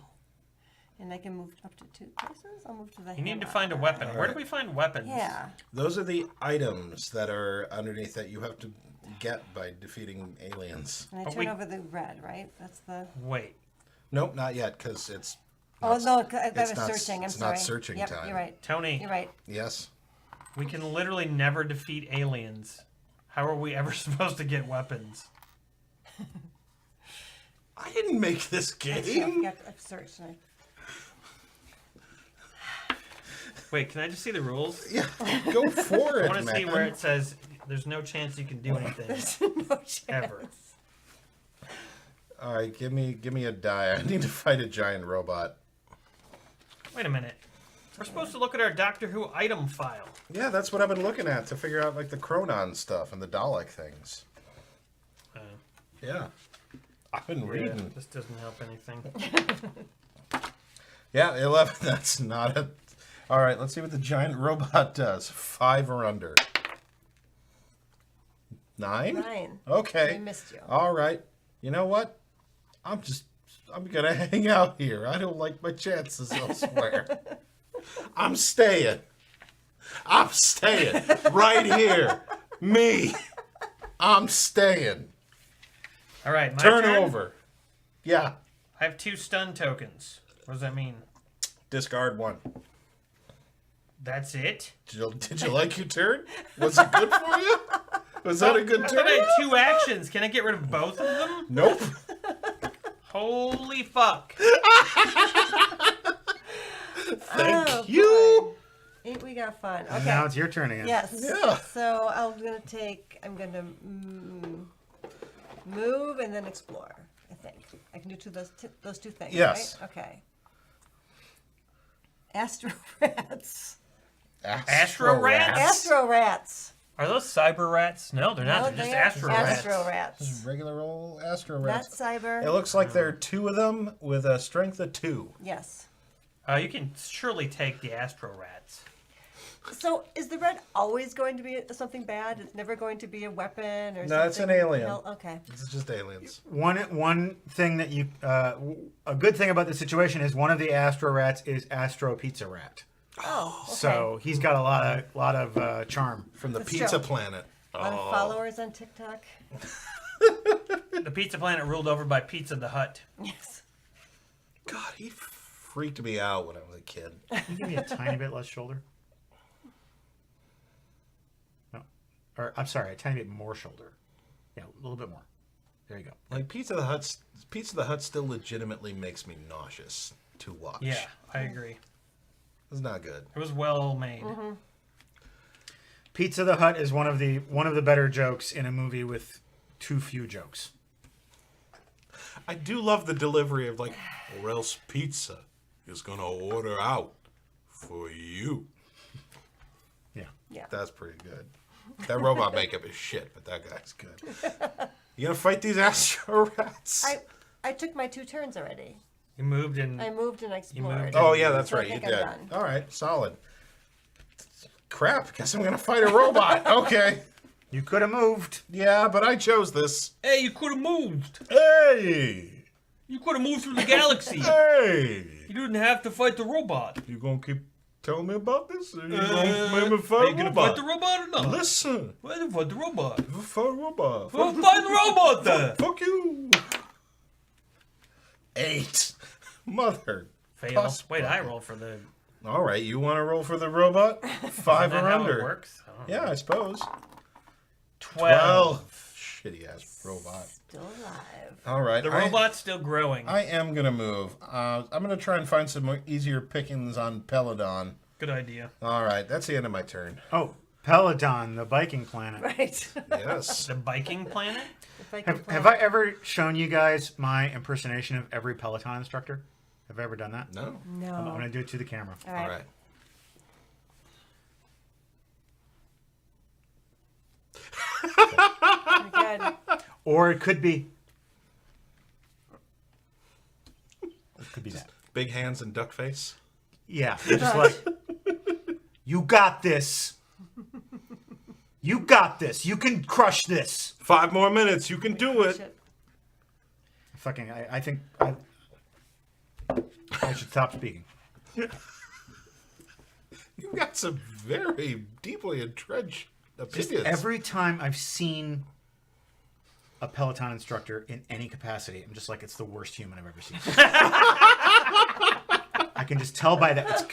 and I can move up to 2 places. I'll move to the. You need to hammer. find a weapon. Where do Alright. we find weapons? Yeah. Those are the items that are underneath that you have to get by defeating aliens. And I But turn we- over the red, right? That's the. Wait. Nope, not yet, because it's. Oh no, I was it's not- searching. I'm it's sorry. not searching yep, time. You're right. Tony, You're right. Yes. we can literally never defeat aliens. How are we ever supposed to get weapons? I didn't make this Yeah, I game. forgot. I've searched. And Wait, can I just see the rules? Yeah, go for I it, want to man. see where it says there's no chance you can do anything There's no chance. ever. All right, give me a die. I need to fight a giant robot. Wait a minute. We're supposed to look at our Doctor Who item file. Yeah, that's what I've been looking at to figure out like the Chronon stuff and the Dalek things. Uh, Yeah, I've been yeah, reading. this doesn't help anything. Yeah, 11. That's not a. All right, let's see what the giant robot does. 5 or under. 9? 9. Okay. I missed you. All right. You know what? I'm gonna hang out here. I don't like my chances elsewhere. I'm staying. I'm staying right here. Me. I'm staying. All right, my Turn turn. over. Yeah. I have 2 stun tokens. What does that mean? Discard 1. That's it? Did you like your turn? Was it good for you? Was that a good I thought I turn? had 2 actions. Can I get rid of both of them? Nope. Holy fuck. Thank Oh, you. boy. Ain't we got fun? And Okay. now it's your turn again. Yes. Yeah. So I'm gonna move and then explore. I think I can do those two things. Yes. Right? Okay. Astro rats. Astro rats? Astro rats. Are those cyber rats? No, they're not. No, They're just they are astro rats. Astro rats. Regular old Astro Not rats. cyber. It looks like there are 2 of them with a strength of 2. Yes. You can surely take the astro rats. So is the red always going to be something bad? It's never going to be a weapon or something? No, it's an alien. No? Okay. This is just aliens. One thing that you a good thing about the situation is one of the Astro Rats is Astro Pizza Rat. Oh, okay. So he's got a lot of charm. From the That's Pizza true. Planet. A lot of followers on TikTok. The Pizza Planet ruled over by Pizza the Hut. Yes. God, he freaked me out when I was a kid. Can you give me a tiny bit less shoulder? No. Or I'm sorry, a tiny bit more shoulder. Yeah, a little bit more. There you go. Like Pizza the Hut still legitimately makes me nauseous to watch. Yeah, I agree. It's not good. It was well made. Pizza the Hut is one of the better jokes in a movie with too few jokes. I do love the delivery of like, or else pizza is gonna order out for you. Yeah. Yeah. That's pretty good. That robot makeup is shit, but that guy's good. You gonna fight these Astro Rats? I took my 2 turns already. You moved in. I moved and explored. moved Oh yeah, that's So I right. You think I'm did. done. All right, solid. Crap. Guess I'm gonna fight a robot. Okay. You could have moved. Yeah, but I chose this. Hey, you could have moved. Hey. You could have moved through the galaxy. Hey. You didn't have to fight the robot. You gonna keep telling me about this? Or you gonna Are make me fight you a gonna robot? fight the robot or not? Listen. Why did fight the robot? Fight a robot. Well, fight the robot then. Fuck you. 8. Mother. Fail. Puss Wait, I bucket. roll for the. All right, you want to roll for the robot? 5 Isn't that or how under. it works? I don't know. Yeah, I suppose. 12. shitty ass robot. Still alive. All right. The robot's still growing. I am gonna move. I'm gonna try and find some more easier pickings on Peladon. Good idea. All right, that's the end of my turn. Oh, Peladon, the biking planet. Right. Yes. The biking planet? If I can Have I ever shown you guys my impersonation of every Peloton instructor? Have I ever done that? No. No. I'm going to do it to the camera. All All right. right. Very good. Or it could be. It could be that. Big hands and duck face. Yeah. You're just like, you got this. You got this. You can crush this. 5 more minutes. You can do it. Shit. Fucking, I think I should stop speaking. You got some very deeply entrenched Just opinions. every time I've seen a Peloton instructor in any capacity, I'm just like, it's the worst human I've ever seen. I can just tell by that.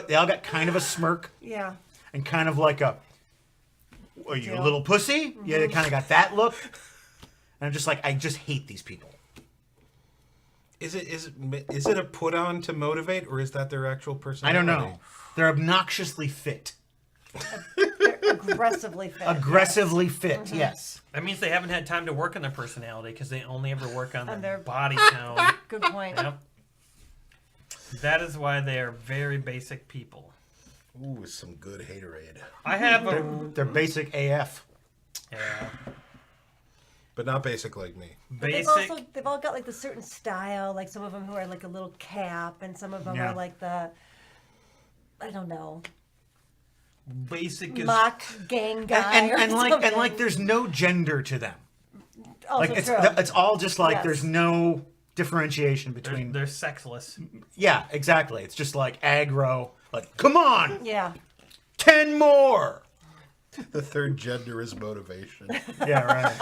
They all got kind of a smirk Yeah. and kind of like a, are you a Deal. little pussy? Yeah, they kind of got that look. And I'm just like, I just hate these people. Is it a put on to motivate, or is that their actual I personality? don't know. They're obnoxiously fit. They're aggressively fit. Aggressively fit, yes. That means they haven't had time to work on their personality because they only ever work on On their their- body tone. Good point. Yep. That is why they are very basic people. Ooh, some good haterade. I have a They're basic AF. yeah, But not basic like me. basic. They've all got like the certain style, like some of them who are like a little cap, and some of them Yeah. are like the, I don't know, Basic is mock gang guy And or something. like there's no gender to them. Also Like true. it's all just like Yes. there's no differentiation between they're sexless. Yeah, exactly. It's just like aggro, like, come on, Yeah. 10 more. The third gender is motivation. Yeah, right.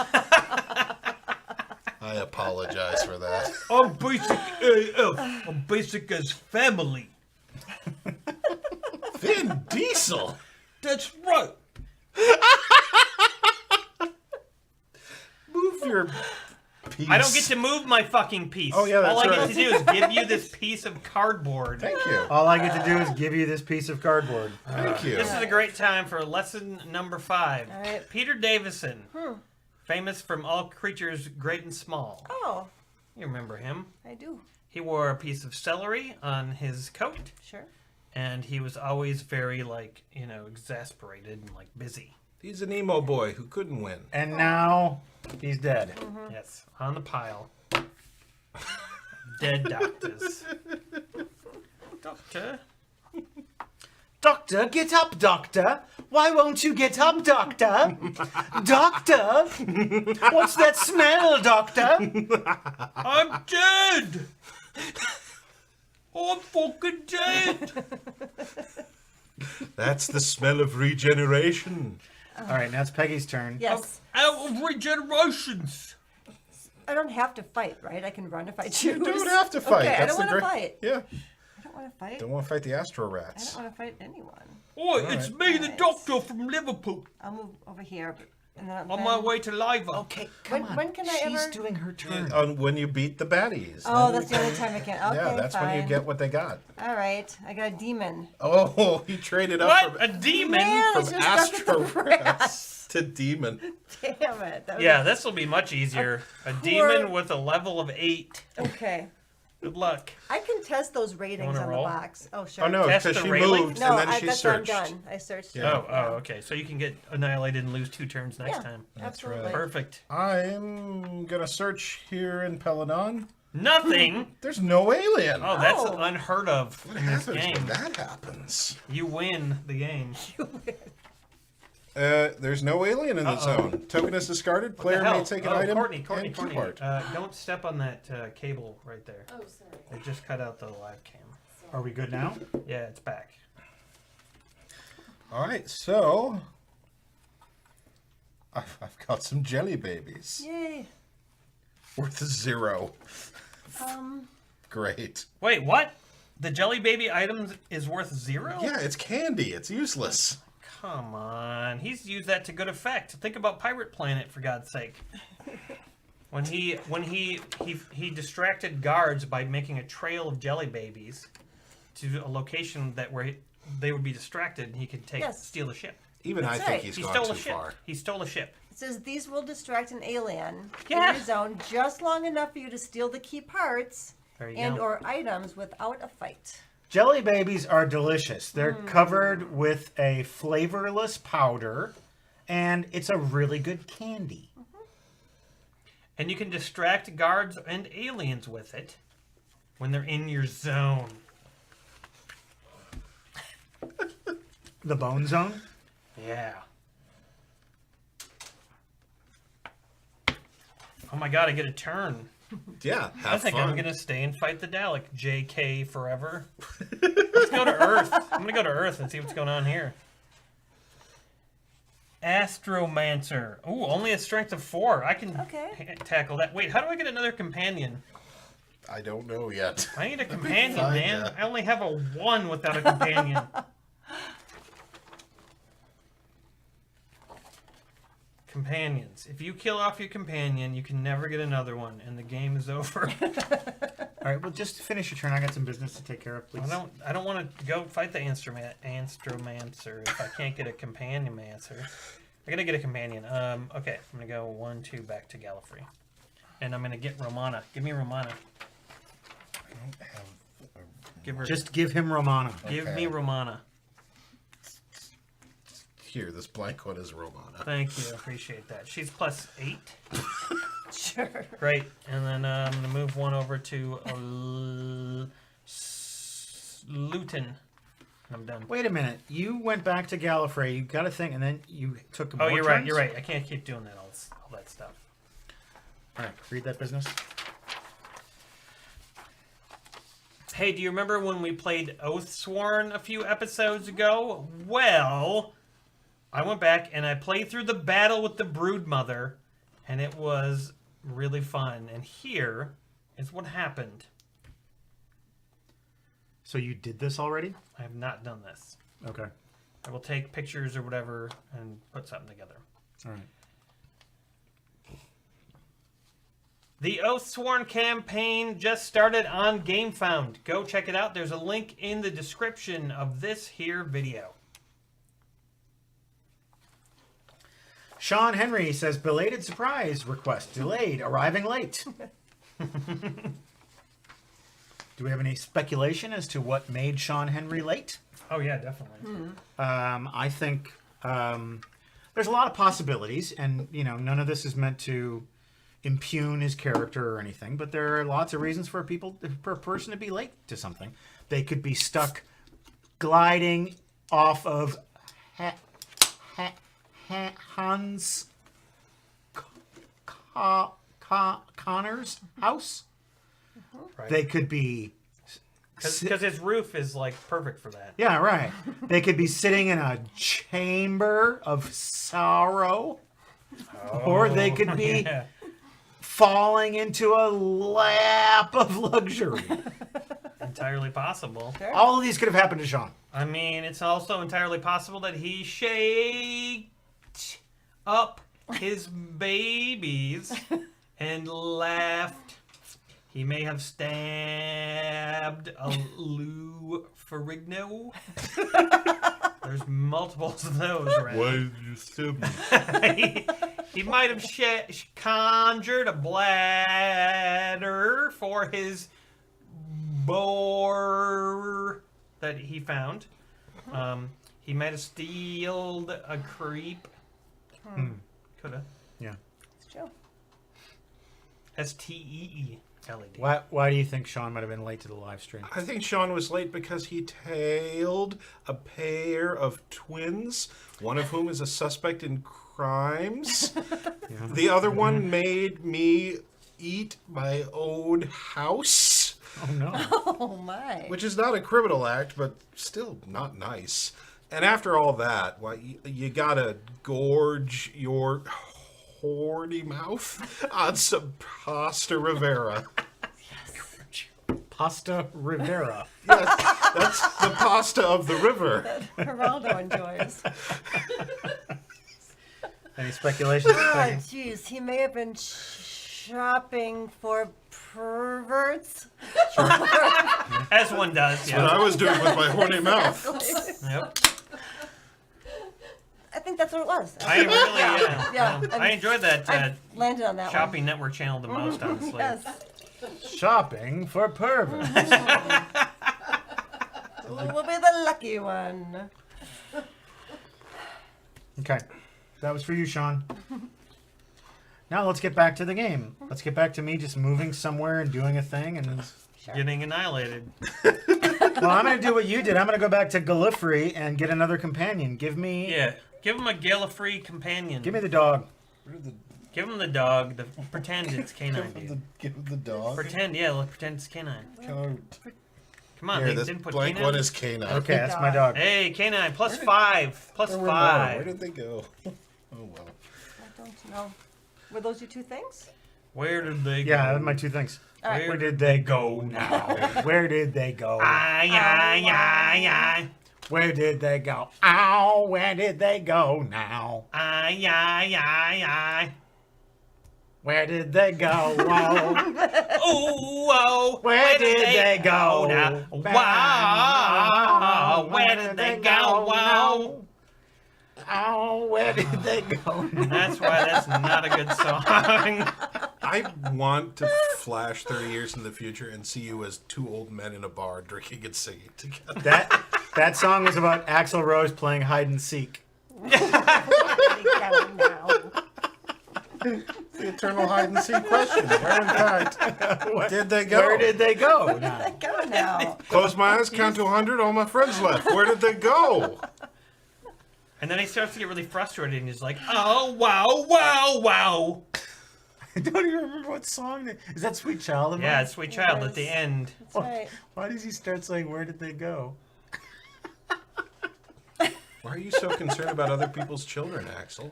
I apologize for that. I'm basic AF. I'm basic as family. Vin Diesel. That's right. Move your piece. I don't get to move my fucking piece. Oh, yeah, that's All I right. get to do is give you this piece of cardboard. Thank you. All I get to do is give you this piece of cardboard. Thank you. This is a great time for lesson number 5. All right. Peter Davison, famous from All Creatures Great and Small. Oh, You remember him. I do. He wore a piece of celery on his coat, Sure. and he was always very, like, exasperated and, like, busy. He's an emo boy who couldn't win. And now he's dead. Yes, on the pile. Dead doctors. Doctor? Doctor, get up, doctor. Why won't you get up, doctor? Doctor? What's that smell, doctor? I'm dead! I'm fucking dead! That's the smell of regeneration. All right, now it's Peggy's turn. Yes. Out of regenerations! I don't have to fight, right? I can run if I choose. You don't have to fight. Okay, That's I don't the want to great. fight. Yeah. I don't want to fight. Don't want to fight the Astro I Rats. don't want to fight anyone. Oi, it's me, the Alright. doctor from Liverpool, I'll move over here. And then on my way to Liver. Okay, come When- on. when can I She's ever- doing her turn. When you beat the baddies. Oh, that's the only time I can. Okay, yeah, that's fine. when you get what they got. All right, I got a demon. Oh, he traded up What? A demon? Man, from it's just stuck Astro with the Rats to Demon. Damn it. That was- Yeah, this will be much easier. A demon with a level of 8. Okay. Good luck. I can test those ratings wanna on roll? the box. Oh, sure. Oh no, Test because the she railing? moved No, and then she that's searched. what I'm done. I searched. Yeah. Oh, okay. So you can get annihilated and lose 2 turns next Yeah, time. absolutely. right. Perfect. I'm gonna search here in Peladon. Nothing. There's no alien. Oh, that's Oh. unheard of what in this happens game. when that happens? You win the game. There's no alien in the zone. Token is discarded. Player may take an item Courtney, and keep art. don't step on that cable right there. Oh, sorry. It just cut out the live cam. Are we good now? Yeah, it's back. All right, so I've got some jelly babies Yay. worth 0. Um. Great. Wait, what? The Jelly Baby items is worth 0? Yeah, it's candy. It's useless. Come on. He's used that to good effect. Think about Pirate Planet, for God's sake. When he distracted guards by making a trail of jelly babies to a location where they would be distracted and he could steal the ship. Even That's I think right. he's He gone stole too a ship. far. He stole a ship. It says these will distract an alien Yeah. in your zone just long enough for you to steal the key parts There you and go. or items without a fight. Jelly babies are delicious. They're covered with a flavorless powder, and it's a really good candy. And you can distract guards and aliens with it when they're in your zone. The Bone Zone? Yeah. Oh my god, I get a turn. Yeah, have I think fun. I'm gonna stay and fight the Dalek. JK forever. Let's go to Earth. I'm gonna go to Earth and see what's going on here. Astromancer. Ooh, only a strength of 4. I can tackle that. Wait, how do I get another companion? I don't know yet. I need a companion, Find man. out. I only have a 1 without a companion. Companions. If you kill off your companion, you can never get another one, and the game is over. All right, well, just finish your turn. I got some business to take care of, please. I don't want to go fight the Anstromancer if I can't get a companion mancer. I gotta get a companion. Okay, I'm gonna go 1, 2 back to Gallifrey, and I'm gonna get Romana. Give me Romana. I don't have Give her. Just give him Romana. give okay. me Romana. here. This blank one is Romana. Thank you. Appreciate that. She's +8. Sure. Great. And then I'm gonna move 1 over to Luton. I'm done. Wait a minute. You went back to Gallifrey. You got a thing, and then you took. Oh, more you're right. turns? You're right. I can't keep doing all that stuff. All right, read that business. Hey, do you remember when we played Oathsworn a few episodes ago? Well, I went back and I played through the battle with the Broodmother, and it was really fun. And here is what happened. So you did this already? I have not done this. Okay. I will take pictures or whatever and put something together. All right. The Oathsworn campaign just started on GameFound. Go check it out. There's a link in the description of this here video. Sean Henry says, belated surprise request, delayed, arriving late. Do we have any speculation as to what made Sean Henry late? Oh, yeah, definitely. I think there's a lot of possibilities, and none of this is meant to impugn his character or anything. But there are lots of reasons for a person to be late to something. They could be stuck gliding off of Hans Connor's house. Right. They could be. Because his roof is, like, perfect for that. Yeah, right. They could be sitting in a chamber of sorrow, or they could be Yeah. falling into a lap of luxury. Entirely possible. Sure. All of these could have happened to Sean. I mean, it's also entirely possible that he shaked up his babies and laughed. He may have stabbed a Lou Ferrigno. There's multiples of those around. did you stab me? He might have conjured a bladder for his boar that he found. He might have stealed a creep. Coulda. Yeah. It's true. STEELED. Why do you think Sean might have been late to the live stream? I think Sean was late because he tailed a pair of twins, one of whom is a suspect in crimes. The other one made me eat my own house, Oh no. Oh my. which is not a criminal act, but still not nice. And after all that, well, you gotta gorge your horny mouth on some pasta Rivera. Pasta Rivera. Yes, that's the pasta of the river. Geraldo enjoys. Any speculations? Oh, Peggy? jeez. He may have been shopping for perverts. As one does. What Yeah. I was doing with my horny mouth. Yep. I think that's what it was. I really, yeah. Yeah, I enjoyed that I landed on that Shopping Network channel the most, honestly. one. Yes. Shopping for perverts. We'll be the lucky one. Okay. That was for you, Sean. Now let's get back to the game. Let's get back to me just moving somewhere and doing a thing. And Getting annihilated. well, I'm going to do what you did. I'm going to go back to Gallifrey and get another companion. Give me Yeah. Give him a Gallifrey companion. Give me the dog. Give him the dog. Pretend it's canine, Give dude. him give the dog. Pretend, yeah, look, pretend it's canine. Come on, Here, they this didn't put blank canine. one is canine. Okay, that's my dog. Hey, canine, plus 5. Plus There were more. 5. Where did they go? Oh well. I don't know. Were those your two things? Where did they go? Yeah, that's my two things. All right. Where did they go now? Where did they go? Ay, ay, ay, ay. Where did they go? Ow, where did they go now? Ay, ay, ay, ay. Where did they go? Whoa. Ooh, whoa. Where did they go? now? Wow. Where did they go? Wow. Oh, where did they go? That's why that's not a good song. I want to flash 30 years in the future and see you as two old men in a bar drinking and singing together. That song was about Axl Rose playing hide and seek. Where did he go now? The eternal hide and seek question. Where in fact did they go? Where did they go? Where did they go now? Close my eyes, count to 100, all my friends left. Where did they go? And then he starts to get really frustrated and he's like, oh, wow, wow, wow. I don't even remember what song. Is that Sweet Child? of Yeah, Mine? it's Sweet Child at the end. That's right. Why does he start saying, where did they go? Why are you so concerned about other people's children, Axel?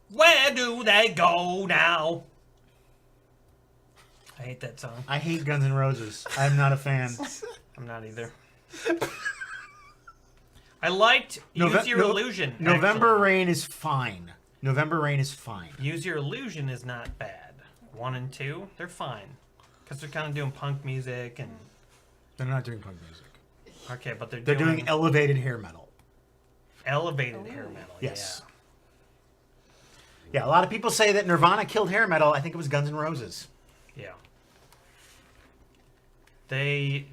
Where do they go now? I hate that song. I hate Guns N' Roses. I'm not a fan. I'm not either. I liked Use Your Illusion. November actually. Rain is fine. November Rain is fine. Use Your Illusion is not bad. 1 and 2, they're fine. Because they're kind of doing punk music and... They're not doing punk music. Okay, but they're doing elevated hair metal. elevated hair metal. Yes. Yeah, a lot of people say that Nirvana killed hair metal. I think it was Guns N' Roses. Yeah. They...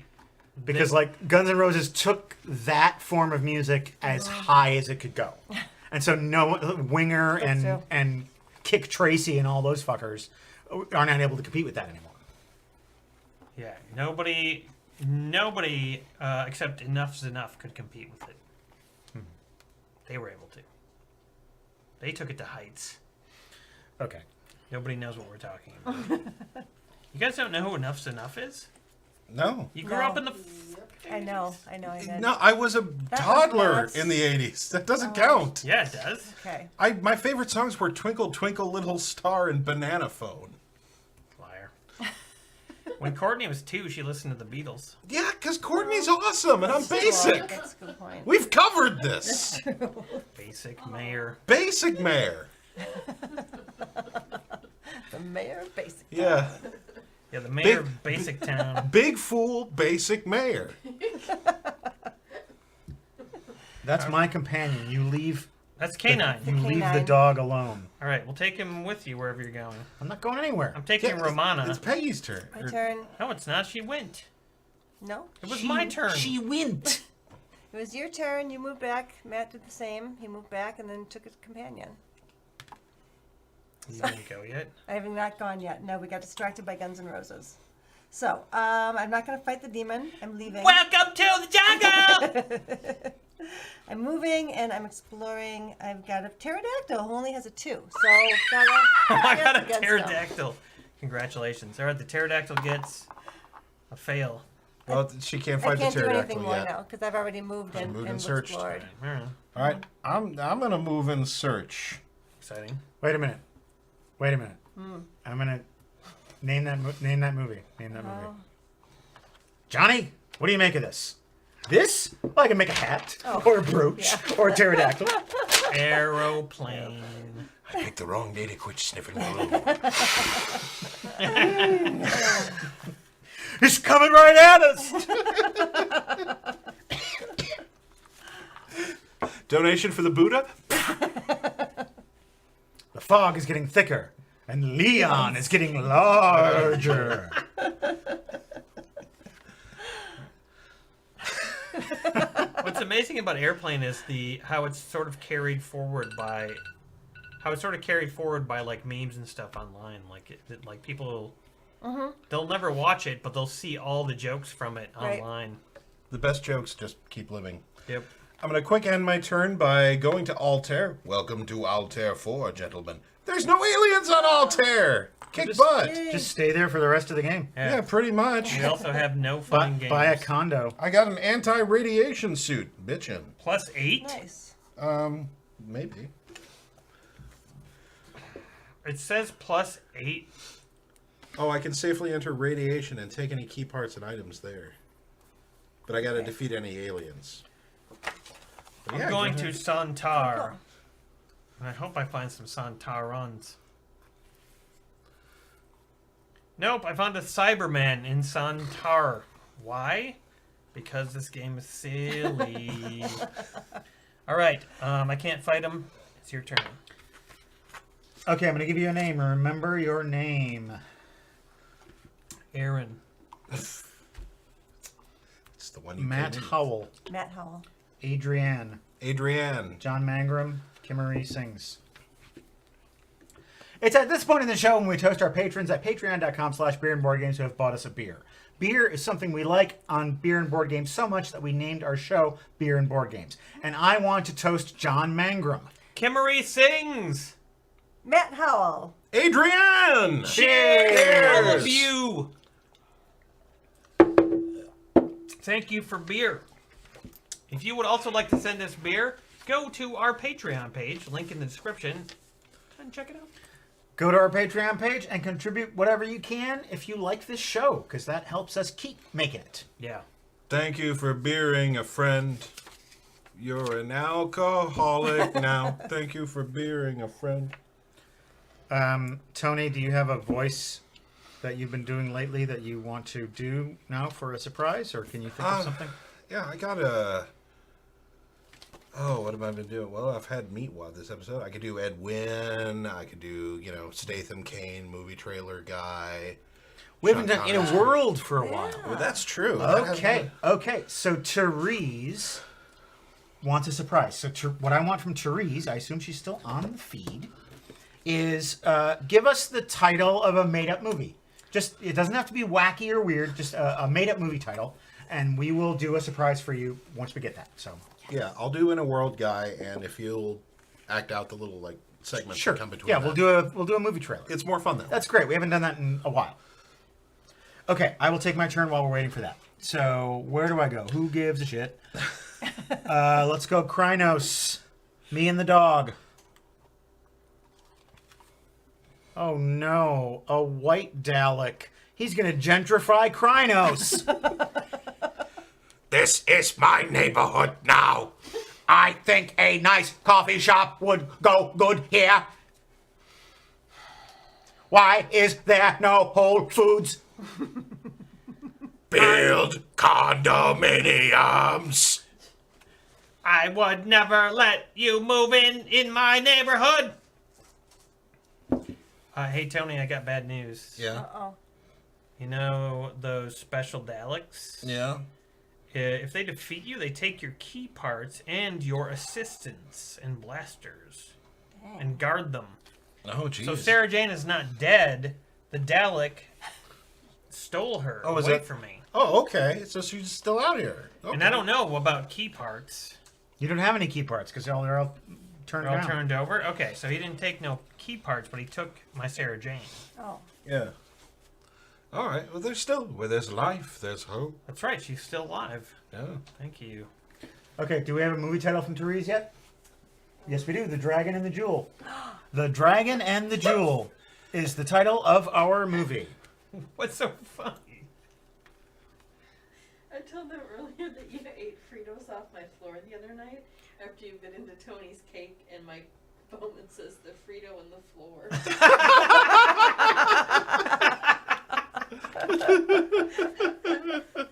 Because, like, Guns N' Roses took that form of music as high as it could go. And so Winger That's true. and Kick Tracy and all those fuckers are not able to compete with that anymore. Yeah, nobody except Enough's Enough could compete with it. They were able to. They took it to heights. Okay. Nobody knows what we're talking about. You guys don't know who Enough's Enough is? No. You grew No. up in the... I know, I did. No, I was a was toddler nuts. in the 80s. That doesn't count. Yeah, it does. Okay. My favorite songs were Twinkle Twinkle Little Star and Banana Phone. Liar. When Courtney was 2, she listened to the Beatles. Yeah, because Courtney's awesome and I'm basic. That's a good point. We've covered this. Basic mayor. Basic Mayor. The mayor of basic. Yeah. Yeah, the mayor of Basic Town. Big Fool, Basic Mayor. That's my companion. You leave That's Canine. you leave the Canine. dog alone. All right, we'll take him with you wherever you're going. I'm not going anywhere. I'm taking Yeah, Romana. It's Peggy's turn. My turn. No, it's not. She went. No. It was my turn. went. It was your turn. You moved back. Matt did the same. He moved back and then took his companion. You didn't go yet. I have not gone yet. No, we got distracted by Guns N' Roses. So, I'm not going to fight the demon. I'm leaving. Welcome to the jungle! I'm moving and I'm exploring. I've got a pterodactyl who only has a 2. So, gotta I got a against him. pterodactyl. Congratulations. All right, the pterodactyl gets a fail. Well, she can't I fight can't the do pterodactyl anything more yet. now because I've already moved and, moved and and searched. explored. All right, All right, I'm gonna move and search. exciting. Wait a minute. I'm gonna name that movie. Name that movie. Johnny, what do you make of this? This? Well, I can make a hat, or a brooch, or a pterodactyl. Aeroplane. I picked the wrong day to quit sniffing glue. It's coming right at us! Donation for the Buddha? The fog is getting thicker, and Leon is getting larger. What's amazing about Airplane is how it's sort of carried forward by like memes and stuff online. Like people, they'll never watch it, but they'll see all the jokes from it Right. online. The best jokes just keep living. Yep. I'm going to quick end my turn by going to Altair. Welcome to Altair 4, gentlemen. There's no aliens on Altair! Kick butt! Just stay there for the rest of the game. Yeah, pretty much. We also have no fun games. Buy a condo. I got an anti-radiation suit. Bitchin'. +8. Nice. Maybe. It says +8. Oh, I can safely enter radiation and take any key parts and items there. But I gotta defeat any aliens. But I'm yeah, going go to ahead. Santar. And I hope I find some Santarans. Nope, I found a Cyberman in Santar. Why? Because this game is silly. Alright, I can't fight him. It's your turn. Okay, I'm going to give you a name. Remember your name. Aaron. It's the one you Matt came in. Howell. Matt Howell. Adrienne. Adrienne. John Mangrum. Kimmery Sings. It's at this point in the show when we toast our patrons at patreon.com/beerandboardgames who have bought us a beer. Beer is something we like on Beer and Board Games so much that we named our show Beer and Board Games. And I want to toast John Mangrum. Kimmery Sings! Matt Howell. Adrienne! Cheers! All of you! Thank you for beer. If you would also like to send us beer, go to our Patreon page, link in the description, and check it out. Go to our Patreon page and contribute whatever you can if you like this show, because that helps us keep making it. Yeah. Thank you for beering a friend. You're an alcoholic now. Thank you for beering a friend. Tony, do you have a voice that you've been doing lately that you want to do now for a surprise, or can you think of something? Yeah, I got a... Oh, what have I been doing? Well, I've had Meatwad this episode. I could do Ed Wynn. I could do, Statham Kane, movie trailer guy. We haven't done In a World for a while. Well, that's true. Okay. So Therese wants a surprise. So what I want from Therese, I assume she's still on the feed, is give us the title of a made-up movie. It doesn't have to be wacky or weird. Just a made-up movie title, and we will do a surprise for you once we get that. So. Yeah, I'll do In a World guy, and if you'll act out the little segments Sure. that come between. Yeah, that. we'll do a movie trailer. It's more fun that way. That's great. We haven't done that in a while. Okay, I will take my turn while we're waiting for that. So where do I go? Who gives a shit? Let's go Krynos. Me and the dog. Oh no, a white Dalek. He's gonna gentrify Krynos. This is my neighborhood now. I think a nice coffee shop would go good here. Why is there no Whole Foods? Build condominiums. I would never let you move in my neighborhood. Hey, Tony, I got bad news. Yeah. Uh-oh. You know those special Daleks? Yeah. If they defeat you, they take your key parts and your assistants and blasters and guard them. Oh, jeez. So Sarah Jane is not dead. The Dalek stole her away from me. Oh, okay. So she's still out here. Okay. And I don't know about key parts. You don't have any key parts because they're all turned They're all down. turned over? Okay, so he didn't take no key parts, but he took my Sarah Jane. Oh. Yeah. All right. Well, where there's life, there's hope. That's right, she's still alive. Yeah. Thank you. Okay, do we have a movie title from Therese yet? Yes, we do. The Dragon and the Jewel. The Dragon and the Jewel is the title of our movie. What's so funny? I told them earlier that you ate Fritos off my floor the other night after you bit into Tony's cake, and Mike Bowman says the Frito on the floor.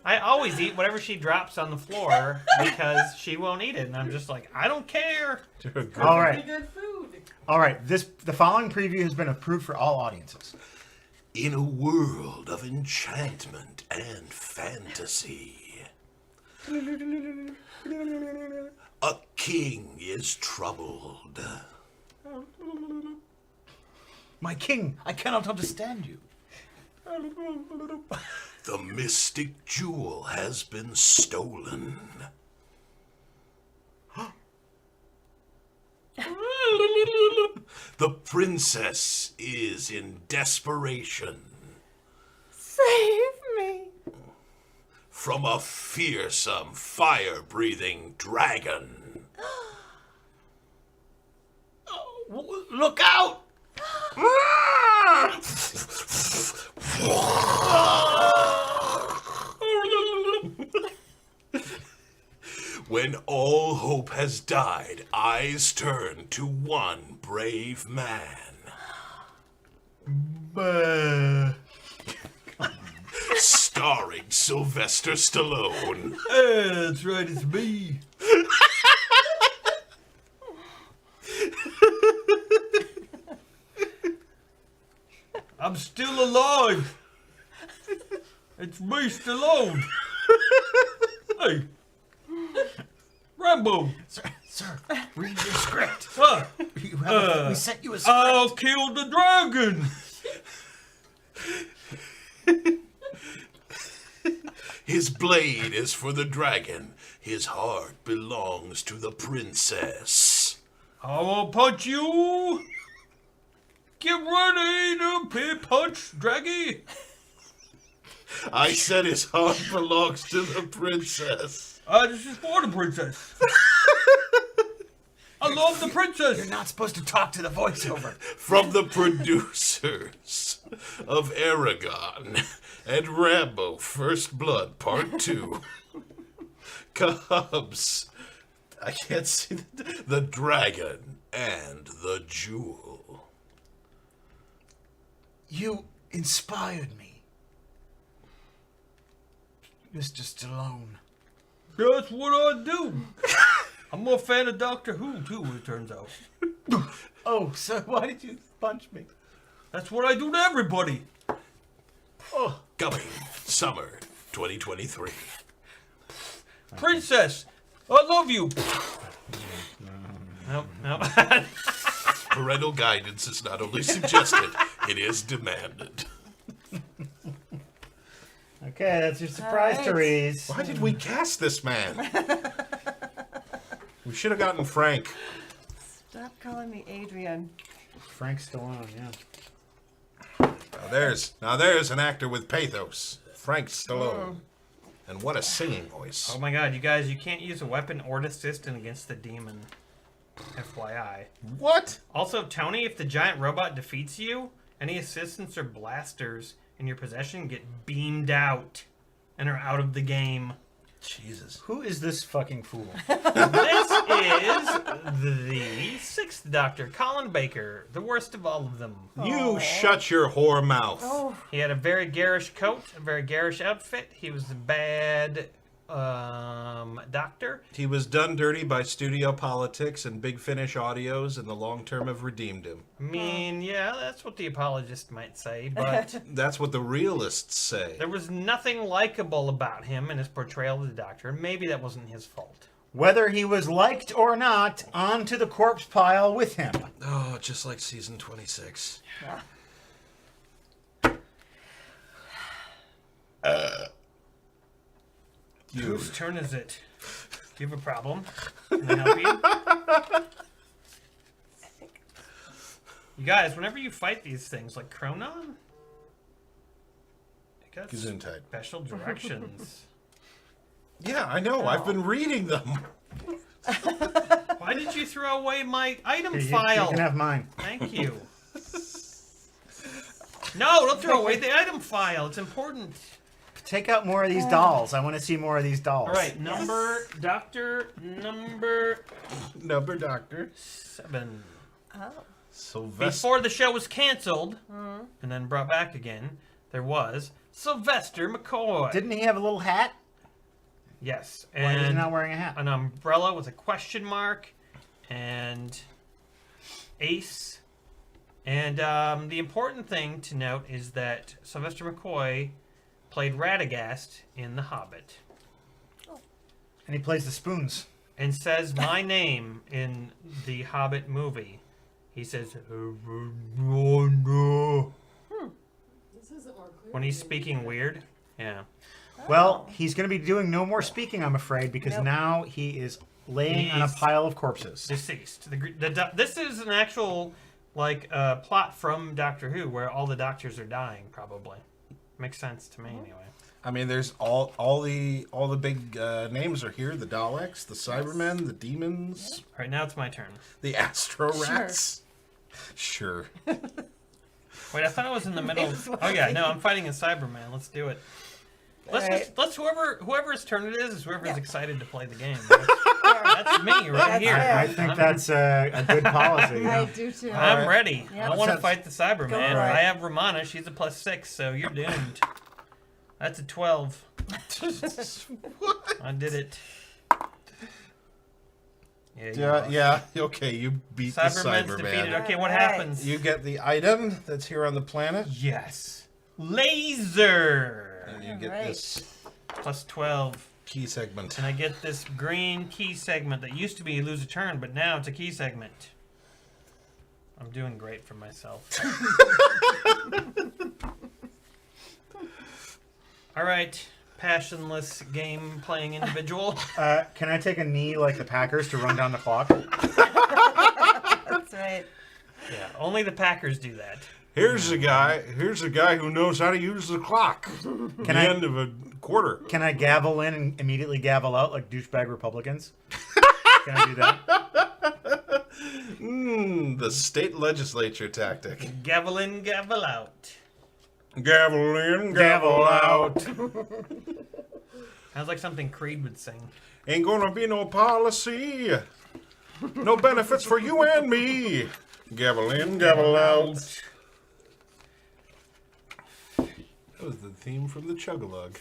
I always eat whatever she drops on the floor because she won't eat it, and I'm just like, I don't care. All right. Pretty good food. All right. The following preview has been approved for all audiences. In a world of enchantment and fantasy, a king is troubled. My king, I cannot understand you. The mystic jewel has been stolen. The princess is in desperation Save me. from a fearsome, fire-breathing dragon. Look out! When all hope has died, eyes turn to one brave man. Starring Sylvester Stallone. That's right, it's me. I'm still alive. It's me, Stallone. Hey, Rambo. Sir, read your script. What? We sent you a script. I'll kill the dragon. His blade is for the dragon. His heart belongs to the princess. I will punch you. Get ready to punch, Draggy. I said his heart belongs to the princess. This is for the princess. I love the princess. You're not supposed to talk to the voiceover. From the producers of Aragon and Rambo First Blood Part 2 comes, I can't see, the dragon and the jewel. You inspired me. Mr. Stallone. That's what I do. I'm a fan of Doctor Who, too, it turns out. Oh, so why did you punch me? That's what I do to everybody. Coming summer 2023. Princess, I love you. Nope. Parental guidance is not only suggested, it is demanded. Okay, that's your surprise, All right. Therese. Why did we cast this man? We should have gotten Frank. Stop calling me Adrian. Frank Stallone, yeah. Now there's an actor with pathos. Frank Stallone. And what a singing voice. Oh my god, you guys, you can't use a weapon or assistant against the demon. FYI. What? Also, Tony, if the giant robot defeats you, any assistants or blasters in your possession get beamed out and are out of the game. Jesus. Who is this fucking fool? This is the sixth Doctor, Colin Baker, the worst of all of them. You shut your whore mouth. Oh, He had a very garish coat, a very garish outfit. He was a bad doctor. He was done dirty by studio politics and Big Finish audios, and the long term have redeemed him. I mean, yeah, that's what the apologist might say, but That's what the realists say. there was nothing likable about him in his portrayal of the Doctor. Maybe that wasn't his fault. Whether he was liked or not, onto the corpse pile with him. Oh, just like season 26. Whose turn is it? Do you have a problem? Can I help you? You guys, whenever you fight these things, like Chronon, it got Gesundheit. special directions. Yeah, I know. I've been reading them. Why did you throw away my item Here, you file? can have mine. Thank you. No, don't throw away the item file. It's important. Take out more of these dolls. I want to see more of these dolls. All right, number doctor number Doctor. 7. Oh. Sylvester. Before the show was canceled and then brought back again, there was Sylvester McCoy. Didn't he have a little hat? Yes, Why was he and not wearing a hat? an umbrella with a question mark, and Ace. And the important thing to note is that Sylvester McCoy played Radagast in The Hobbit And he plays the spoons. and says my name in the Hobbit movie. He says, This isn't more clear. when he's speaking weird. Yeah. Well, he's going to be doing no more speaking, I'm afraid, because Nope. now he is laying on a He's- pile of corpses. Deceased. This is an actual plot from Doctor Who where all the doctors are dying. Probably makes sense to me anyway. I mean, there's all the big names are here: the Daleks, the Cybermen, the demons, All right, now it's my turn. the Astro Rats. Sure. Wait, I thought I was in the middle. Oh yeah, no, I'm fighting a Cyberman. Let's do it. Let's whoever's turn it is whoever's Yeah. excited to play the game. That's me right That's here. fair. I think that's a good policy. I do too. I'm Alright. ready. Yep. I want to Let's fight the Cyberman. Go for it. I have Romana. She's a +6, so you're doomed. That's a 12. I did it. Yeah. Okay, you beat the Cyberman's defeated. Cyberman. Okay, what Alright. happens? You get the item that's here on the planet, Yes. Laser. and you get Alright. this +12. key segment. And I get this green key segment that used to be lose a turn, but now it's a key segment. I'm doing great for myself. All right, passionless game playing individual. Can I take a knee like the Packers to run down the clock? That's right. Yeah, only the Packers do that. Here's a guy who knows how to use the clock. Can the I- end of a quarter. Can I gavel in and immediately gavel out like douchebag Republicans? Can I do that? The state legislature tactic. Gavel in, gavel out. Gavel in, gavel out. Sounds like something Creed would sing. Ain't gonna be no policy. No benefits for you and me. Gavel in, gavel out. That was the theme from the Chug-a-Lug.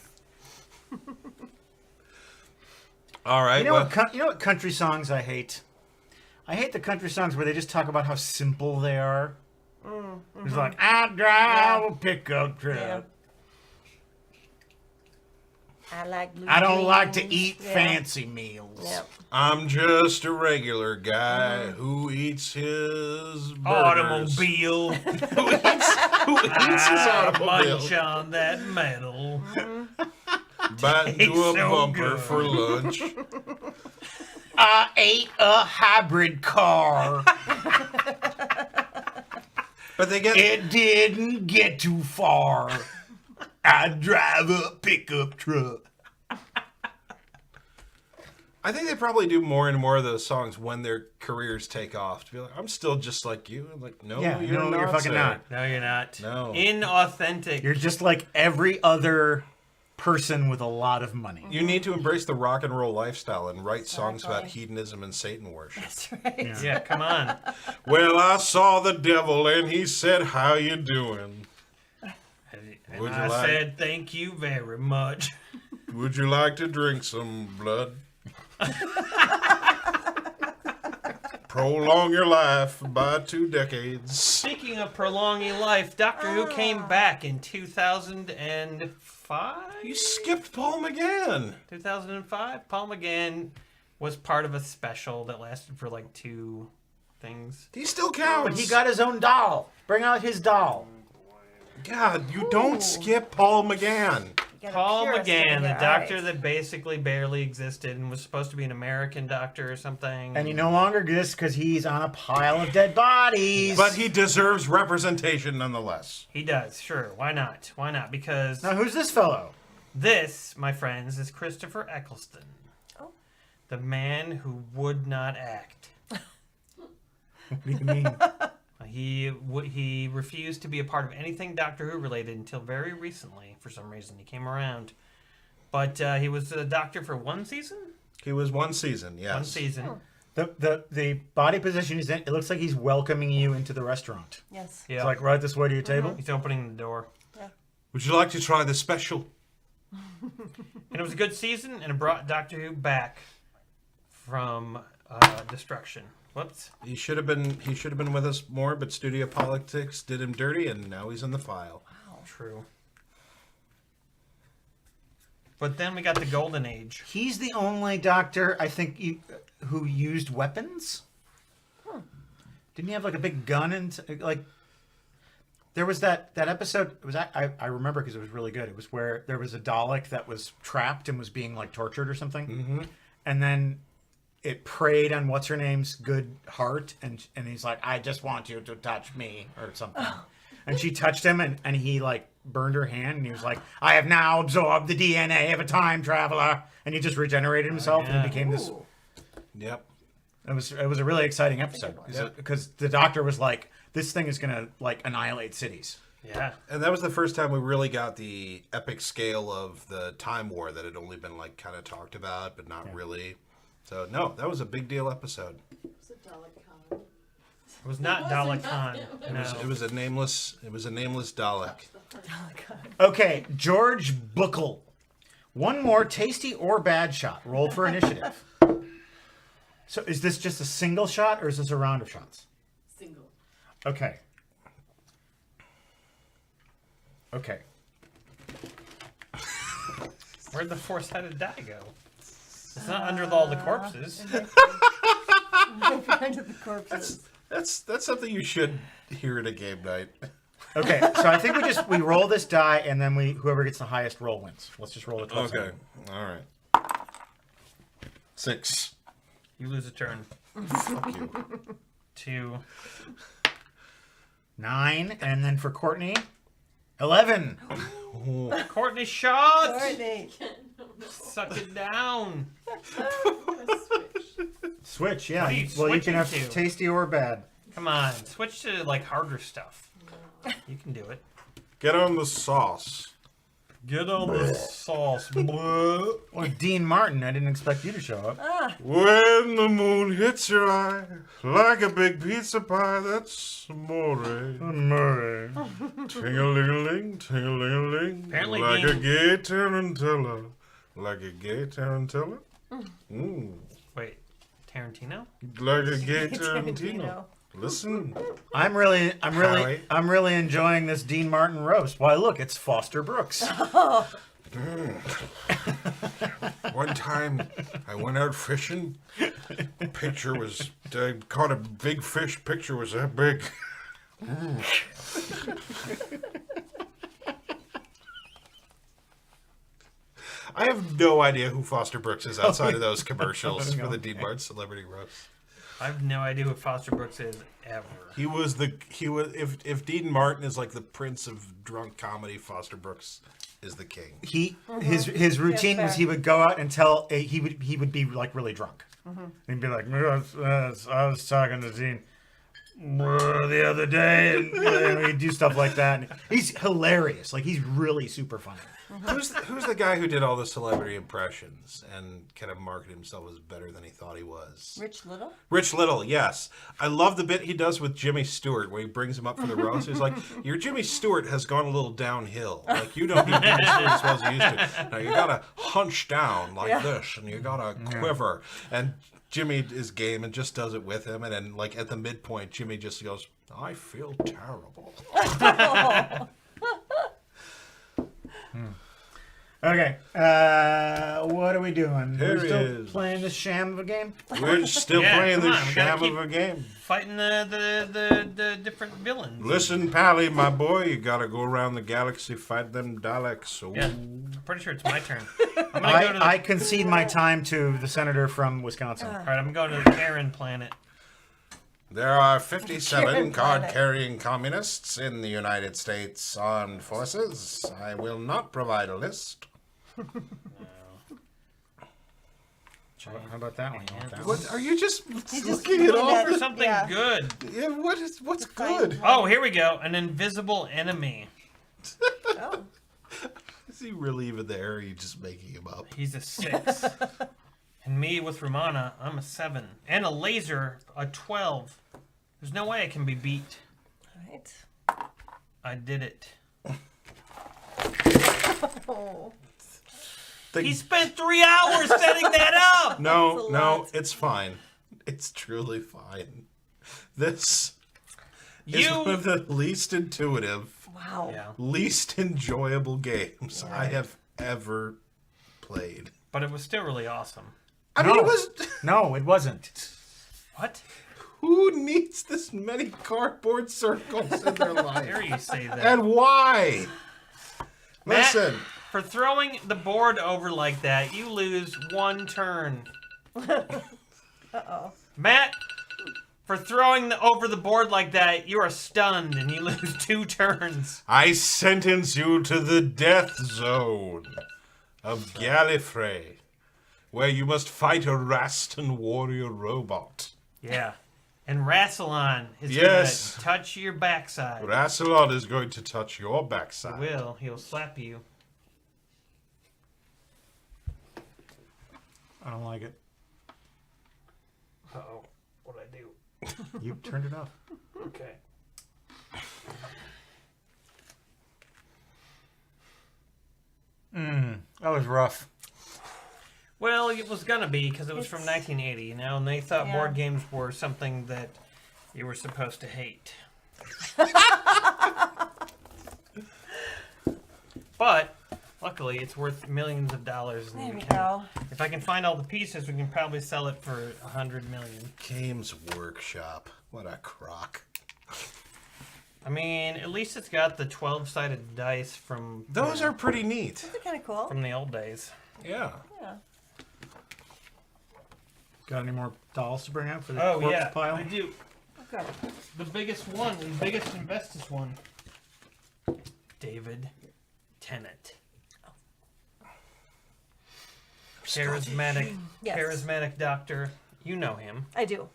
All right. You know well, what country songs I hate? I hate the country songs where they just talk about how simple they are. It's like, I drive a pickup truck. Yeah. I like blue I don't like to jeans. eat Yeah. fancy meals. Yep. I'm just a regular guy who eats his burgers. Automobile. Who eats his automobile? Munch on that metal. Bite into a Tastes so bumper good. for lunch. I ate a hybrid car. But they get It didn't get too far. I drive a pickup truck. I think they probably do more and more of those songs when their careers take off. To be like, I'm still just like you. I'm like, no, Yeah, you're no, not. you're fucking sir. not. No, you're not. No. Inauthentic. You're just like every other person with a lot of money. You need to embrace the rock and roll lifestyle and write songs about Exactly. hedonism and Satan worship. That's right. Yeah, come on. Well, I saw the devil and he said, "How you doing? And Would you I like- said, thank you very much. Would you like to drink some blood? Prolong your life by 2 decades." Speaking of prolonging life, Doctor Who came back in 2005? You skipped Paul McGann. 2005? Paul McGann was part of a special that lasted for like 2 things. He still counts. But he got his own doll. Bring out his doll. God, you don't skip Paul McGann. You got a Paul purist in McGann, the there. doctor Alright. that basically barely existed and was supposed to be an American doctor or something. And he no longer exists because he's on a pile of dead bodies. But he deserves representation nonetheless. He does, sure. Why not? Why not? Because Now, who's this fellow? this, my friends, is Christopher Eccleston. Oh. The man who would not act. What do you mean? he refused to be a part of anything Doctor Who related until very recently. For some reason, he came around, but he was a doctor for one season. He was one season, yes. One season. The body position he's in, it looks like he's welcoming you into the restaurant. Yes. Yeah. It's like right this way to your table. He's opening the door. Would you like to try the special? And it was a good season, and it brought Doctor Who back from destruction. Whoops. He should have been with us more, but studio politics did him dirty, and now he's in the file. True. But then we got the Golden Age. He's the only doctor I think who used weapons. Didn't he have like a big gun and like? There was that episode. It was I remember because it was really good. It was where there was a Dalek that was trapped and was being like tortured or something, and then it preyed on what's her name's good heart, and he's like, I just want you to touch me or something, and she touched him, and he like burned her hand, and he was like, I have now absorbed the DNA of a time traveler, and he just regenerated himself and he became this. Yep. It was a really exciting episode because the doctor was like, this thing is gonna like annihilate cities. Yeah. And that was the first time we really got the epic scale of the Time War that had only been like kind of talked about, but not really. So no, that was a big deal episode. It's a Dalek Con. It was not It wasn't Dalek Khan. that. No. It was a nameless Dalek. Okay, George Buckle. One more tasty or bad shot. Roll for initiative. So is this just a single shot or is this a round of shots? Single. Okay. Okay. Where'd the four-sided die go? It's not under all the corpses. Under the corpses. That's something you should hear at a game night. Okay, so I think we roll this die and then whoever gets the highest roll wins. Let's just roll a 12. Okay. All right. 6. You lose a turn. Fuck you. 2. 9, and then for Courtney, 11. Courtney shot! Courtney. Suck it down. Switch, yeah. What are you Well, you can switching have to? tasty or bad. Come on, switch to like harder stuff. You can do it. Get on the sauce. Get on the sauce. Blah. Or Dean Martin, I didn't expect you to show up. When the moon hits your eye like a big pizza pie, that's amore. Murray. Ting-a-ling-a-ling, ting-a-ling-a-ling. Apparently like a Dean- gay tarantella. Like a gay tarantella. Wait, Tarantino? Like a gay Tarantino. Tarantino. Listen. I'm really Howie. enjoying this Dean Martin roast. Why, look, it's Foster Brooks. One time I went out fishing. Picture was, I caught a big fish. Picture was that big. I have no idea who Foster Brooks is outside of those commercials for the Dean Martin Celebrity Roast. I have no idea who Foster Brooks is ever. He was if Dean Martin is like the prince of drunk comedy, Foster Brooks is the king. His routine was fair. he would go out and tell he would be like really drunk. He'd be like, I was talking to Dean the other day, and he'd do stuff like that. And he's hilarious. Like, he's really super funny. Who's the guy who did all the celebrity impressions and kind of marketed himself as better than he thought he was? Rich Little? Rich Little, yes. I love the bit he does with Jimmy Stewart where he brings him up for the roast. He's like, your Jimmy Stewart has gone a little downhill. Like, you don't do Jimmy Stewart as well as you used to. Now, you gotta hunch down like this, and you gotta quiver. And Jimmy is game and just does it with him. And then, like, at the midpoint, Jimmy just goes, I feel terrible. Okay, what are we doing? Here We're he still is. playing this sham of a game? We're still Yeah, playing come this on, we gotta sham keep- of a game. Fighting the different villains. Listen, Pally, my boy, you gotta go around the galaxy, fight them Daleks. Ooh. Yeah, I'm pretty sure it's my turn. I'm gonna go to the, I concede my time to the senator from Wisconsin. all right, I'm going to the Karen planet. There are 57 Karen planet. card-carrying communists in the United States Armed Forces. I will not provide a list. How about that one? You want that one? What are you just just looking it doing over? that. Something Yeah. good. Yeah, what's Define good? what- Oh, here we go. An invisible enemy. Oh. Is he really even there? Or are you just making him up? He's a 6. And me with Romana, I'm a 7. And a laser, a 12. There's no way I can be beat. All right. I did it. Oh. He spent 3 hours setting that up! No, That's a no, lot. it's fine. It's truly fine. This is You... one of the least intuitive, Wow. Yeah, least enjoyable games I Right. have ever played. but it was still really awesome. I mean, No. it was. No, it wasn't. What? Who needs this many cardboard circles in their Dare life? you say that? And why? Matt, Listen, for throwing the board over like that, you lose 1 turn. Uh-oh. Matt, for throwing over the board like that, you are stunned and you lose 2 turns. I sentence you to the death zone of Gallifrey, where you must fight a Rastan warrior robot. Yeah. And Rassilon is Yes. gonna touch your backside. Rassilon is going to touch your backside. Will. He'll slap you. I don't like it. Uh-oh. What'd I do? You turned it off. Okay. That was rough. Well, it was gonna be because it was from It's- 1980, you know, and they thought Yeah. board games were something that you were supposed to hate. But luckily, it's worth millions of dollars. There And we go. if I can find all the pieces, we can probably sell it for $100 million. Games Workshop. What a crock. I mean, at least it's got the 12-sided dice from Those are pretty neat. These are kind of cool. from the old days. Yeah. Yeah. Got any more dolls to bring out for the Oh corpse yeah, pile? I do. Oh, good. The biggest one, the biggest and bestest one. David Tennant. Charismatic, Yes. charismatic doctor. You know him. I do.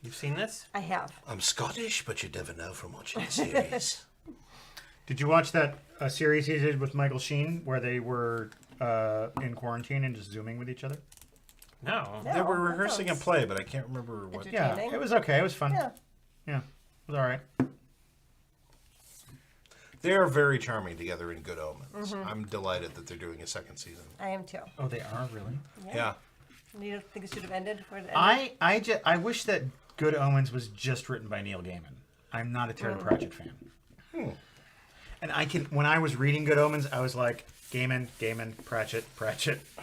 You've seen this? I have. I'm Scottish, but you never know from watching the series. Did you watch that series he did with Michael Sheen where they were in quarantine and just zooming with each other? No. No. They were that rehearsing a sounds play, but I can't remember what. Yeah, Entertaining. it was okay. It was fun. Yeah. Yeah, it was all right. They are very charming together in Good Omens. I'm delighted that they're doing a second season. I am too. Oh, they are really. Yeah. You don't think it should have ended where it ended? I wish that Good Omens was just written by Neil Gaiman. I'm not a Terry Pratchett fan. And when I was reading Good Omens, I was like, Gaiman, Pratchett.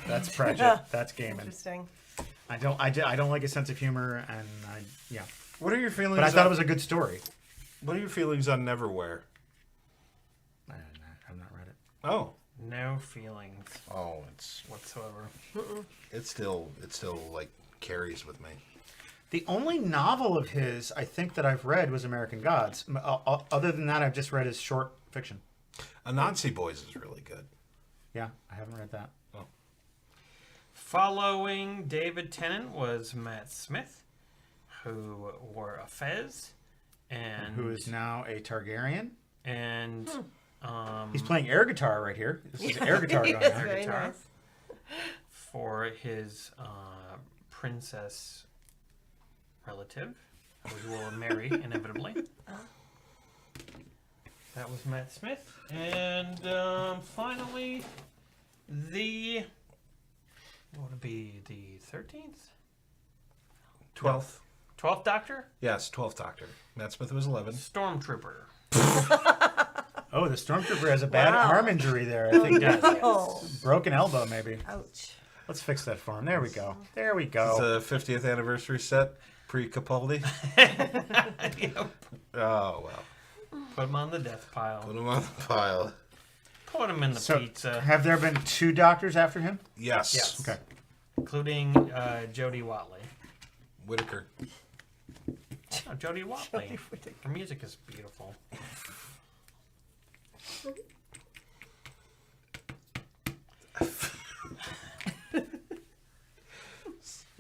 That's Pratchett. That's Gaiman. Interesting. I don't like his sense of humor, and yeah. What are your feelings? But I thought on, it was a good story. What are your feelings on Neverwhere? I've not read it. Oh. No feelings Oh, it's whatsoever. still like carries with me. The only novel of his I think that I've read was American Gods. Other than that, I've just read his short fiction. Anansi Boys is really good. Yeah, I haven't read that. Following David Tennant was Matt Smith, who wore a fez, and Who is now a Targaryen? and He's playing air guitar right here. This is air guitar going It's on. very guitar. nice. for his princess relative, who will marry inevitably. That was Matt Smith, and finally, what would it be, the 13th? 12th. 12th Doctor? Yes, 12th Doctor. Matt Smith was 11. Stormtrooper. Oh, the Stormtrooper has a bad Wow. arm injury there. I think Oh, broken elbow, maybe. ouch. Let's fix that for him. There we go. There we go. The 50th anniversary set pre Capaldi. Yep. Oh well. Put him on the death pile. Put him on the pile. Put him in the So, pizza, have there been 2 doctors after him? Yes. Yes. Okay. including Jodie Watley. Whitaker. Oh, Jodie Watley. Her music is beautiful.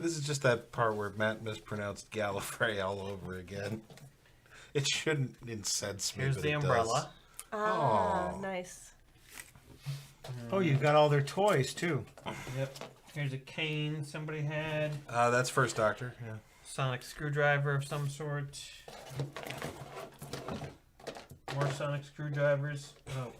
This is just that part where Matt mispronounced Gallifrey all over again. It shouldn't incense me. Here's but the it umbrella. Ah, Aw. nice. Oh, you've got all their toys too. Yep. Here's a cane somebody had. That's First Doctor. Yeah. Sonic screwdriver of some sort. More sonic screwdrivers. Oh,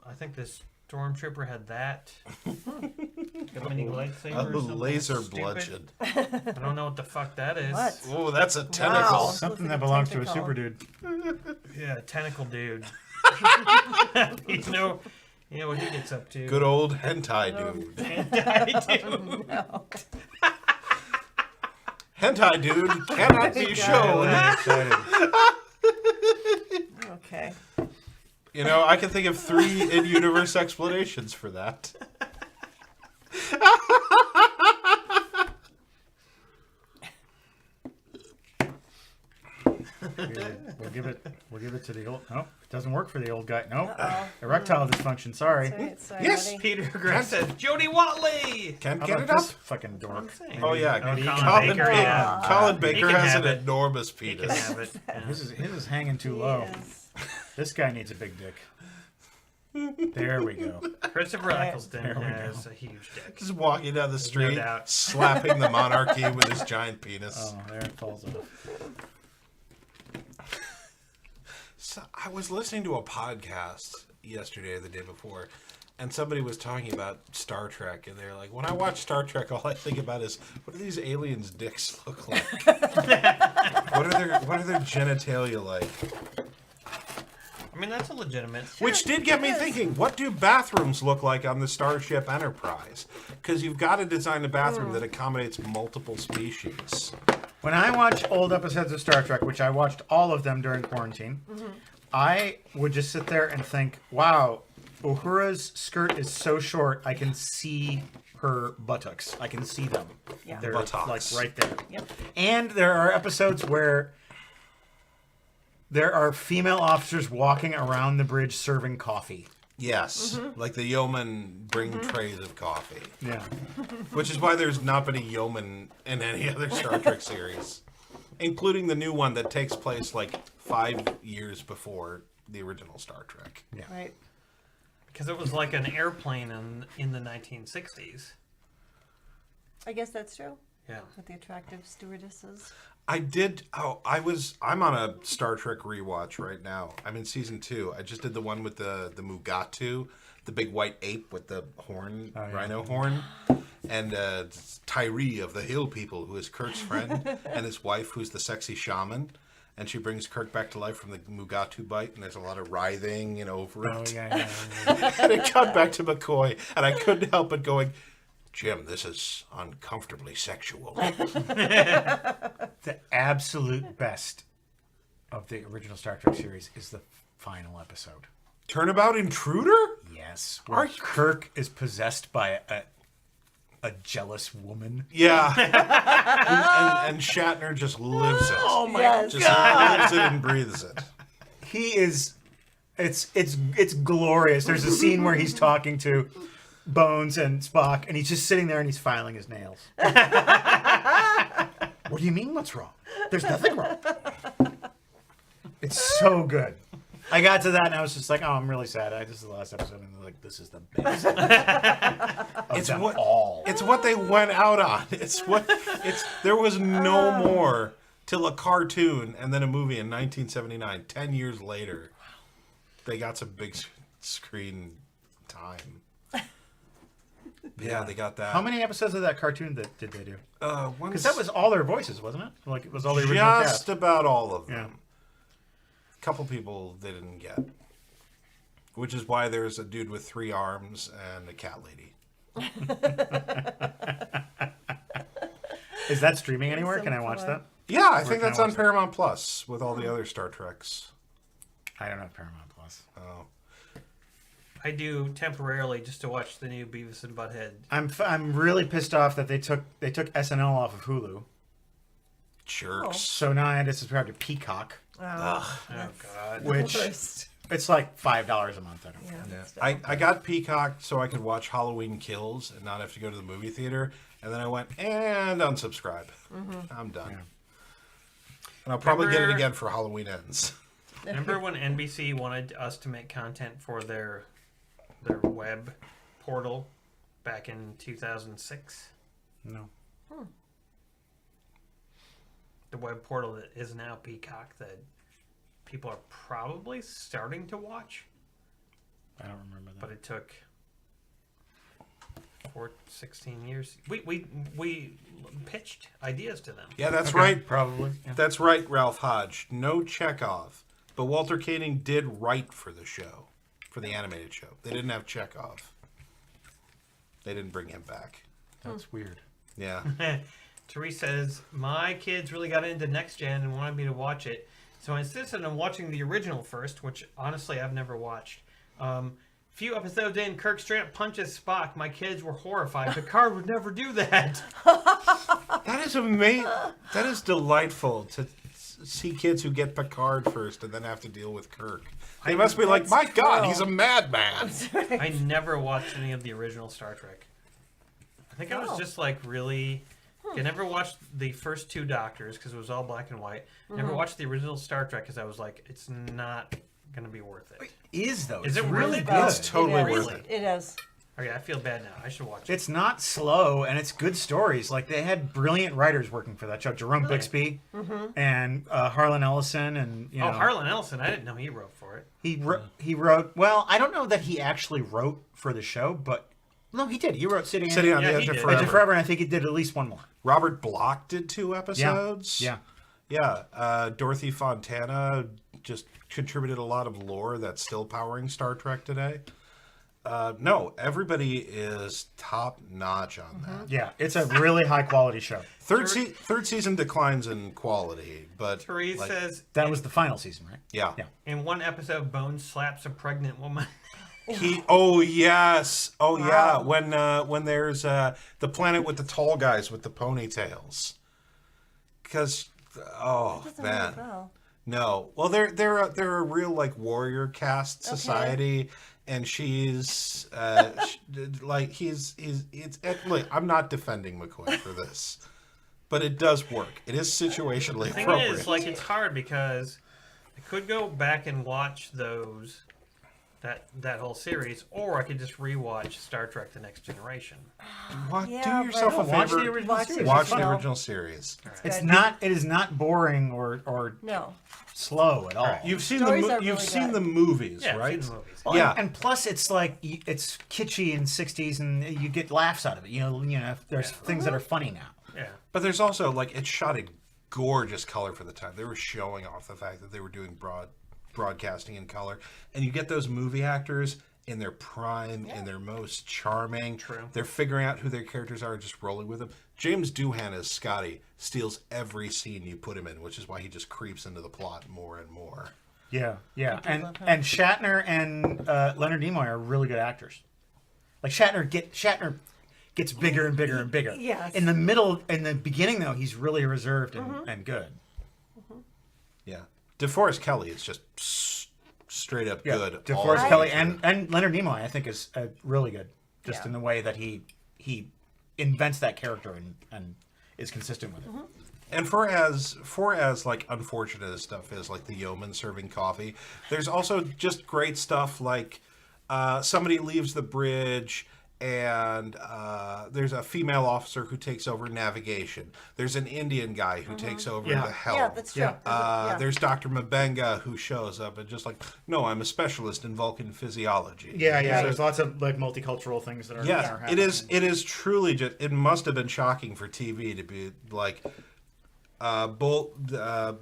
I think this stormtrooper had that. Got a mini lightsaber. A or something laser stupid. bludgeon. I don't know what the fuck that is. What? Oh, that's a Wow. tentacle. Something Looks that like a belongs to a tentacle. super dude. Yeah, tentacle dude. you know what he gets up to. Good old hentai dude. Dude. No. Hentai dude cannot be shown. Really excited. Okay. You know, I can think of 3 in-universe explanations for that. We'll give it to the old. Nope, it doesn't work for the old guy. Nope. Uh-oh. Erectile dysfunction. Sorry. Sorry, Yes, buddy. Peter Grimm says, Jody Watley! Can't How get about it up. this fucking dork? Oh yeah, Colin Colin Baker, Baker, yeah. Colin He Baker can has have an it. enormous He can penis. have it. Yeah. His is hanging too low. Yes. This guy needs a big dick. There we go. Christopher There Eccleston we has a huge dick. Just walking down the street, doubt. slapping the monarchy with his giant penis. Oh, there it falls off. So I was listening to a podcast yesterday or the day before, and somebody was talking about Star Trek, and they're like, when I watch Star Trek, all I think about is, what do these aliens' dicks look like? what are their genitalia like? I mean, that's a legitimate. Which did get me thinking, what do bathrooms look like on the Starship Enterprise? Because you've got to design a bathroom that accommodates multiple species. When I watch old episodes of Star Trek, which I watched all of them during quarantine, I would just sit there and think, wow, Uhura's skirt is so short, I can see her buttocks. I can see them. Yeah. They're Buttocks. like right there. Yep. And there are episodes where there are female officers walking around the bridge serving coffee. Yes, like the yeomen bring trays of coffee. Yeah. Which is why there's not been a yeoman in any other Star Trek series. Including the new one that takes place like 5 years before the original Star Trek. Right. Because it was like an airplane in the 1960s. I guess that's true. Yeah. With the attractive stewardesses. I'm on a Star Trek rewatch right now. I'm in season 2. I just did the one with the Mugatu, the big white ape with the horn, rhino horn. And Tyree of the Hill People, who is Kirk's friend, and his wife, who's the sexy shaman. And she brings Kirk back to life from the Mugatu bite, and there's a lot of writhing over it. Oh, yeah. And it cut back to McCoy, and I couldn't help but going, Jim, this is uncomfortably sexual. The absolute best of the original Star Trek series is the final episode. Turnabout Intruder? Yes. Where Kirk is possessed by a jealous woman. Yeah. and Shatner just lives it. Oh my Yes. Just lives it and breathes it. He is it's glorious. There's a scene where he's talking to Bones and Spock, and he's just sitting there and he's filing his nails. What do you mean what's wrong? There's nothing wrong. It's so good. I got to that and I was just like, oh, I'm really sad. This is the last episode, and they're like, this is the best. It's what they went out on. There was no more till a cartoon and then a movie in 1979. 10 years later, they got some big screen time. Yeah, they got that. How many episodes of that cartoon did they do? Because Because that was all their voices, wasn't it? Like it was all the original just cast. about all of them. Yeah. A couple people they didn't get. Which is why there's a dude with 3 arms and a cat lady. Is that streaming anywhere? Some Can I watch fun. that? Yeah, I think can I that's on watch that? Paramount Plus with all the other Star Treks. I don't have Paramount Plus. Oh. I do temporarily just to watch the new Beavis and Butthead. I'm really pissed off that they took SNL off of Hulu. Jerks. So now I had to subscribe to Peacock, Oh, Oh God. which worst. It's like $5 a month. I don't know. Yeah. still. I got Peacock so I could watch Halloween Kills and not have to go to the movie theater. And then I went and unsubscribe. I'm done. Yeah. And I'll probably get it Remember- again for Halloween Ends. Remember when NBC wanted us to make content for their web portal back in 2006? No. The web portal that is now Peacock that people are probably starting to watch, I don't remember that. but it took 16 years. We pitched ideas to them. Yeah, that's Okay, right. Probably. Yeah. That's right, Ralph Hodge. No Chekhov. But Walter Koenig did write for the show, for the animated show. They didn't have Chekhov. They didn't bring him back. That's weird. Yeah. Therese says, my kids really got into Next Gen and wanted me to watch it. So I insisted on watching the original first, which honestly I've never watched. Few episodes in, Kirk straight up punches Spock. My kids were horrified. Picard would never do that. That is amazing. That is delightful to see kids who get Picard first and then have to deal with Kirk. They must be like, my God, he's a madman. I never watched any of the original Star Trek. I think I was Oh. just like really... I never watched the first two Doctors because it was all black and white. Never watched the original Star Trek because I was like, it's not going to be worth it. Is though. Is It's it really good. good? It's totally it is. worth it. It is. Okay, I feel bad now. I should watch it. It's not slow, and it's good stories. Like they had brilliant writers working for that show. Jerome Bixby and Harlan Ellison, and you know, Oh, Harlan Ellison. I didn't know he wrote for it. He wrote. Well, I don't know that he actually wrote for the show, but no, he did. He wrote Sitting Sitting on Yeah, the he Edge of did. Forever. Edge of Forever, and I think he did at least one more. Robert Bloch did 2 episodes. Yeah. Yeah. Dorothy Fontana just contributed a lot of lore that's still powering Star Trek today. No, everybody is top notch on that. Yeah, it's a really high quality show. Third season declines in quality, but Therese like, says, That was the final season, right? yeah. Yeah. in one episode, Bones slaps a pregnant woman. Oh yes, oh yeah. When there's the planet with the tall guys with the ponytails, because Doesn't ring a man, bell. no. Well, they're a real like warrior caste society, and she's like he's it's look. I'm not defending McCoy for this, but it does work. It is situationally The thing appropriate. is, like, it's hard because I could go back and watch that whole series, or I could just rewatch Star Trek: The Next Generation. What? Yeah, Do yourself a but- Watch the favor. original Watch series. Watch It's the fun. original series. It's Good. not. It is not boring or No. slow at all. You've seen Stories are you've really seen good. the movies, Yeah, right? I've seen the movies. Well, Yeah. and plus it's like it's kitschy in '60s, and you get laughs out of it. You know, there's things that are funny now. Yeah. But there's also like it's shot in gorgeous color for the time. They were showing off the fact that they were doing broadcasting in color, and you get those movie actors in their prime, in their most charming. True. They're figuring out who their characters are and just rolling with them. James Doohan as Scotty steals every scene you put him in, which is why he just creeps into the plot more and more. Yeah, yeah, I love him. and Shatner and Leonard Nimoy are really good actors. Like Shatner gets bigger and bigger and bigger. Yes. In the beginning though, he's really reserved and good. Yeah. DeForest Kelly is just straight up Yeah, good. all DeForest the Kelly way through. and Leonard Nimoy, I think, is really good. Just Yeah. in the way that he invents that character and is consistent with it. And for as like unfortunate as stuff is, like the yeoman serving coffee, there's also just great stuff like somebody leaves the bridge and there's a female officer who takes over navigation. There's an Indian guy who takes over Yeah. the helm. Yeah, that's true. Yeah. There's Dr. Mabenga who shows up and just like, no, I'm a specialist in Vulcan physiology. Yeah, yeah. Right. There's lots of like multicultural things that are. Yeah, that are it is. happening. It is truly just. It must have been shocking for TV to be like, both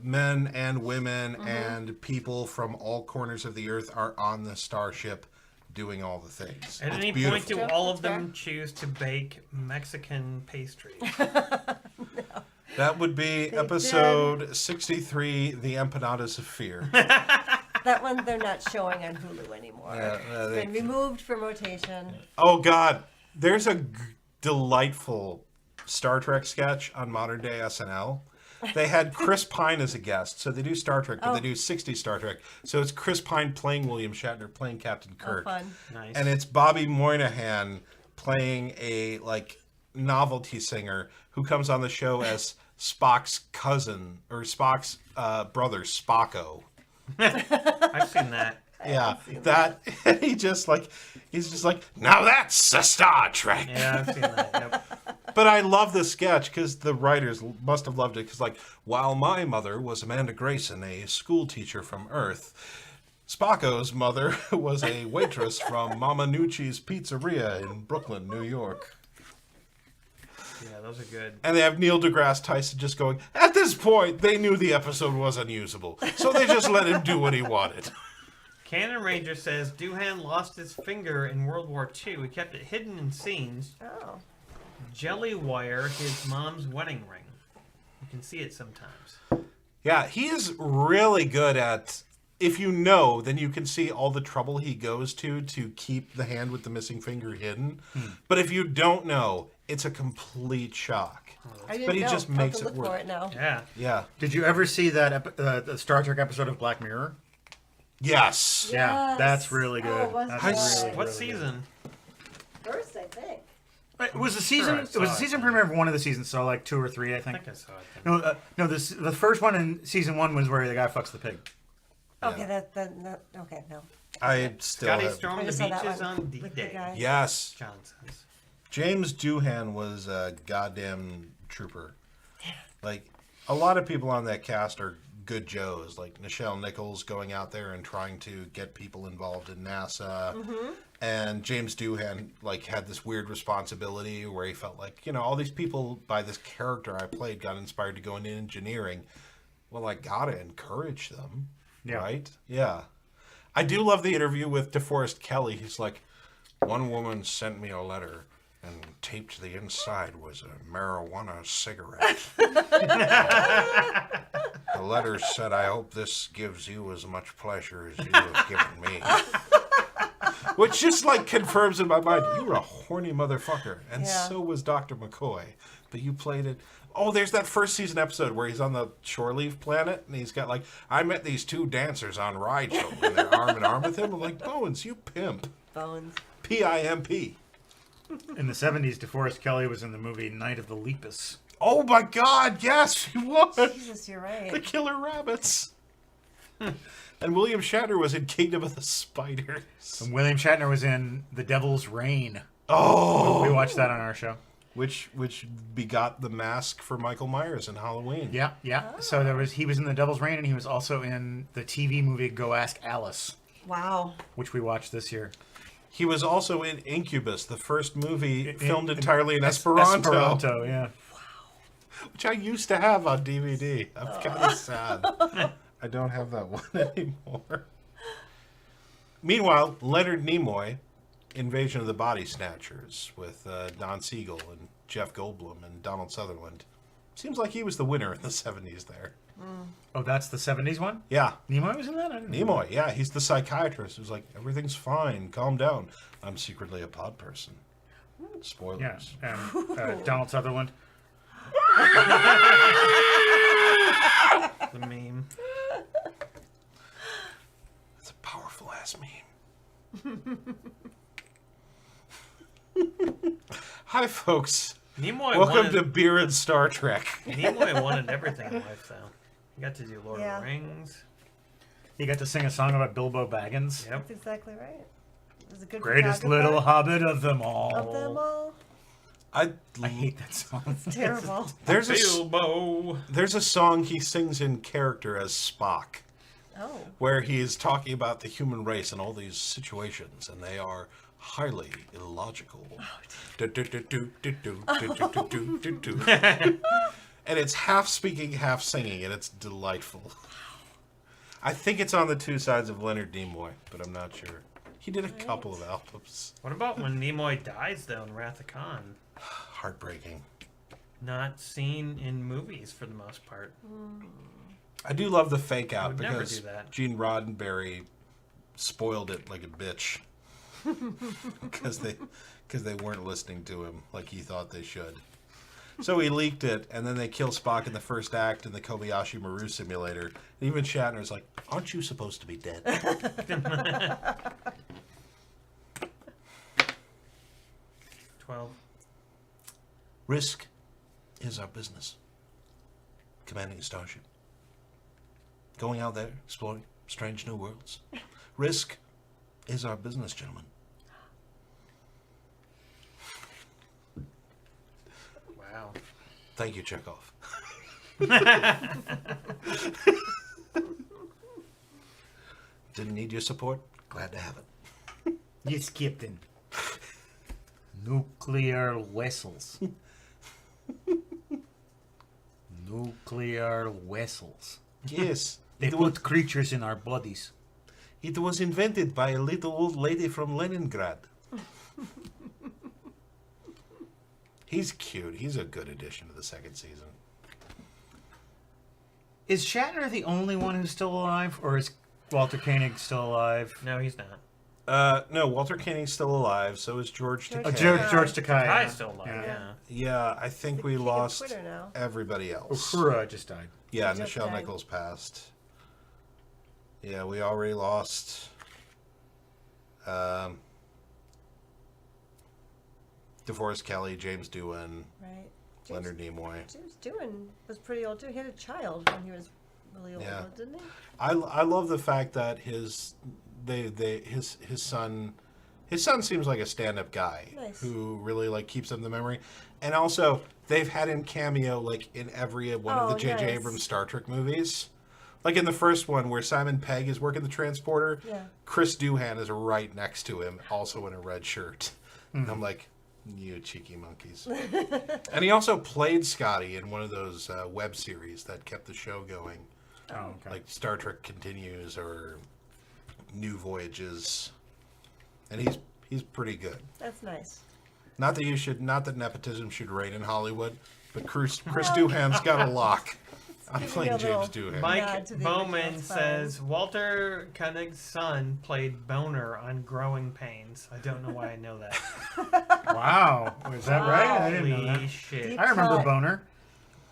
men and women and people from all corners of the earth are on the starship, doing all the things. At It's any beautiful. point, do True, all of that's them choose to bake Mexican pastries? That would be episode 63, The Empanadas of Fear. That one they're not showing on Hulu anymore. Yeah, It's they- been removed from rotation. Oh God, there's a delightful Star Trek sketch on modern day SNL They had Chris Pine as a guest, so they do Star Trek, but they do 60s Star Trek. So it's Chris Pine playing William Shatner, playing Captain Kirk. Fun. Nice. And it's Bobby Moynihan playing a novelty singer who comes on the show as Spock's cousin or Spock's brother Spocko. I've seen that. Yeah, that and he's just like, now that's a Star Trek. Yeah, I've seen that. Yep. But I love this sketch because the writers must have loved it. Because while my mother was Amanda Grayson, a school teacher from Earth, Spocko's mother was a waitress from Mama Nucci's Pizzeria in Brooklyn, New York. Yeah, those are good. And they have Neil deGrasse Tyson just going, at this point, they knew the episode was unusable, so they just let him do what he wanted. Cannon Ranger says Doohan lost his finger in World War II. He kept it hidden in scenes. Oh. Jelly wire his mom's wedding ring. You can see it sometimes. Yeah, he is really good at, if you know, then you can see all the trouble he goes to keep the hand with the missing finger hidden. But if you don't know, it's a complete shock. I didn't But he know. just I'll have makes to it look work. for it now. Yeah. Yeah. Did you ever see that the Star Trek episode of Black Mirror? Yes. Yeah, Yes. that's really good. Oh, was That's it? really, What really good. season? First, I think. It was a season. I It was saw a it, season yeah. premiere of one of the seasons, so like 2 or 3, I I think. think I saw it. No, the first one in season 1 was where the guy fucks the pig. Okay, okay, no. I still Scotty have... stormed I the just saw that beaches one on with the D-Day. guy. Yes. John says. James Doohan was a goddamn trooper. Like, a lot of people on that cast are good Joes, like Nichelle Nichols going out there and trying to get people involved in NASA. And James Doohan, had this weird responsibility where he felt like, all these people by this character I played got inspired to go into engineering. Well, I gotta encourage them. Yeah. Right? Yeah. I do love the interview with DeForest Kelley. He's like, one woman sent me a letter and taped to the inside was a marijuana cigarette. The letter said, I hope this gives you as much pleasure as you have given me. Which just confirms in my mind, you were a horny motherfucker. And Yeah. so was Dr. McCoy. But you played it. Oh, there's that first season episode where he's on the shore leave planet and he's got I met these 2 dancers on Rigel and they're arm in arm with him. I'm like, Bones, you pimp. Bones. P-I-M-P. In the 70s, DeForest Kelley was in the movie Night of the Lepus. Oh my God, yes, he was. Jesus, you're right. The Killer Rabbits. And William Shatner was in Kingdom of the Spiders. And William Shatner was in The Devil's Reign. Oh, We watched that on our show. which begot the mask for Michael Myers in Halloween. Yeah, yeah. So he was in The Devil's Reign, and he was also in the TV movie Go Ask Alice, Wow. which we watched this year. He was also in Incubus, the first movie filmed entirely in Esperanto, Esperanto, yeah. which I used to have on DVD. I'm kind of sad. I don't have that one anymore. Meanwhile, Leonard Nimoy, Invasion of the Body Snatchers, with Don Siegel and Jeff Goldblum and Donald Sutherland. Seems like he was the winner in the 70s there. Oh, that's the 70s one? Yeah, Nimoy was in that? I didn't know. Nimoy, yeah, he's the psychiatrist who's like, everything's fine, calm down. I'm secretly a pod person. Spoilers. Yeah, and Donald Sutherland. The meme. It's a powerful ass meme. Hi, folks. Nimoy Welcome wanted, to Beer and Star Trek. Nimoy wanted everything in life, though. He got to do Lord Yeah. of the Rings. He got to sing a song about Bilbo Baggins. Yep. That's exactly right. He's a good Greatest photographer little hobbit of them all. of them all. I hate that song. Terrible. there's Bilbo. a song he sings in character as Spock, Oh. where he is talking about the human race and all these situations, and they are highly illogical. And it's half speaking, half singing, and it's delightful. I think it's on the 2 sides of Leonard Nimoy, but I'm not sure. He did a couple of albums. What about when Nimoy dies, though, in Wrath of Khan? Heartbreaking. Not seen in movies for the most part. I do love the fake out would never because do that. Gene Roddenberry spoiled it like a bitch. Because they weren't listening to him like he thought they should. So he leaked it, and then they kill Spock in the first act in the Kobayashi Maru simulator. And even Shatner's like, aren't you supposed to be dead? 12. Risk is our business. Commanding a starship. Going out there, exploring strange new worlds. Risk is our business, gentlemen. Wow. Thank you, Chekhov. Didn't need your support. Glad to have it. Yes, Captain. Nuclear vessels. Nuclear vessels. Yes. They put creatures in our bodies. It was invented by a little old lady from Leningrad. He's cute. He's a good addition to the second season. Is Shatner the only one who's still alive, or is Walter Koenig still alive? No, he's not. No, Walter Koenig's still alive. So is George George Takei. George Takei. Takei's still alive, Yeah. yeah. Yeah, I think we King of lost Twitter now. everybody else. Uhura just died. Yeah, Just Nichelle died. Nichols passed. Yeah, we already lost. DeForest Kelly, James Doohan, Right. Leonard Nimoy. James Doohan was pretty old too. He had a child when he was really old, Yeah. didn't he? I love the fact that his son seems like a stand-up guy Nice. who really like keeps him the memory, and also they've had him cameo like in every one of the Oh, J.J. nice. Abrams Star Trek movies. Like in the first one where Simon Pegg is working the transporter, Yeah. Chris Doohan is right next to him, also in a red shirt. And I'm like, you cheeky monkeys. And he also played Scotty in one of those web series that kept the show going, Oh, okay. like Star Trek Continues or New Voyages. And he's pretty good. That's nice. Not that nepotism should reign in Hollywood, but Chris Doohan's got a lock. I'm Give playing me a James little- Doohan. Nod Mike to the Bowman original style. says Walter Koenig's son played Boner on Growing Pains. I don't know why I know that. Wow. Was that right? I didn't know Holy that. shit. Deep I remember cut. Boner.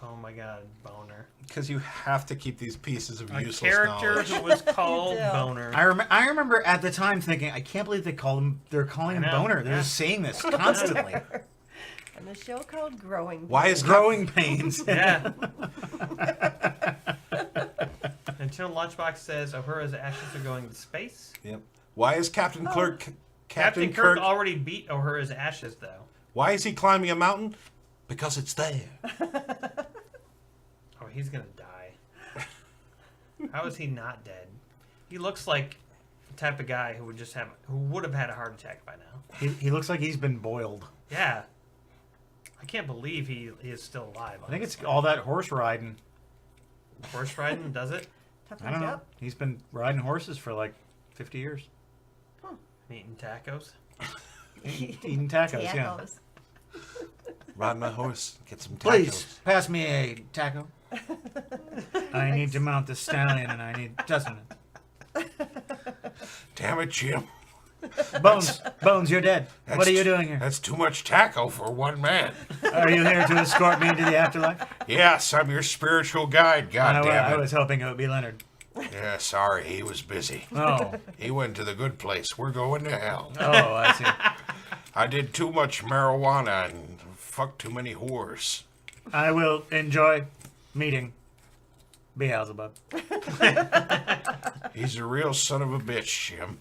Oh my god, Boner. Because you have to keep these pieces of A useless character knowledge. who was called do. Boner. I remember at the time thinking, I can't believe they're calling him I know, Boner. They're yeah. just saying this constantly. And the show called Growing. Why is Growing pains. Yeah. Until Lunchbox says Uhura's ashes are going to space. Yep. Why is Captain Kirk? Captain Kirk already beat Uhura's ashes, though. Why is he climbing a mountain? Because it's there. Oh, he's gonna die. How is he not dead? He looks like the type of guy who would have had a heart attack by now. He looks like he's been boiled. Yeah. I can't believe he is still alive. I think it's all that horse riding. Horse riding, does it? I don't know. He's been riding horses for like 50 years. Eating tacos. Eating tacos, yeah. Tacos. Ride my horse. Get some tacos. Please, pass me a taco. I need to mount the stallion and I need testament. Damn it, Jim. Bones, you're dead. What are you doing here? That's too much taco for one man. Are you here to escort me into the afterlife? Yes, I'm your spiritual guide. God I damn it. was hoping it would be Leonard. Yeah, sorry, he was busy. Oh, He went to the good place. We're going to hell. I see. I did too much marijuana and fucked too many whores. I will enjoy meeting Beelzebub. He's a real son of a bitch, Jim.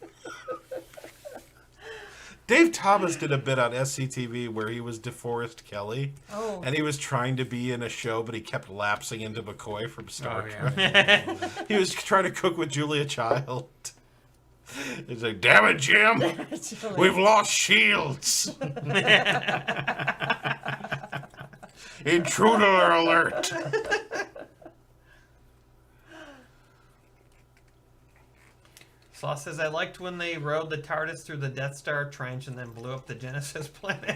Dave Thomas did a bit on SCTV where he was DeForest Kelly. Oh. And he was trying to be in a show, but he kept lapsing into McCoy from Star Oh, Trek. yeah. He was trying to cook with Julia Child. He's like, damn it, Jim. We've lost Shields. Intruder alert. Sloth says, I liked when they rode the TARDIS through the Death Star trench and then blew up the Genesis planet.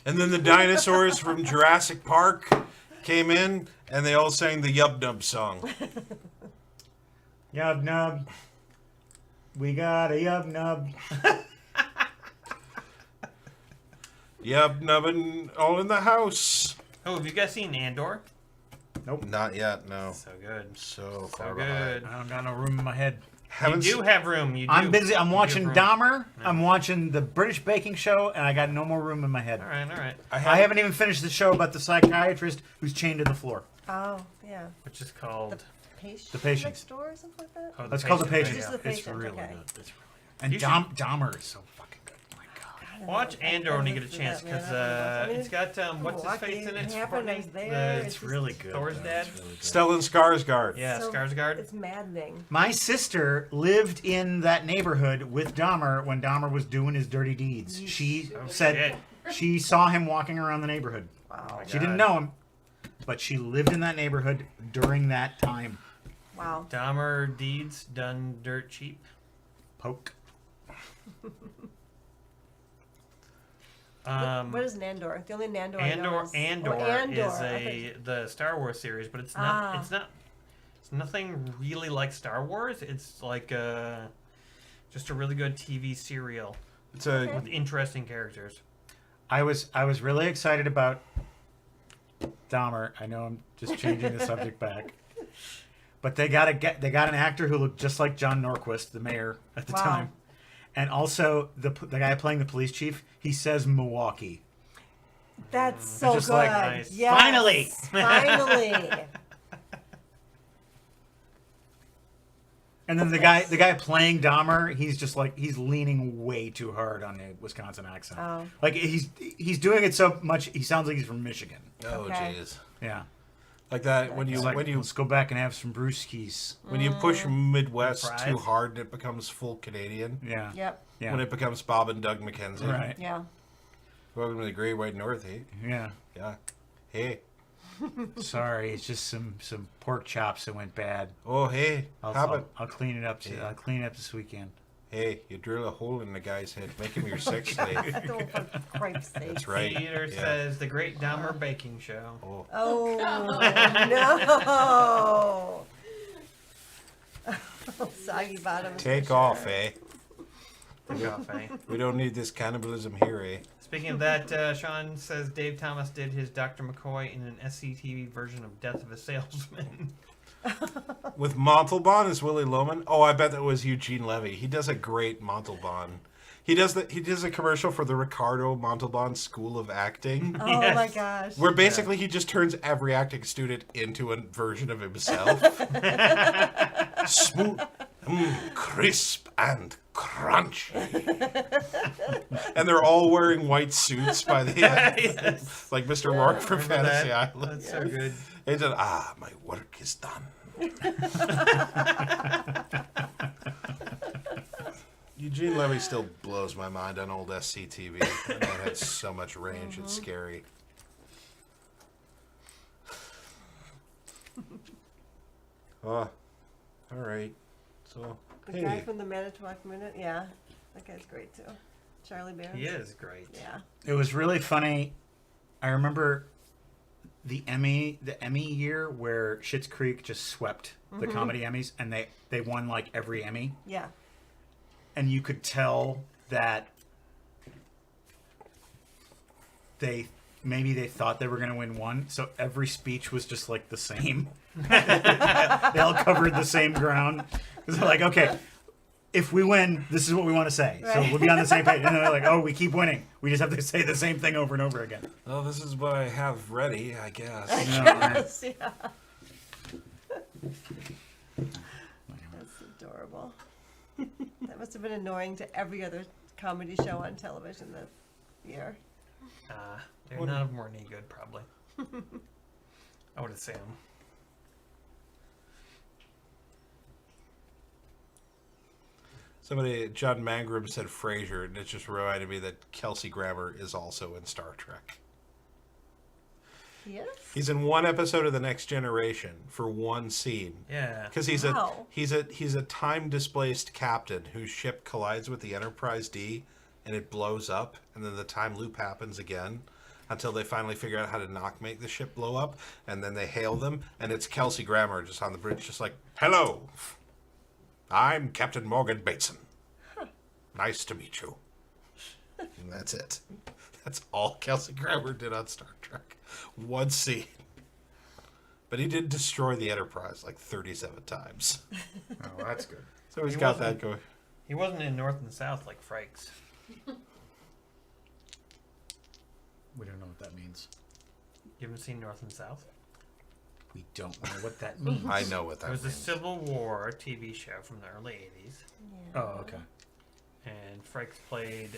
And then the dinosaurs from Jurassic Park came in, and they all sang the Yub Nub song. Yub nub. We got a yub nub. Yep, nubbin all in the house. Oh, have you guys seen Andor? Not yet, no. So good. So So far good. I don't got no room in my head. You do have room. You do. I'm busy. I'm You do watching have room. Dahmer. I'm watching the British Baking Show, and I got no more room in my head. All right, all right. I haven't even finished the show about the psychiatrist who's chained to the floor. Oh, yeah. Which is called. Patient The Patient. next door or something like that? Oh, That's called The Patient. Just The It's Patient, really okay. good. It's really good. And You should- Dahmer is so fucking good. Oh my God. Watch Andor when you get a chance I mean, because it's got what's his face in it? It happened, I was Fortnite, there. the- It's really good. Thor's though. dad? It's really good. Stellan Skarsgård. Yeah, So, Skarsgård. It's maddening. My sister lived in that neighborhood with Dahmer when Dahmer was doing his dirty deeds. She said shit. she saw him walking around the neighborhood. Wow. She didn't know him, but she lived in that neighborhood during that time. Wow. Dahmer deeds done dirt cheap. Poke. What is Nandor? The only Nandor I know Andor is... Andor, oh, Andor. is the Star Wars series, but it's not. It's nothing really like Star Wars. It's like just a really good TV serial It's a with interesting characters. I was really excited about Dahmer. I know I'm just changing the subject back. But they got an actor who looked just like John Norquist, the mayor at the Wow. time. And also the guy playing the police chief, he says Milwaukee. That's so just good. like, nice. Yes. Finally! Finally. And then the guy playing Dahmer, he's just like he's leaning way too hard on the Wisconsin accent. Oh. Like he's doing it so much he sounds like he's from Michigan. oh Okay. jeez. Yeah. Like that when you He's like, when you let's go back and have some brewskis. when you push Midwest Fries. too hard, it becomes full Canadian. Yeah. Yep. Yeah. When it becomes Bob and Doug McKenzie. Right. Yeah. Welcome to the Great White North, eh? Yeah. Yeah. Hey. Sorry, it's just some pork chops that went bad. Oh, hey. I'll clean it up. Yeah. I'll clean it up this weekend. Hey, you drill a hole in the guy's head. Make him your sex slave. Oh, for Christ's sake. That's right. Peter Yeah. says the Great Dahmer Baking Show. Oh. Oh, no. Soggy bottom. Take off, eh? Take off, eh? We don't need this cannibalism here, eh? Speaking of that, Sean says Dave Thomas did his Dr. McCoy in an SCTV version of Death of a Salesman. With Montalban as Willie Loman. Oh, I bet that was Eugene Levy. He does a great Montalban. He does a commercial for the Ricardo Montalban School of Acting. Oh, Yes. my gosh. Where basically he just turns every acting student into a version of himself. Smooth, crisp, and crunchy. And they're all wearing white suits by the end. Yes. Like Mr. Rourke from Remember Fantasy that? Island. That's so good. He said, my work is done. Eugene Levy still blows my mind on old SCTV. That had so much range, it's scary. Oh, all right. So, The guy hey, from the Manitowoc Minute? Yeah. That guy's great, too. Charlie Barron. He is great. Yeah. It was really funny. I remember the Emmy year where Schitt's Creek just swept the comedy Emmys, and they won like every Emmy, Yeah. and you could tell that they thought they were going to win one, so every speech was just like the same. They all covered the same ground. Because they're like, okay, if we win, this is what we want to say. So Right. we'll be on the same page. And they're like, oh, we keep winning. We just have to say the same thing over and over again. well, this is what I have ready, I guess. Yes, yeah. That's adorable. That must have been annoying to every other comedy show on television that year. None of them were any good, probably. I would assume. Somebody, John Mangrum said Frasier, and it just reminded me that Kelsey Grammer is also in Star Trek. Yes? He's in one episode of The Next Generation for one scene. Yeah. Because he's Wow. a time displaced captain whose ship collides with the Enterprise D, and it blows up, and then the time loop happens again until they finally figure out how to make the ship blow up, and then they hail them, and it's Kelsey Grammer just on the bridge, just like, "Hello, I'm Captain Morgan Bateson. Nice to meet you." And that's it. That's all Kelsey Grammer did on Star Trek. One scene. But he did destroy the Enterprise like 37 times. Oh, that's good. So he's He got wasn't- that going. He wasn't in North and South like Frakes. We don't know what that means. You haven't seen North and South? We don't know what that means. I know what that It was a means. Civil War TV show from the early 80s. Oh, okay. And Frakes played,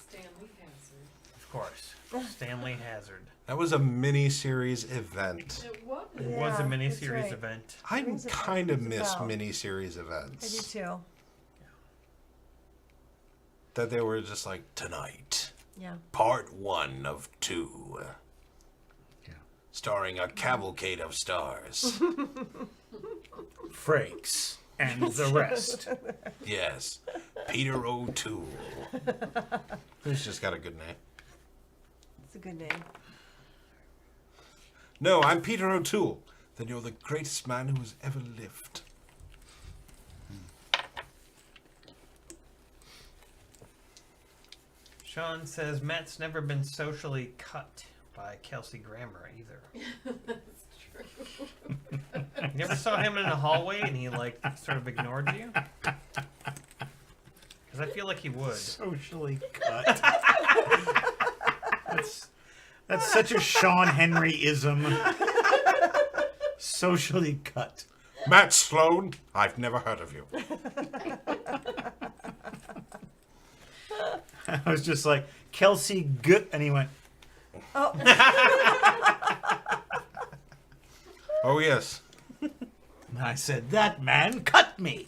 Stanley Hazard. of course, Stanley Hazard. That was a mini-series event. It was. It was a Yeah, that's miniseries right. event. I Rings a- kind of rings a miss bell. mini-series I do events. too. That they were just like, tonight, Yeah. Part 1 of 2. Yeah. Starring a cavalcade of stars. Frakes and the rest. Yes, Peter O'Toole. Who's just got a good name? It's a good name. No, I'm Peter O'Toole. Then you're the greatest man who has ever lived. Sean says Matt's never been socially cut by Kelsey Grammer either. That's true. You never saw him in a hallway and he like sort of ignored you? Because I feel like he would. Socially cut. That's such a Sean Henry-ism. Socially cut. Matt Sloan, I've never heard of you. I was just like, Kelsey good, and he went, Oh, Oh, yes. and I said, that man cut me.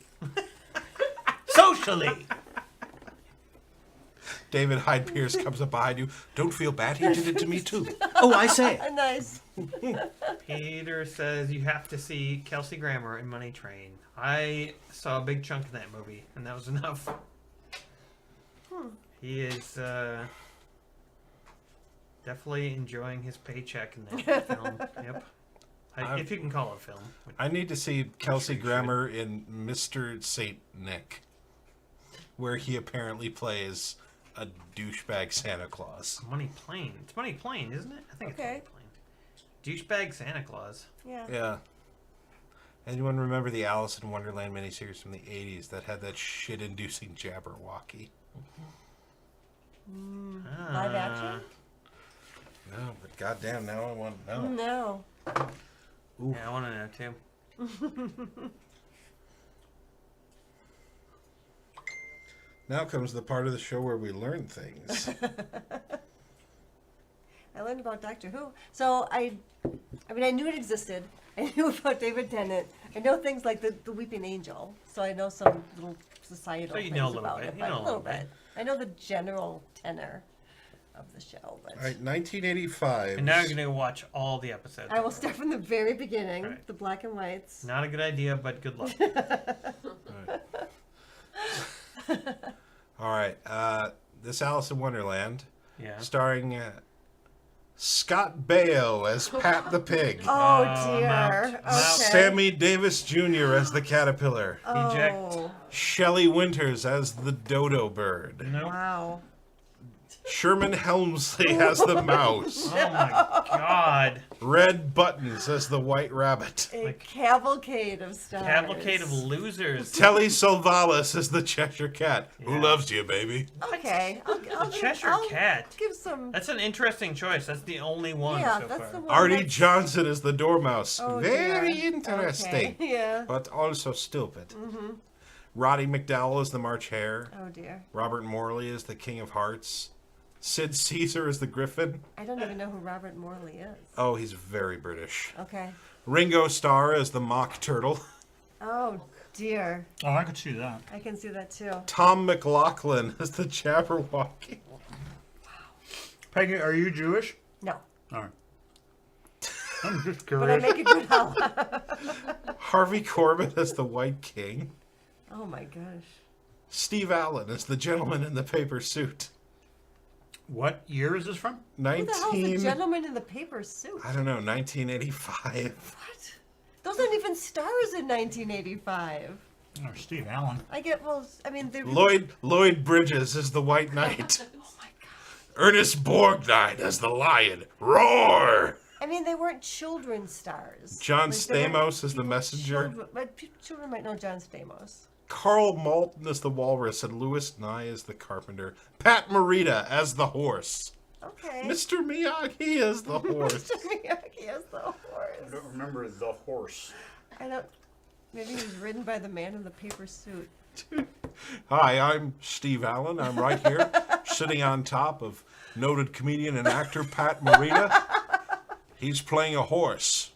Socially. David Hyde Pierce comes up behind you. Don't feel bad, he did it to me too. Oh, I say. nice. Peter says you have to see Kelsey Grammer in Money Train. I saw a big chunk of that movie, and that was enough. He is definitely enjoying his paycheck in that film. Yep. If you can call it a film. I need to see Kelsey Grammer in Mr. Saint Nick, where he apparently plays a douchebag Santa Claus. Money Plane. It's Money Plane, isn't it? I think Okay. it's Money Plane. Douchebag Santa Claus. Yeah. Yeah. Anyone remember the Alice in Wonderland miniseries from the 80s that had that shit-inducing Jabberwocky? Live action? No, but goddamn, now I want to know. No. Yeah, I want to know too. Now comes the part of the show where we learn things. I learned about Doctor Who. So I mean, I knew it existed. I knew about David Tennant. I know things like the Weeping Angel. So I know some little societal So you things know a little about bit. it. You But know a little bit. I know the general tenor of the show. But All right, 1985. And now you're going to watch all the episodes. I will start from the very beginning, Right. the black and whites. Not a good idea, but good luck. All right, this Alice in Wonderland, Yeah. starring Scott Baio as Pat the Pig, Oh I'm dear. out. Okay. I'm out. Sammy Davis Jr. as the caterpillar, Eject. Oh, Shelley Winters as the dodo bird, Nope. wow. Sherman Helmsley as the mouse, Oh my god. Red Buttons as the white rabbit, A Like- cavalcade of stars. Cavalcade of losers. Telly Savalas as the Cheshire Cat. Yeah. Who loves you, baby? Okay. I'll Cheshire I'll Cat. give some. That's an interesting choice. That's the only one Yeah, so that's far. the one. Artie that's- Johnson as the Dormouse. Oh, Very dear. interesting, Okay. Yeah. but also stupid. Roddy McDowell as the March Hare. Oh dear. Robert Morley as the King of Hearts. Sid Caesar as the Griffin. I don't even know who Robert Morley is. Oh, he's very British. Okay. Ringo Starr as the Mock Turtle. Oh dear. Oh, I could see that. I can see that too. Tom McLaughlin as the Jabberwocky. Peggy, are you Jewish? No. All right. I'm just But I curious. make a good holla. Harvey Corbett as the White King. Oh my gosh. Steve Allen as the Gentleman in the Paper Suit. What year is this from? Who the hell's the 19... gentleman in the paper suit? I don't know, 1985. What? Those aren't even stars in 1985. Oh, Steve Allen. I get, well, I mean, they're. Lloyd Bridges as the White Knight. Oh my god. Ernest Borgnine as the lion. Roar! I mean, they weren't children's stars. John Like, they weren't Stamos as the messenger. Children, but children might know John Stamos. Carl Malton as the walrus, and Louis Nye as the carpenter. Pat Morita as the horse. Okay. Mr. Miyagi as the horse. Mr. Miyagi as the horse. I don't remember the horse. I don't. Maybe he was ridden by the man in the paper suit. Hi, I'm Steve Allen. I'm right here, sitting on top of noted comedian and actor Pat Morita. He's playing a horse.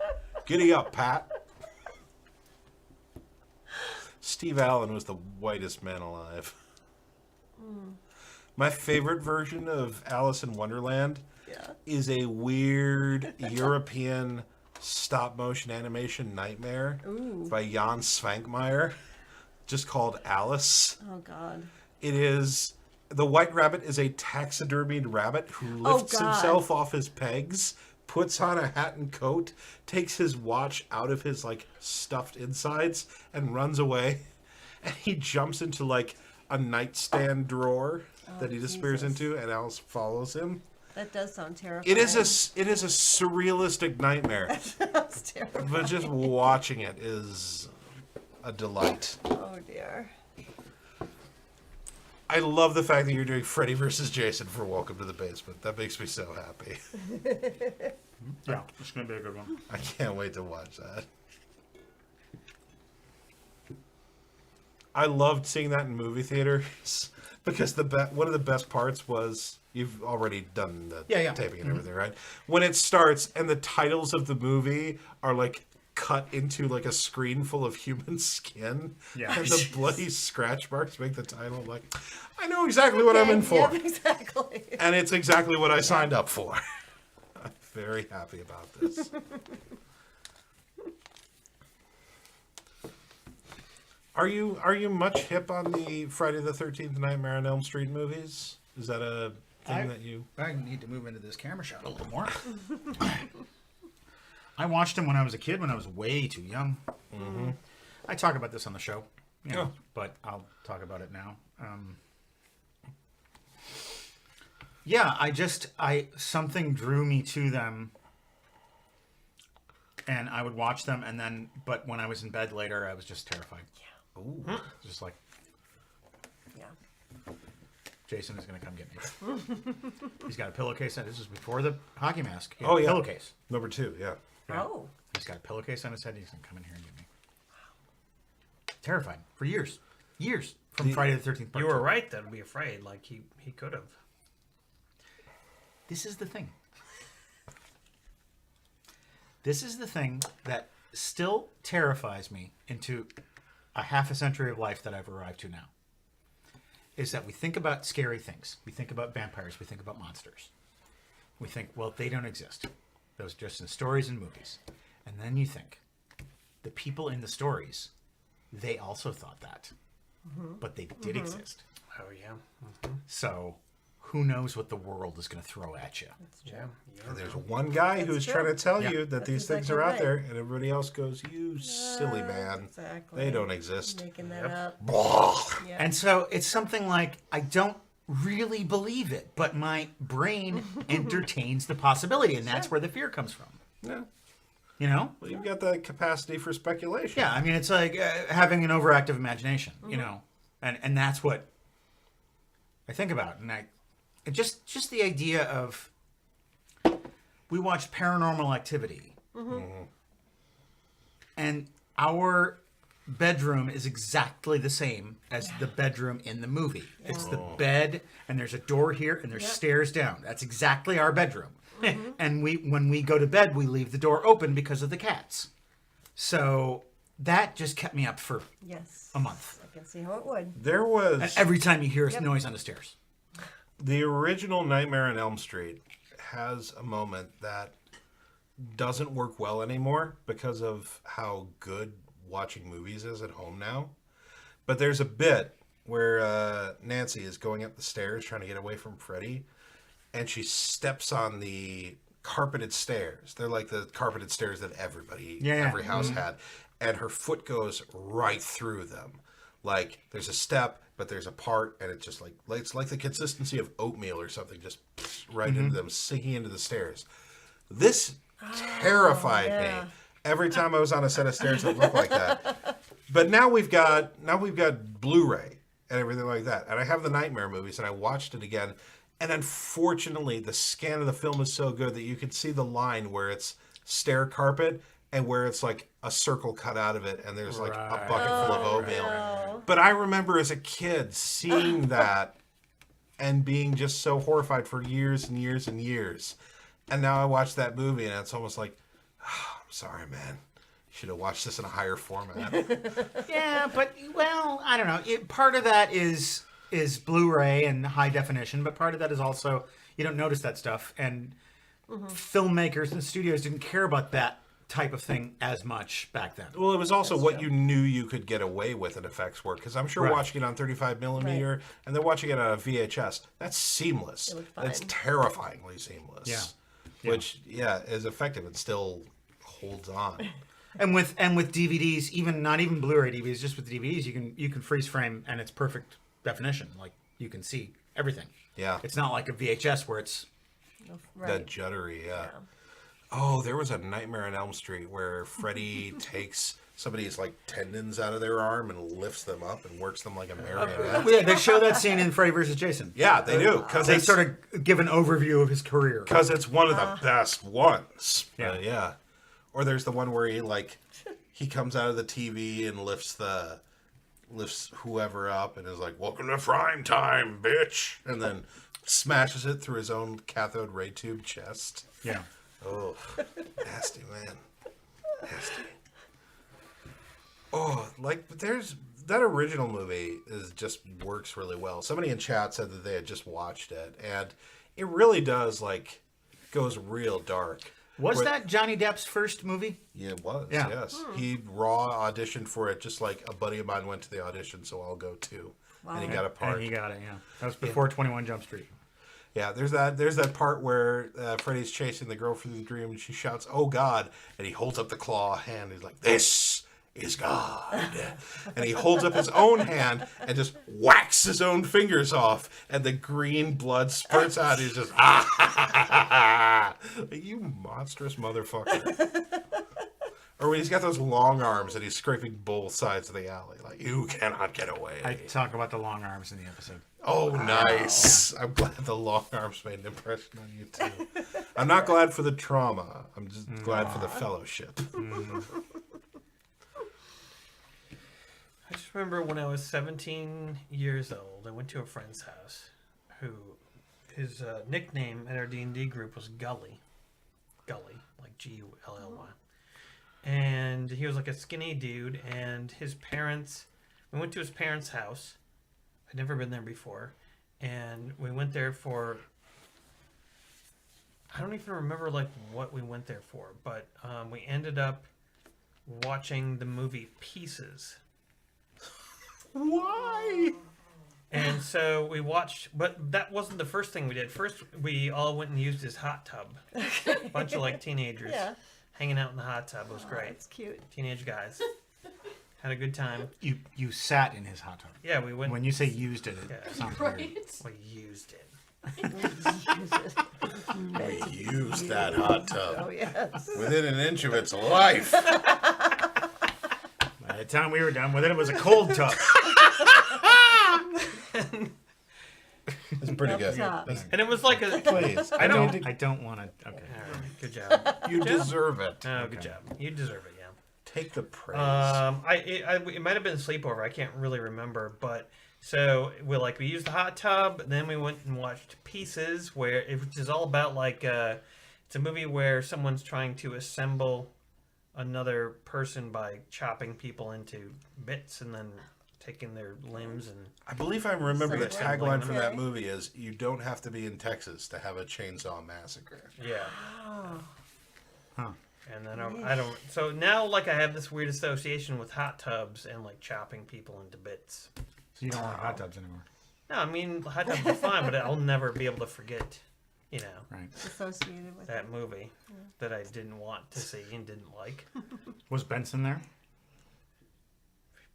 Giddy up, Pat. Steve Allen was the whitest man alive. My favorite version of Alice in Wonderland is a weird European stop-motion animation nightmare by Jan Svankmajer, just called Alice. Oh God. It is... The white rabbit is a taxidermied rabbit who lifts God. himself off his pegs, puts on a hat and coat, takes his watch out of his, like, stuffed insides, and runs away. And he jumps into, like, a nightstand drawer that he disappears Jesus. into, and Alice follows him. That does sound terrifying. It is a surrealistic nightmare, That's terrifying. but just watching it is a delight. Oh dear. I love the fact that you're doing Freddy versus Jason for Welcome to the Basement. That makes me so happy. Yeah, it's going to be a good one. I can't wait to watch that. I loved seeing that in movie theaters because one of the best parts was you've already done the Yeah. taping and everything, right? When it starts and the titles of the movie are like cut into like a screen full of human skin, Yeah. and the bloody scratch marks make the title. I'm like, I know exactly what I'm in for, Yep, exactly. and it's exactly what I signed up for. I'm very happy about this. Are you much hip on the Friday the 13th Nightmare on Elm Street movies? Is that a thing that you... I need to move into this camera shot a little more. I watched him when I was a kid, when I was way too young. Mm-hmm. I talk about this on the show, but I'll talk about it now. Something drew me to them, and I would watch them, but when I was in bed later, I was just terrified. Yeah. Ooh. Just like, Yeah. Jason is going to come get me. He's got a pillowcase. This is before the hockey mask. Oh, yeah. Pillowcase. Number 2, yeah. Oh. He's got a pillowcase on his head. He's going to come in here and get me. Terrified for years. Years. From Friday the 13th. You were right to be afraid. Like he could have. This is the thing. This is the thing that still terrifies me into a half a century of life that I've arrived to now. Is that we think about scary things. We think about vampires. We think about monsters. We think, well, they don't exist. Those are just in stories and movies. And then you think, the people in the stories, they also thought that. But they did exist. Oh yeah. So who knows what the world is going to throw at you. Yeah. And there's one guy who's true. trying to tell Yeah. you that That's these things exactly are out right. there, and everybody else goes, you silly man. Exactly. They don't exist. Making that up. Blah. Yeah. And so it's something like, I don't really believe it, but my brain entertains the possibility, and that's where the fear comes from. Yeah. You know? Well, you've got the capacity for speculation. Yeah, I mean, it's like having an overactive imagination, you know? And that's what I think about. And just the idea of, we watched Paranormal Activity, and our bedroom is exactly the same as the bedroom in the movie. It's the bed, and there's a door here, and there's stairs down. That's exactly our bedroom. And when we go to bed, we leave the door open because of the cats. So that just kept me up for Yes. a month. I can see how it would. There was... And every time you hear a noise on the stairs. The original Nightmare on Elm Street has a moment that doesn't work well anymore because of how good watching movies is at home now. But there's a bit where Nancy is going up the stairs trying to get away from Freddy, and she steps on the carpeted stairs. They're like the carpeted stairs that every house had. And her foot goes right through them. Like there's a step, but there's a part, and it's just like it's like the consistency of oatmeal or something, just right into them, sinking into the stairs. This terrified me every time I was on a set of stairs that looked like that. But now we've got Blu-ray and everything like that, and I have the Nightmare movies, and I watched it again, and unfortunately, the scan of the film is so good that you can see the line where it's stair carpet and where it's like a circle cut out of it, and there's like a bucket full of oatmeal. But I remember as a kid seeing that and being just so horrified for years and years and years. And now I watch that movie, and it's almost like, oh, I'm sorry, man. You should have watched this in a higher format. Yeah, but well, I don't know. Part of that is Blu-ray and high definition, but part of that is also you don't notice that stuff, and filmmakers and studios didn't care about that type of thing as much back then. Well, it was also what you knew you could get away with in effects work, because I'm sure watching it on 35 millimeter and then watching it on a VHS, that's seamless. It's terrifyingly seamless. Yeah. Which, is effective and still holds on. And with DVDs, not even Blu-ray DVDs, just with DVDs, you can freeze frame and it's perfect definition. Like you can see everything. Yeah. It's not like a VHS where it's That juddery, Oh, there was a Nightmare on Elm Street where Freddy takes somebody's like tendons out of their arm and lifts them up and works them like a marionette. Yeah, they show that scene in Freddy vs. Jason. Yeah, they do, because They sort of give an overview of his career. Because it's one of the best ones. Yeah. Yeah. Or there's the one where he comes out of the TV and lifts whoever up and is like, "Welcome to prime time, bitch," and then smashes it through his own cathode ray tube chest. Yeah. Oh, nasty, man. Nasty. Oh, there's that original movie just works really well. Somebody in chat said that they had just watched it, and it really does goes real dark. Was that Johnny Depp's first movie? Yeah, it was. Yeah. Yes, he raw auditioned for it, just like a buddy of mine went to the audition, so I'll go too. And he got a part. And he got it. Yeah, that was before 21 Jump Street. Yeah, there's that part where Freddy's chasing the girl through the dream, and she shouts, "Oh God!" and he holds up the claw hand. He's like, "This is God," and he holds up his own hand and just whacks his own fingers off, and the green blood spurts out. He's just, "You monstrous motherfucker!" Or when he's got those long arms and he's scraping both sides of the alley, like, "You cannot get away." I talk about the long arms in the episode. Oh, nice. I'm glad the long arms made an impression on you, too. I'm not glad for the trauma. I'm just glad for the fellowship. I just remember when I was 17 years old, I went to a friend's house who his nickname at our D&D group was Gully. Gully, like G-U-L-L-Y. And he was like a skinny dude, and his parents, we went to his parents' house. I'd never been there before, and we went there for, I don't even remember what we went there for, but we ended up watching the movie Pieces. Why? And so we watched, but that wasn't the first thing we did. First, we all went and used his hot tub. A bunch of teenagers hanging out in the hot tub. It was great. It's cute. Teenage guys. Had a good time. You sat in his hot tub. Yeah, we went. When you say used it, it sounds weird. We used it. We used that hot tub. Oh, yes. Within an inch of its life. By the time we were done with it, it was a cold tub. It's pretty good. And it was like a. Please. I don't want to. Okay. All right, good job. You deserve it. Oh, good job. You deserve it. Yeah. Take the praise. It might have been a sleepover. I can't really remember, but so we used the hot tub. And then we went and watched Pieces, where it is all about it's a movie where someone's trying to assemble another person by chopping people into bits and then taking their limbs and. I believe I remember the Sorry, tagline from that okay. movie is, "You don't have to be in Texas to have a chainsaw massacre." Yeah. Huh. And then I don't. So now, I have this weird association with hot tubs and chopping people into bits. So you don't like hot tubs anymore. No, I mean hot tubs are fine, but I'll never be able to forget, Right. Associated with that movie that I didn't want to see and didn't like. Was Benson there?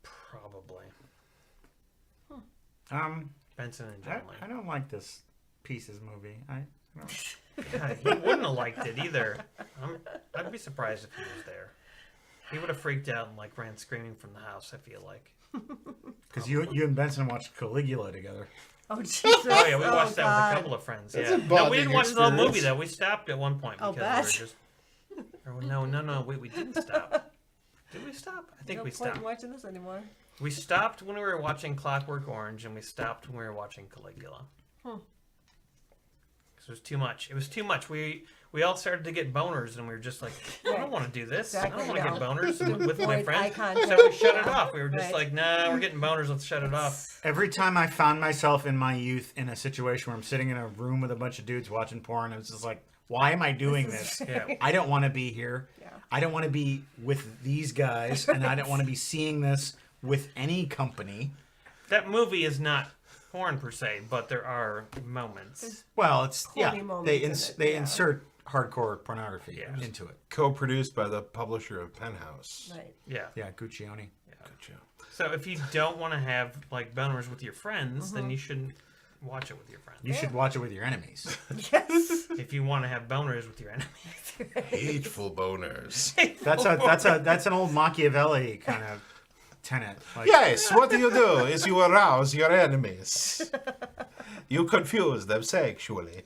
Probably. Benson and John I Lane. don't like this Pieces movie. I don't. God, he wouldn't have liked it either. I'd be surprised if he was there. He would have freaked out and like ran screaming from the house. I feel like. Because you and Benson watched Caligula together. Oh, Jesus. Oh yeah, we watched that God. with a couple of friends. That's Yeah. a No, we bonding didn't watch the whole movie experience. though. We stopped at one point I'll because bet. we were just. Oh, no. Wait, we didn't stop. Did we stop? I think No we point in stopped. watching this anymore. We stopped when we were watching Clockwork Orange, and we stopped when we were watching Caligula. Because it was too much. It was too much. We all started to get boners, and we were just like, I don't want to do this. Exactly, I don't want to no. get boners with my Avoid friends. eye contact. So we shut it off. We were just Right. like, nah, we're getting boners. Let's shut it off. Every time I found myself in my youth in a situation where I'm sitting in a room with a bunch of dudes watching porn, it was just like, why am I doing this? Yeah. I don't want to be here. Yeah. I don't want to be with these guys, and I don't want to be seeing this with any company. That movie is not porn per se, but there are moments. Well, it's Corny moments in it, they yeah. insert hardcore pornography Yeah. into it. Co-produced by the publisher of Penthouse. Right. Yeah. Yeah, Guccione. Gotcha. So if you don't want to have like boners with your friends, then you shouldn't watch it with your friends. You should watch it with your enemies. Yes. If you want to have boners with your enemies. Hateful boners. That's an old Machiavelli kind of tenet. Like, Yes, what you do is you arouse your enemies. You confuse them sexually.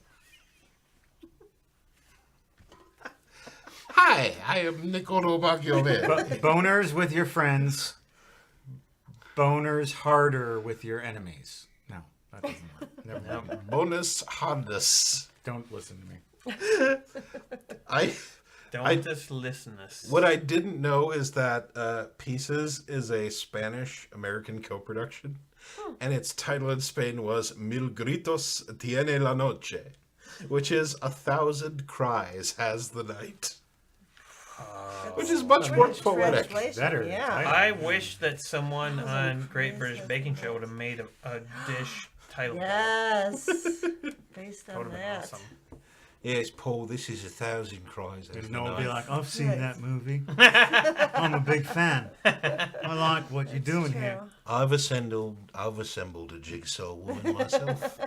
Hi, I am Niccolo Machiavelli. boners with your friends. Boners harder with your enemies. No, that doesn't work. Never mind. Bonus hardness. Don't listen to me. Don't just listen to us. What I didn't know is that Pieces is a Spanish-American co-production, and its title in Spain was Mil Gritos Tiene la Noche, which is 1,000 Cries Has the Night. Which is much more poetic. Translation, Better. Yeah. I wish that someone on Great British Baking Show would have made a dish titled that. Yes. Based That on would have been that. awesome. Yes, Paul, this is 1,000 Cries Has And the Noel will Night. be like, I've seen Right. that movie. I'm a big fan. I like what you're doing True. here. I've assembled a jigsaw woman myself.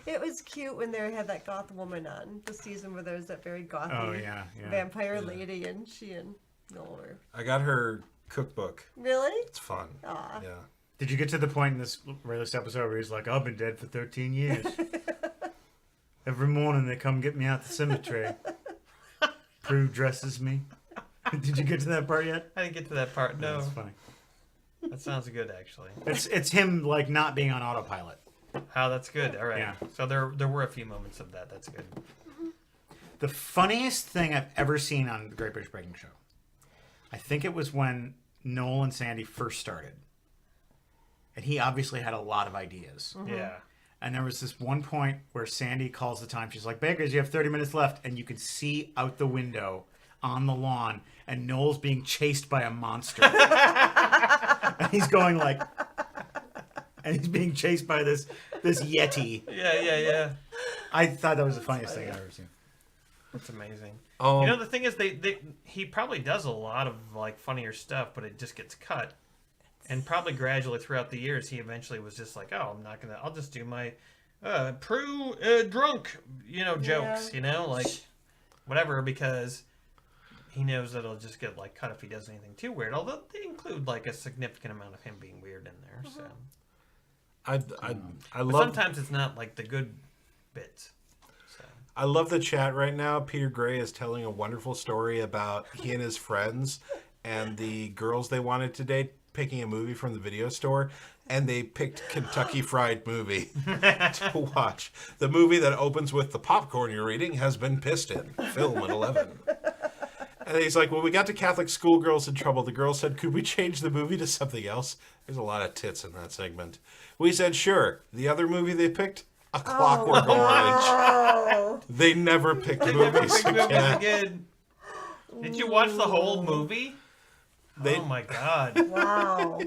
It was cute when they had that goth woman on the season where there was that very gothy Oh, yeah. vampire lady, and she and Noel were I got her cookbook. really. It's fun. Aw. Yeah. Did you get to the point in this episode where he's like, I've been dead for 13 years. Every morning they come get me out the cemetery. Prue dresses me. Did you get to that part yet? I didn't get to that part. No, That's funny. that sounds good actually. It's him like not being on autopilot. Oh, that's good. All right. Yeah. So there were a few moments of that. That's good. The funniest thing I've ever seen on the Great British Baking Show, I think it was when Noel and Sandy first started. And he obviously had a lot of ideas. Yeah. And there was this one point where Sandy calls the time. She's like, Bakers, you have 30 minutes left. And you can see out the window on the lawn, and Noel's being chased by a monster. And he's going like, and he's being chased by this Yeti. Yeah. I thought that was the funniest thing I've ever seen. That's amazing. Oh, You know, the thing is, he probably does a lot of like funnier stuff, but it just gets cut. And probably gradually throughout the years, he eventually was just like, "Oh, I'll just do my Prue drunk, jokes, like whatever," because he knows that it'll just get like cut if he does anything too weird. Although they include like a significant amount of him being weird in there. So, I but love sometimes it's not like the good bits. So. I love the chat right now. Peter Gray is telling a wonderful story about he and his friends and the girls they wanted to date picking a movie from the video store, and they picked Kentucky Fried Movie to watch. The movie that opens with the popcorn you're eating has been pissed in. Film at 11. And he's like, well, we got to Catholic Schoolgirls in Trouble. The girl said, could we change the movie to something else? There's a lot of tits in that segment. We said, sure. The other movie they picked, A Clockwork Orange. Oh. They never picked movies again. Again. Did you watch the whole movie? Oh my god. Wow.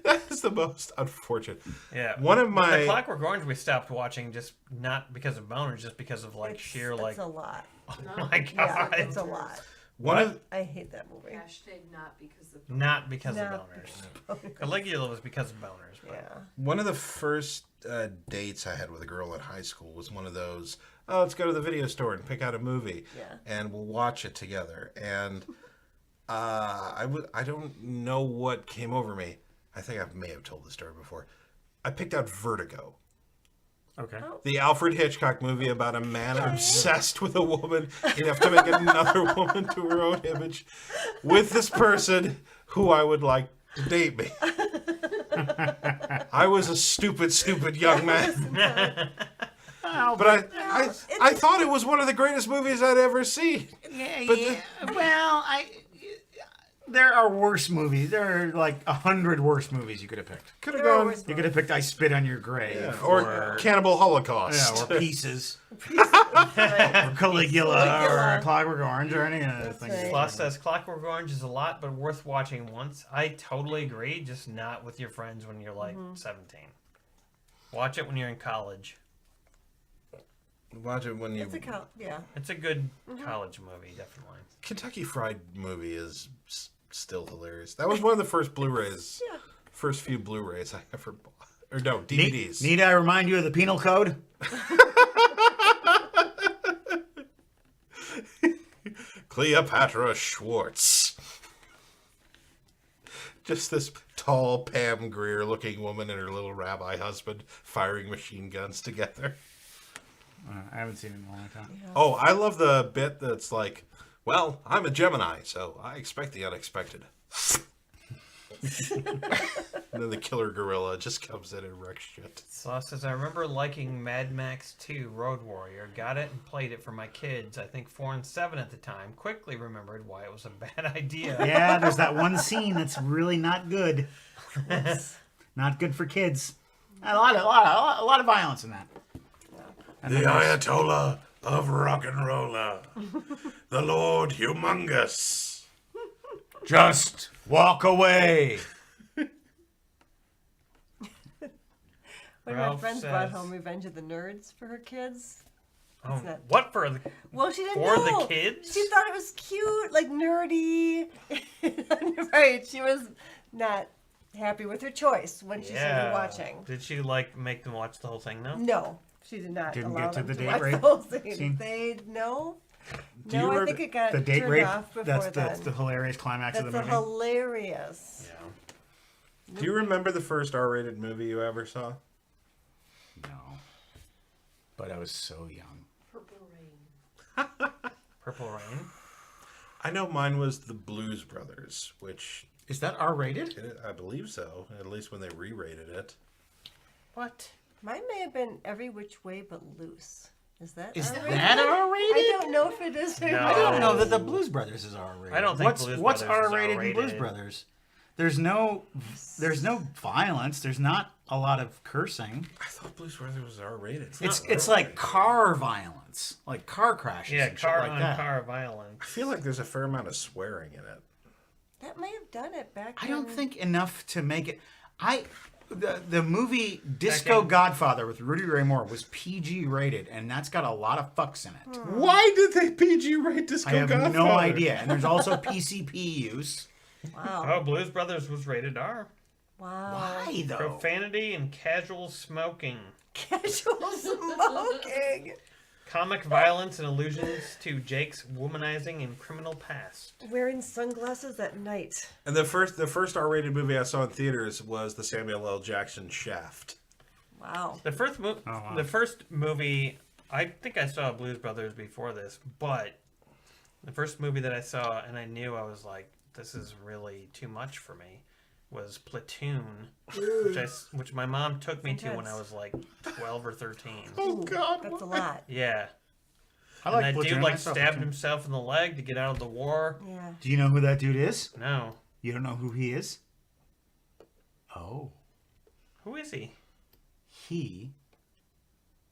That is the most unfortunate. Yeah. One of my- The Clockwork Orange we stopped watching just not because of boners, just because of like It's sheer like a lot. oh my Yeah, god. it's a lot. One of I hate that movie. Hashtag not because of. Not because No. of boners. Caligula was because of boners. But Yeah. One of the first dates I had with a girl at high school was one of those, oh, let's go to the video store and pick out a movie, Yeah. and we'll watch it together. And I don't know what came over me. I think I may have told the story before. I picked out Vertigo, Okay. the Alfred Hitchcock movie about a man obsessed with a woman enough to make another woman to her own image with this person who I would like to date me. I was a stupid young man. But I thought it was one of the greatest movies I'd ever seen. Well, there are worse movies. There are like 100 worse movies you could have picked. Could have There are gone. worse You could have picked I Spit on Your Grave. Or Cannibal Holocaust. or Pieces. Or Caligula, or Clockwork Orange, or any of those things. right. Sloth says Clockwork Orange is a lot, but worth watching once. I totally agree, just not with your friends when you're like 17. Watch it when you're in college. Watch it when you. Yeah. It's a good college movie, definitely. Kentucky Fried Movie is still hilarious. That was one of the first Blu-rays. Yeah. First few Blu-rays I ever bought. Or no, DVDs. Need I remind you of the penal code? Cleopatra Schwartz. Just this tall Pam Grier looking woman and her little rabbi husband firing machine guns together. I haven't seen it in a long time. Oh, I love the bit that's like, well, I'm a Gemini, so I expect the unexpected. And then the killer gorilla just comes in and wrecks shit. Sloth says, I remember liking Mad Max 2 Road Warrior. Got it and played it for my kids, I think 4 and 7 at the time. Quickly remembered why it was a bad idea. Yeah, there's that one scene that's really not good. Not good for kids. A lot of violence in that. The Ayatollah of rock and roller. The Lord Humongous. Just walk away. One of my Ralph friends brought says- home Revenge of the Nerds for her kids. Oh, not- what for the... Well, she didn't For the know. kids? She thought it was cute, like nerdy. Right. She was not happy with her choice when she started watching. Did she like make them watch the whole thing though? No, she did not Didn't allow get to them the to date watch rape the whole thing. scene? They no. Do you No, I remember think it got the date turned rape? off before That's then. the hilarious climax That's of the a movie. hilarious. Yeah. Do you remember the first R-rated movie you ever saw? No, but I was so young. Purple Rain. Purple Rain. I know mine was The Blues Brothers, which Is that R-rated? I believe so, at least when they re-rated it. What? Mine may have been Every Which Way But Loose. Is that Is R-rated? that R-rated? I don't know if it is or No. I don't know that the Oh. Blues Brothers is R-rated. I don't think what's Blues what's Brothers is R-rated in Blues R-rated. Brothers. There's no violence. There's not a lot of cursing. I thought Blues Brothers was R-rated. It's like car violence, like car crashes. Yeah, and shit car like on that. car violence. I feel like there's a fair amount of swearing in it. That may have done it back I don't in- think enough to make it. The movie Disco Second. Godfather with Rudy Ray Moore was PG rated, and that's got a lot of fucks in it. Why did they PG rate Disco I have Godfather? no idea. And there's also PCP use. Wow. Oh, Blues Brothers was rated R. Wow. Why though? Profanity and casual smoking. Casual smoking. Comic violence and allusions to Jake's womanizing and criminal past. Wearing sunglasses at night. And the first R-rated movie I saw in theaters was the Samuel L. Jackson Shaft. Wow. The first wow. the first movie, I think I saw Blues Brothers before this, but the first movie that I saw and I knew I was like, this is really too much for me, was Platoon, which my mom took me to when I was like 12 or 13. Oh God! That's a lot. Yeah. I And like that Platoon dude like myself, stabbed Platoon. himself in the leg to get out of the war. Yeah. Do you know who that dude is? No. You don't know who he is? Oh. Who is he?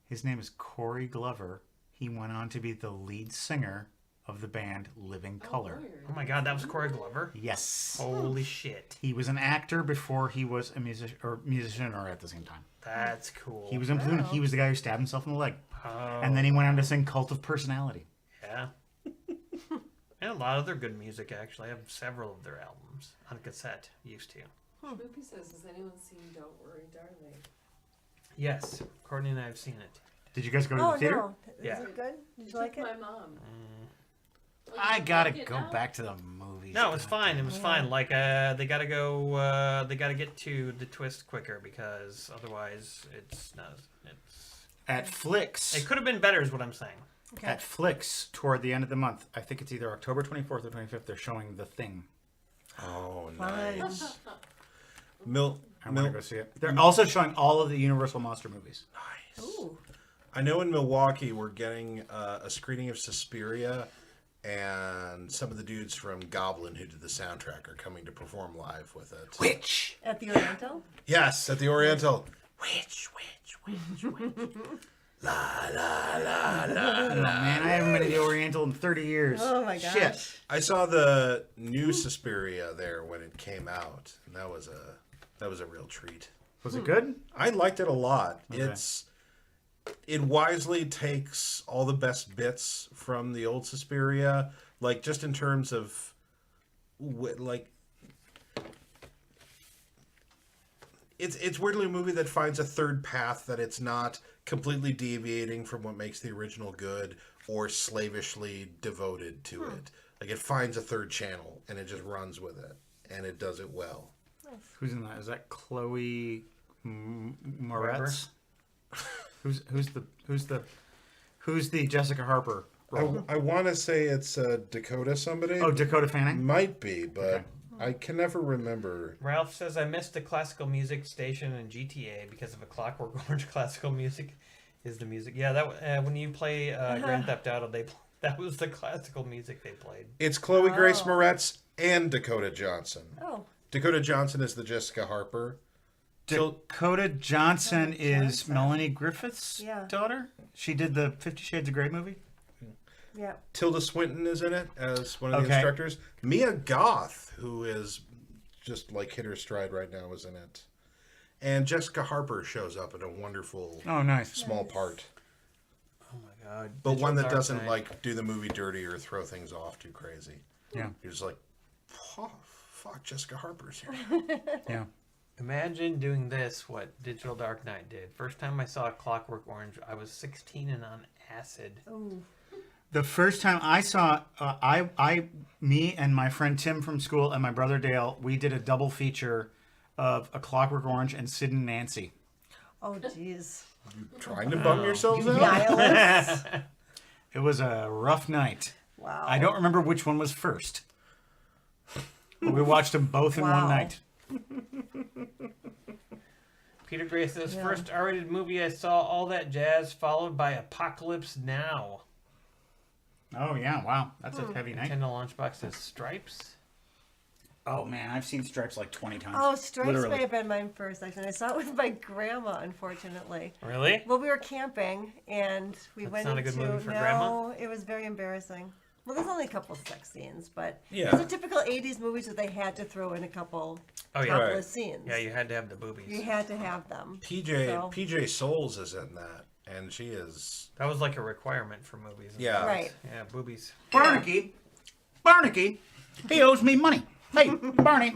His name is Corey Glover. He went on to be the lead singer of the band Living Color. Oh my god, that was Corey Glover? Yes. Holy shit. He was an actor before he was a musician or at the same time. That's cool. He was in Platoon. He was the guy who stabbed himself in the leg. Oh, And then he went on to sing Cult of Personality. yeah. And a lot of their good music, actually. I have several of their albums on cassette, used to. Schmoopy says, has anyone seen Don't Worry, Darling? Yes, Courtney and I have seen it. Did you guys go to Oh the theater? no, Yeah. is it good? Did you Took like it? my mom. Oh, you I didn't gotta like it go now? back to the movies. No, it was fine. It was fine. Like, they gotta go, they gotta get to the twist quicker because otherwise it's not, it's... At Flicks. It could have been better is what I'm saying. Okay. At Flicks, toward the end of the month, I think it's either October 24th or 25th, they're showing The Thing. Oh, Fun. nice. I want to go see it. They're also showing all of the Universal Monster movies. Nice. Ooh. I know in Milwaukee we're getting a screening of Suspiria, and some of the dudes from Goblin who did the soundtrack are coming to perform live with it. Which? At the Oriental? Yes, at the Oriental. Which. La la la la Oh, la. man, I haven't been to the Oriental in 30 years. Oh my gosh. Shit. I saw the new Suspiria there when it came out, and that was a real treat. Was it good? I liked it a lot. Okay. It wisely takes all the best bits from the old Suspiria, like just in terms of like it's weirdly a movie that finds a third path, that it's not completely deviating from what makes the original good or slavishly devoted to it. Like it finds a third channel and it just runs with it, and it does it well. Who's in that? Is that Chloe Moretz? Who's the Jessica Harper role? I want to say it's Dakota somebody. Oh, Dakota Fanning. Might be, but Okay. I can never remember. Ralph says, I missed the classical music station in GTA because of A Clockwork Orange. Classical music is the music. Yeah, that when you play Grand Theft Auto, that was the classical music they played. It's Chloe Grace Oh. Moretz and Dakota Johnson. Oh. Dakota Johnson is the Jessica Harper. Dakota Johnson Dakota is Johnson. Melanie Griffith's Yeah. daughter. She did the 50 Shades of Grey movie. Yeah. Tilda Swinton is in it as one of the Okay. instructors. Mia Goth, who is just like hit her stride right now, is in it. And Jessica Harper shows up in a wonderful Oh, nice. small part. Oh my god. But Digital one that Dark doesn't Knight. like do the movie dirty or throw things off too crazy. Yeah, You're just like, oh, fuck, Jessica Harper's here. yeah. Imagine doing this, what Digital Dark Knight did. First time I saw Clockwork Orange, I was 16 and on acid. Ooh. The first time I saw, me and my friend Tim from school and my brother Dale, we did a double feature of A Clockwork Orange and Sid and Nancy. Oh, jeez. Trying to bum yourselves out? Nihilist. It was a rough night. Wow. I don't remember which one was first. But we watched them both in Wow. one night. Peter Gray says, Yeah. first R-rated movie I saw, All That Jazz, followed by Apocalypse Now. Oh, yeah. Wow. That's a heavy night. Nintendo Launchbox says Stripes. Oh, man. I've seen Stripes like 20 times. Oh, Stripes Literally. may have been mine first, actually. I saw it with my grandma, unfortunately. Really? Well, we were camping, and we That's went not a into... good movie for no, grandma? it was very embarrassing. Well, there's only a couple sex scenes, but Yeah. those are typical 80s movies that they had to throw in a couple Oh, yeah. topless Right. scenes. Yeah, you had to have the boobies. You had to have them. PJ So- Souls is in that, and she is That was like a requirement for movies. and Yeah. stuff. Right. Yeah, boobies. Barnaky, he owes me money. Hey, Barney,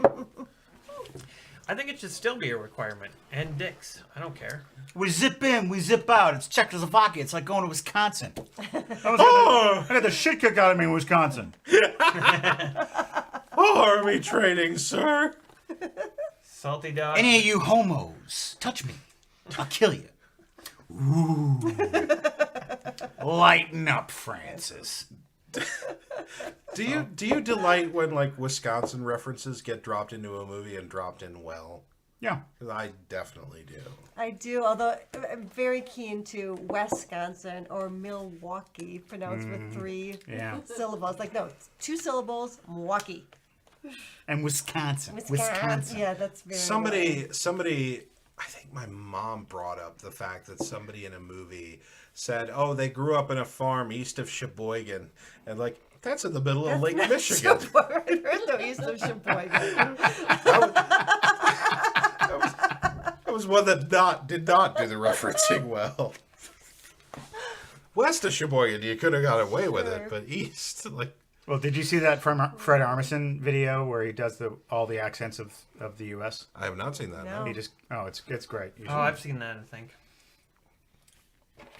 I think it should still be a requirement. And dicks. I don't care. we zip in, we zip out. It's Czechoslovakia. It's like going to Wisconsin. I got the shit kicked out of me in Wisconsin. army training, sir. Salty dog. Any of you homos, touch me. I'll kill you. Ooh. Lighten up, Francis. Do you delight when like Wisconsin references get dropped into a movie and dropped in well? Yeah. 'Cause I definitely do. I do, although I'm very keen to Wisconsin or Milwaukee, pronounced with 3 Yeah. syllables. Like, no, it's 2 syllables, Milwaukee. And Wisconsin. Yeah, that's very Somebody, I think my mom brought up the fact that somebody in a movie said, "Oh, they grew up in a farm east of Sheboygan," and like that's in the middle of Lake Michigan. No, east of Sheboygan. That was one that did not do the referencing well. West of Sheboygan, you could have got away with Sure. it, but east, like, Well, did you see that from Fred Armisen video where he does all the accents of the U.S.? I have not seen that. No. He just it's great. You Oh, should- I've seen that, I think.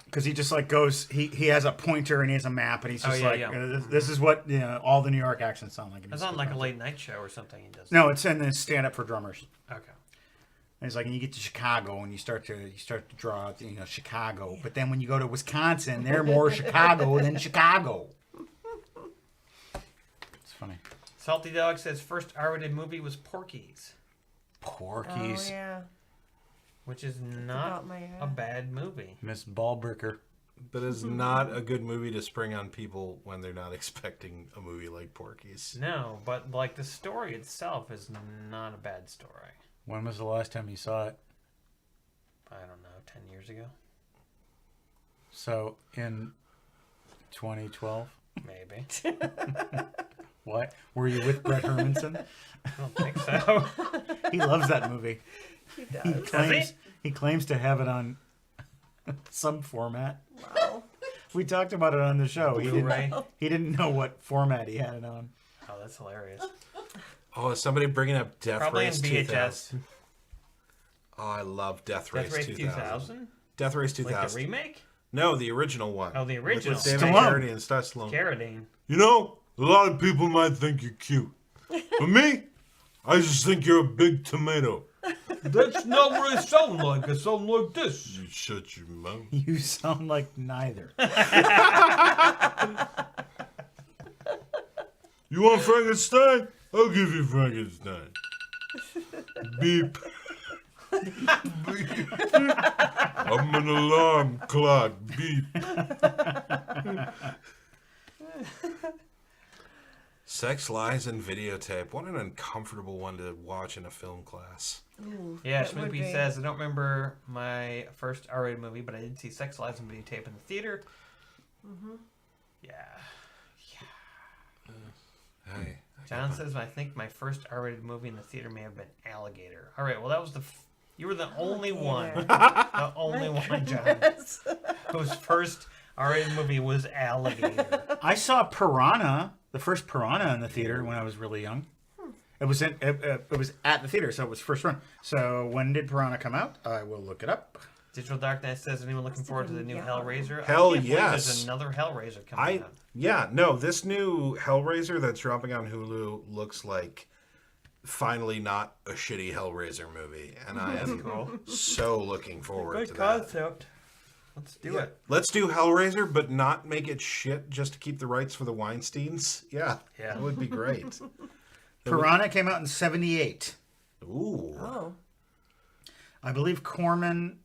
Because he just like goes, he has a pointer and he has a map, and he's just yeah, like, yeah. This is what all the New York accents sound like. And It's he's on like a late night show or something he does. No, it's in the Stand Up for Drummers. Okay. And it's like, and you get to Chicago and you start to draw, Chicago. But then when you go to Wisconsin, they're more Chicago than Chicago. It's funny. Salty Dog says first R-rated movie was Porky's, Porky's. Oh, yeah. which is About not my, a bad movie. Miss Ballbricker. But it's not a good movie to spring on people when they're not expecting a movie like Porky's. No, but like the story itself is not a bad story. When was the last time you saw it? I don't know, 10 years ago? So, in 2012? Maybe. What? Were you with Brett Hermanson? I don't think so. He loves that movie. He does. He claims to have it on some format. Wow. We talked about it on the show. Blu-ray. He didn't know what format he had it on. Oh, that's hilarious. Oh, is somebody bringing up Death Probably in Race VHS. 2000? Oh, I love Death Race, Death Race 2000. 2000? Death Race 2000. Like the remake? No, the original one. Oh, the original. With David Stallone. Carradine and Star Stallone. Carradine. You know, a lot of people might think you're cute. But me, I just think you're a big tomato. That's not what I sound like. I sound like this. You shut your mouth. You sound like neither. You want Frankenstein? I'll give you Frankenstein. Beep. Beep. I'm an alarm clock. Beep. Sex, Lies, and Videotape. What an uncomfortable one to watch in a film class. Ooh, Yeah, that would Schmippy be. says, I don't remember my first R-rated movie, but I did see Sex, Lies, and Videotape in the theater. Mm-hmm. Yeah. Hey, John says, I think my first R-rated movie in the theater may have been Alligator. All right, well, that was you were the only one. The only one, John, whose first R-rated movie was Alligator. I saw Piranha, the first Piranha in the theater when I was really young. It was it was at the theater, so it was first run. So when did Piranha come out? I will look it up. Digital Darkness says, anyone looking forward to the new Yeah. Hellraiser? Hell I can't believe yes. There's another Hellraiser coming out. This new Hellraiser that's dropping on Hulu looks like finally not a shitty Hellraiser movie, and I am Cool. so looking forward Good to that. concept. Let's do Yeah. it. Let's do Hellraiser, but not make it shit just to keep the rights for the Weinsteins. Yeah, Yeah. that would be great. Piranha came out in '78. Ooh, Oh. I believe Corman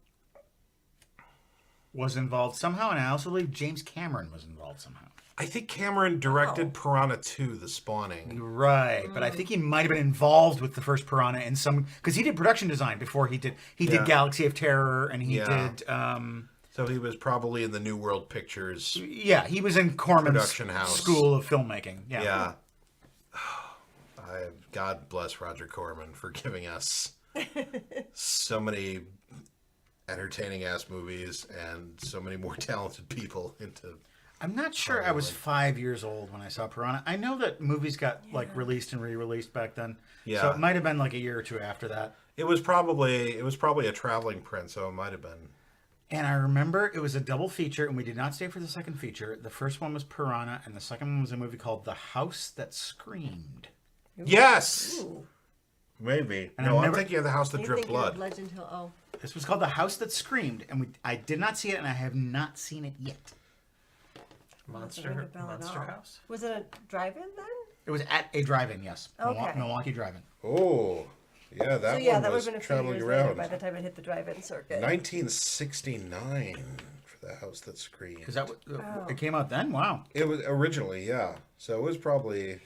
was involved somehow, and I also believe James Cameron was involved somehow. I think Cameron directed Piranha 2: The Spawning. Right, but I think he might have been involved with the first Piranha in some because he did production design before he did Yeah. Galaxy of Terror, and he Yeah. did So he was probably in the New World Pictures. he was in Corman's Production house. school of filmmaking. Yeah. God bless Roger Corman for giving us so many entertaining ass movies and so many more talented people into. I'm not sure I was 5 years old when I saw Piranha. I know that movies got like released and re-released back then. Yeah. So it might have been like a year or two after that. It was probably a traveling print, so it might have been. And I remember it was a double feature, and we did not stay for the second feature. The first one was Piranha, and the second one was a movie called The House That Screamed. Yes, Ooh. maybe. And No, I've I'm never- thinking of The House That You Dripped think of Blood. Legend Hill. Oh. This was called The House That Screamed, and I did not see it, and I have not seen it yet. Doesn't ring a bell at Monster all. House. Was it a drive-in then? It was at a drive-in, yes. Okay. Milwaukee Drive-In. Oh, yeah, that So yeah, one that would was have been a few traveling years around. later by the time it hit the drive-in circuit. 1969 for The House That Screamed. Is that what Oh. it came out then? Wow. It was originally, yeah. So it was probably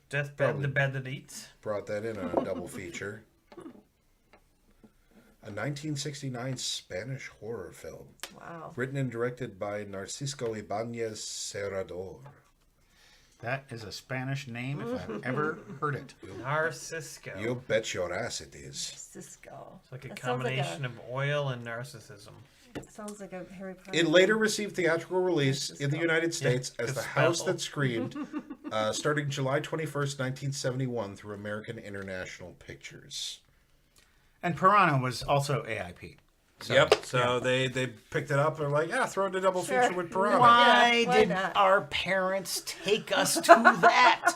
Deathbed, Probably. the bed that eats. brought that in on a double feature. A 1969 Spanish horror film, Wow. written and directed by Narcisco Ibáñez Serrador. That is a Spanish name if I've ever heard it. Narcisco. You bet your ass it is. Cisco. It's like a That sounds like combination of oil and narcissism. Sounds like a Harry Potter. It later received theatrical release in the Narcisco. United States as good The House spell. That Screamed, Starting July 21st, 1971 through American International Pictures. And Piranha was also AIP. So they picked it up and were like, yeah, throw it in a double Sure. feature with Piranha. Why Yeah, why did not? our parents take us to that?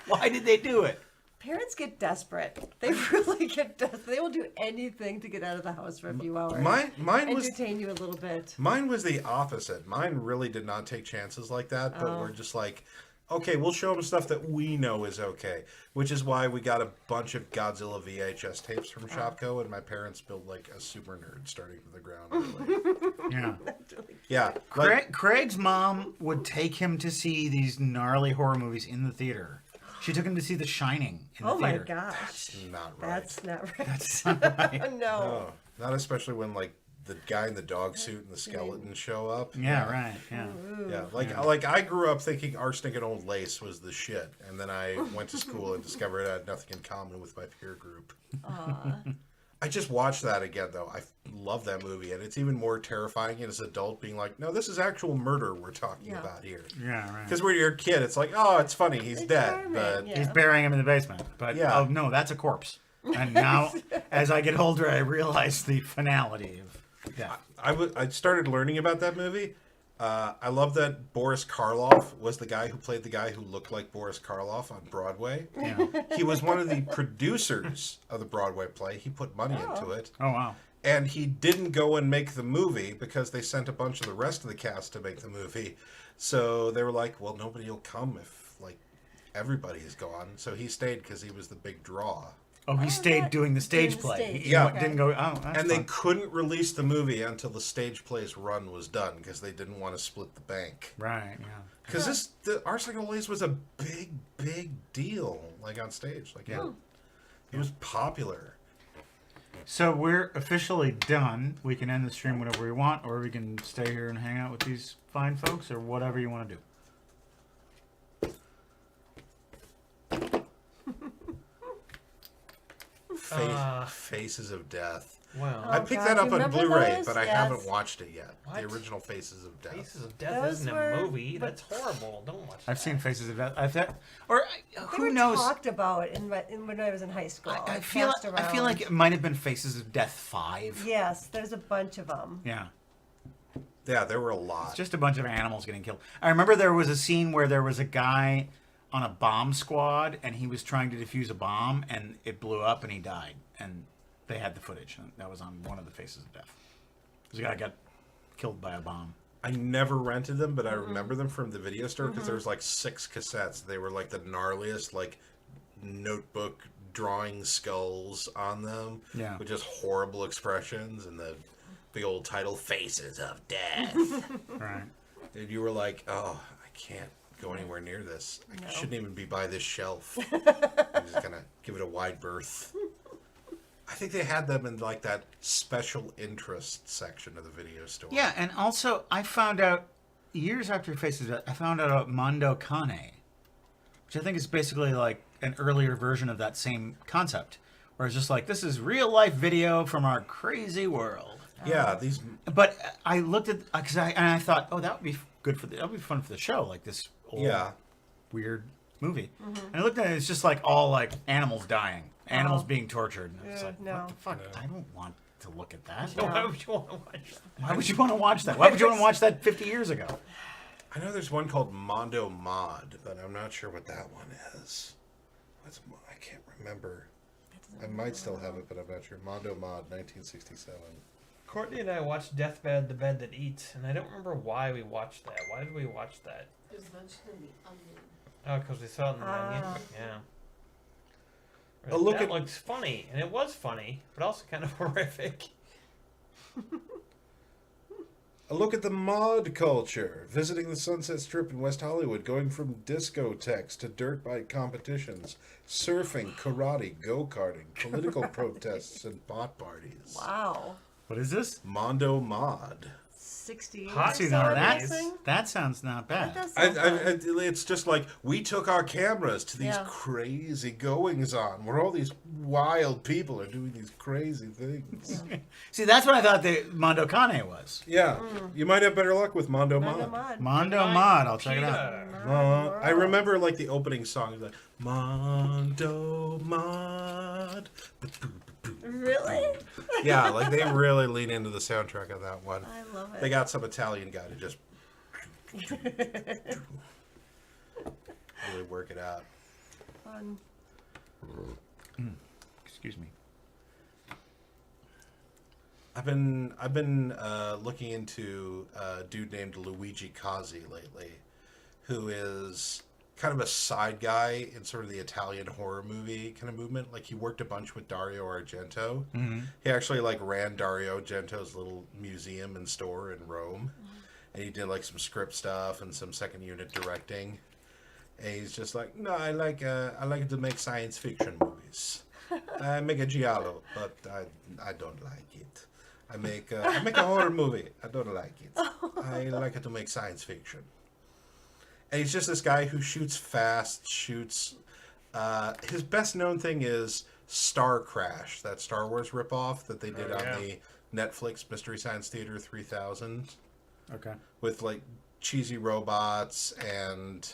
Why did they do it? Parents get desperate. They really get desperate. They will do anything to get out of the house for a few hours. Mine was Entertain you a little bit. Mine was the opposite. Mine really did not take chances like that, but we're just like, okay, we'll show them stuff that we know is okay, which is why we got a bunch of Godzilla VHS tapes from Shopko, and my parents built like a super nerd starting from the ground. Really. Yeah. Yeah, like, Craig's mom would take him to see these gnarly horror movies in the theater. She took him to see The Shining in the Oh my theater. gosh. not right. That's not right. That's not right. no. No, not especially when like the guy in the dog suit and the skeleton show up. Yeah, right. Yeah. Yeah, like I grew up thinking arsenic and old lace was the shit, and then I went to school and discovered I had nothing in common with my peer group. I just watched that again though. I love that movie, and it's even more terrifying as an adult being like, no, this is actual murder we're talking Yeah. about here. Yeah, right. Because when you're a kid, it's like, oh, it's funny, he's dead, charming, but yeah. He's burying him in the basement. But, Yeah. oh, no, that's a corpse. And now, as I get older, I realize the finality of death. I started learning about that movie. I love that Boris Karloff was the guy who played the guy who looked like Boris Karloff on Broadway. Yeah. He was one of the producers of the Broadway play. He put money into it. Oh, wow. And he didn't go and make the movie because they sent a bunch of the rest of the cast to make the movie. So they were like, well, nobody will come if, like, everybody is gone. So he stayed because he was the big draw. Oh, he stayed doing the stage Doing the play. stage, He Yeah. didn't go, oh, that's And they fun. couldn't release the movie until the stage play's run was done because they didn't want to split the bank. Right, yeah. Because the Arsenic and Lace was a big deal, like on stage. Like, yeah, it was popular. So we're officially done. We can end the stream whenever we want, or we can stay here and hang out with these fine folks, or whatever you want to do. Faces of Death. Well, I picked God, that up you on remember Blu-ray, those? but I Yes. haven't watched it yet. What? The original Faces of Death. Faces of Death Those isn't were- a movie. but- That's horrible. Don't watch I've that. seen Faces of Death. Or They who were knows? talked about when I was in high school. I Like, feel passed I feel around. like it might have been Faces of Death 5. Yes, there's a bunch of them. Yeah. Yeah, there were a lot. It's just a bunch of animals getting killed. I remember there was a scene where there was a guy on a bomb squad and he was trying to defuse a bomb and it blew up and he died. And they had the footage. And that was on one of the Faces of Death. This guy got killed by a bomb. I never rented them, but I remember them from the video store because there was like 6 cassettes. They were like the gnarliest, like notebook drawing skulls on them. Yeah. With just horrible expressions and the big old title, Faces of Death. Right. And you were like, oh, I can't go anywhere near this. I shouldn't even be by this shelf. I'm just going to give it a wide berth. I think they had them in like that special interest section of the video store. Yeah, and also I found out years after Faces of Death, I found out about Mondo Cane, which I think is basically like an earlier version of that same concept, where it's just like, this is real life video from our crazy world. Yeah, these. But I looked at because I thought, oh, that would be good that would be fun for the show, like this old Yeah. weird movie. And I looked at it, it's just like all like animals dying, animals being tortured. And I was like, no. what the fuck? I don't want to look at that. Why would you want to watch that? Why would you want to watch that? Why would you want to watch that 50 years ago? I know there's one called Mondo Mod, but I'm not sure what that one is. I can't remember. I might still have it, but I'm not sure. Mondo Mod, 1967. Courtney and I watched Deathbed, the Bed That Eats, and I don't remember why we watched that. Why did we watch that? It was mentioned in The Onion. Oh, because we saw it in the Onion. Yeah. A look that at- looks funny, and it was funny, but also kind of horrific. A look at the mod culture. Visiting the Sunset Strip in West Hollywood, going from discotheques to dirt bike competitions, surfing, karate, go-karting, political protests, and bot parties. Wow. What is this? Mondo Mod. 68 Hot or See, so, now I'm that's, guessing. that sounds not That bad. does sound fun. It's just like we took our cameras to these Yeah. crazy goings on where all these wild people are doing these crazy things. See, that's what I thought the Mondo Cane was. Yeah, you might have better luck with Mondo Mondo Mod. Mod. Mondo Good night, Mod. I'll check it out. Peter. I remember like the opening song is like Mondo Mod. Really? Yeah, like they really lean into the soundtrack of that one. I love it. They got some Italian guy to just really work it out. Fun. Excuse me. I've been looking into a dude named Luigi Cozzi lately, who is kind of a side guy in sort of the Italian horror movie kind of movement. Like he worked a bunch with Dario Argento. Mm-hmm. He actually like ran Dario Argento's little museum and store in Rome, and he did like some script stuff and some second unit directing. And he's just like, no, I like to make science fiction movies. I make a giallo, but I don't like it. I make a horror movie. I don't like it. I like to make science fiction. And he's just this guy who shoots fast, shoots. His best known thing is Star Crash, that Star Wars ripoff that they did on the Netflix Mystery Science Theater 3000, Okay. with like cheesy robots and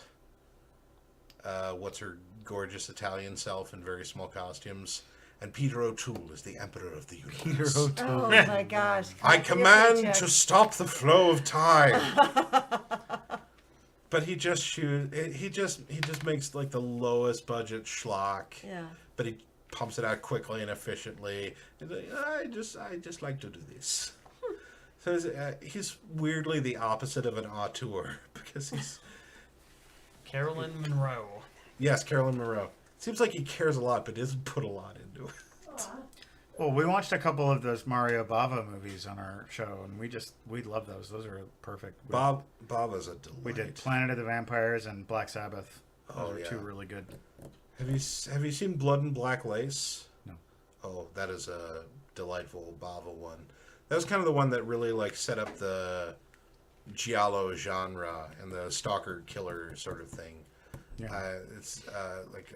what's her gorgeous Italian self in very small costumes. And Peter O'Toole is the Emperor of the Universe. Oh my gosh. I Guilty command check. to stop the flow of time. But he just makes like the lowest budget schlock. Yeah. But he pumps it out quickly and efficiently. He's like, I just like to do this. So he's weirdly the opposite of an auteur because he's Carolyn Monroe. yes, Carolyn Monroe. Seems like he cares a lot, but doesn't put a lot into it. Well, we watched a couple of those Mario Bava movies on our show, and we love those. Those are perfect. Baba's a delight. We did Planet of the Vampires and Black Sabbath. Those Oh, are yeah. two really good. Have you seen Blood and Black Lace? No. Oh, that is a delightful Bava one. That was kind of the one that really like set up the giallo genre and the stalker killer sort of thing. Yeah. It's like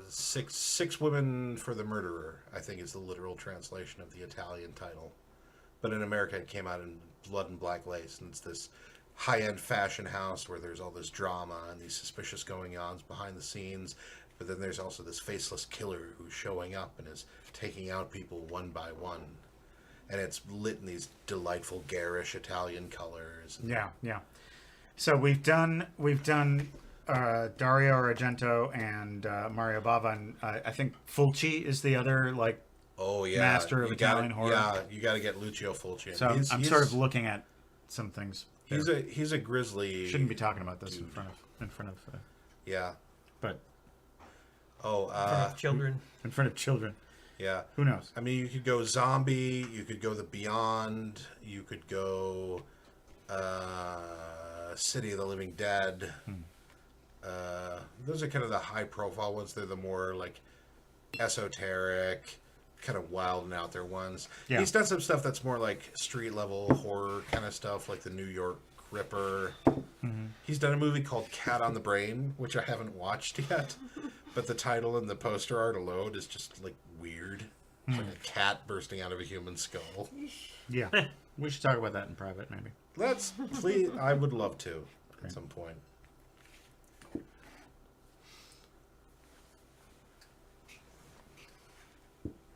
six women for the murderer, I think is the literal translation of the Italian title. But in America, it came out in Blood and Black Lace, and it's this high-end fashion house where there's all this drama and these suspicious going-ons behind the scenes. But then there's also this faceless killer who's showing up and is taking out people one by one. And it's lit in these delightful garish Italian colors. Yeah, yeah. So we've done Dario Argento and Mario Bava, and I think Fulci is the other like. Oh yeah, Master of you gotta- Italian horror. Yeah, you got to get Lucio Fulci. So I'm sort of looking at some things. there. He's a grizzly. Shouldn't be talking about this in front of. Yeah. But Oh, Children. in front of children, yeah. who knows? I mean, you could go zombie. You could go the Beyond. You could go City of the Living Dead. Those are kind of the high-profile ones. They're the more like esoteric, kind of wild and out there ones. Yeah. He's done some stuff that's more like street-level horror kind of stuff, like the New York Ripper. He's done a movie called Cat on the Brain, which I haven't watched yet, but the title and the poster art alone is just like weird. It's like a cat bursting out of a human skull. Yeah, we should talk about that in private, maybe. Let's please. I would love to at some point.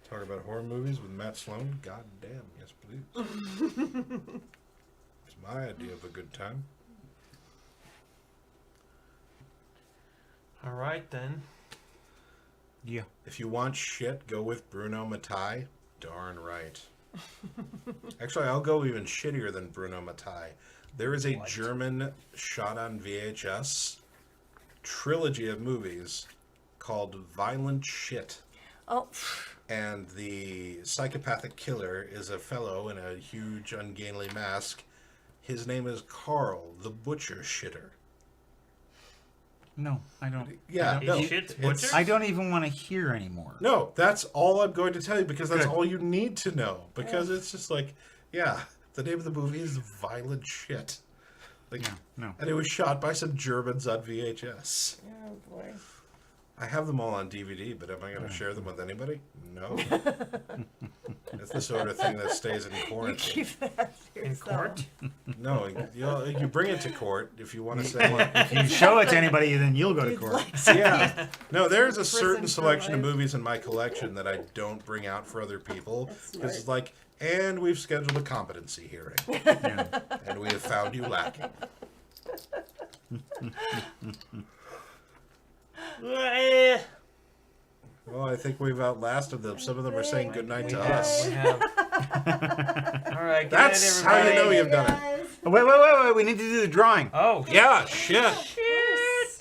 Talk about horror movies with Matt Sloan? God damn, yes please. It's my idea of a good time. All right then. Yeah. If you want shit, go with Bruno Mattei. Darn right. Actually, I'll go even shittier than Bruno Mattei. There is a German shot on VHS trilogy of movies called Violent Shit. Oh, And the psychopathic killer is a fellow in a huge ungainly mask. His name is Carl, the Butcher Shitter. No, I don't. Yeah, He no, shits it's- butcher? I don't even want to hear anymore. No, that's all I'm going to tell you because that's Good. all you need to know. Because it's just like Yeah, the name of the movie is Violent Shit. Like, No. and it was shot by some Germans on VHS. Oh boy. I have them all on DVD, but am I going to share them with anybody? No. It's the sort of thing that stays in quarantine. Keep that for In yourself. court? No, you bring it to court if you want to say. If you show it to anybody, then you'll go to court. Yeah. No, there's a Prison certain for selection of life. movies in my collection that I don't bring out for other people. That's Because it's smart. like, and we've scheduled a competency hearing. Yeah. And we have found you lacking. Well, I think we've outlasted them. Some of them are saying goodnight to us. We have. All right, good That's night, how you everybody. know you've done it. Guys. Oh, wait. We need to do the drawing. Oh, Yeah, shit.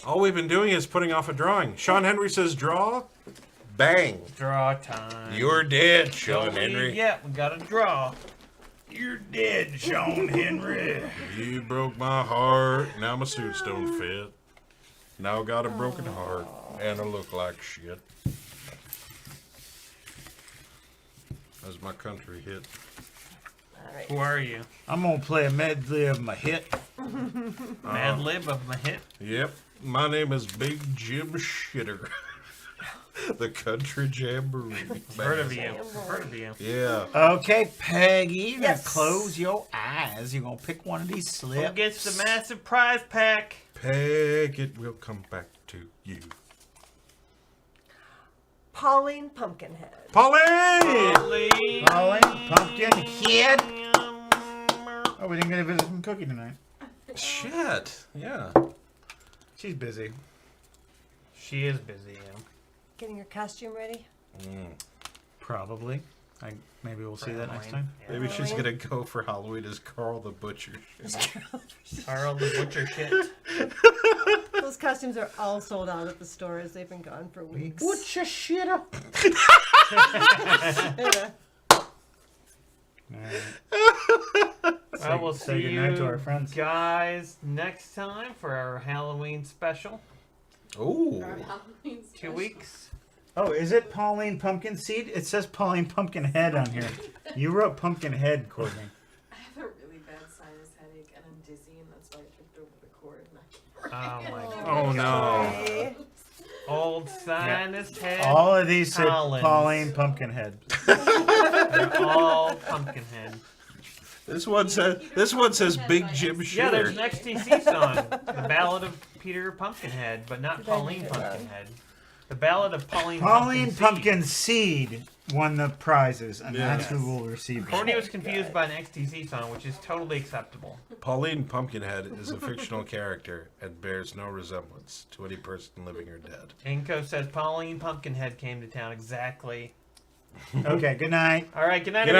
All we've been doing is putting off a drawing. Sean Henry says draw. Bang. draw time. You're dead, Sean Don't leave Henry. yet. We gotta draw. You're dead, Sean Henry. You broke my heart. Now my suits don't fit. Now I got a broken heart. And I look like shit. That's my country hit. All right. Who are you? I'm gonna play a medley of my hit. Mad Lib of my hit. Yep. My name is Big Jim Shitter. The Country Jamboree. Heard of you. Heard of you. Yeah. Okay, Peggy, you're Yes. gonna close your eyes. You're gonna pick one of these Who slips. gets the massive prize pack? Peg, it will come back to you. Pauline Pumpkinhead. Pauline! Pauline Pumpkinhead. Oh, we didn't get a visit from Cookie tonight. Shit. Yeah. She's busy. She is busy, yeah. Getting your costume ready. Probably. Maybe we'll see that next Halloween. time. Yeah. Maybe she's gonna go for Halloween as Carl the Butcher. Carl the Butcher shit. Those costumes are all sold out at the stores. They've been gone for weeks. What's your shit up? Yeah. Well, we'll say see goodnight you to our friends. guys next time for our Halloween special. Ooh. Our Halloween 2 special. weeks. Oh, is it Pauline Pumpkin Seed? It says Pauline Pumpkinhead on here. You wrote Pumpkinhead, Courtney. I have a really bad sinus headache and I'm dizzy and that's why I tripped over the cord and I can't Oh my god. Oh no. Hey. Old sinus head. All of these say Collins. Pauline Pumpkinhead. They're all Pumpkinhead. This one says Big Jim Shitter. Yeah, there's an XTC song, The Ballad of Peter Pumpkinhead, but not Pauline Pumpkinhead. The Ballad of Pauline Pauline Pumpkin Pumpkin Seed won the prizes, and Yeah. that's who will receive them. Courtney was confused by an XTC song, which is totally acceptable. Pauline Pumpkinhead is a fictional character and bears no resemblance to any person living or dead. Inko says Pauline Pumpkinhead came to town exactly. Okay, good night. All right, good night, Good night.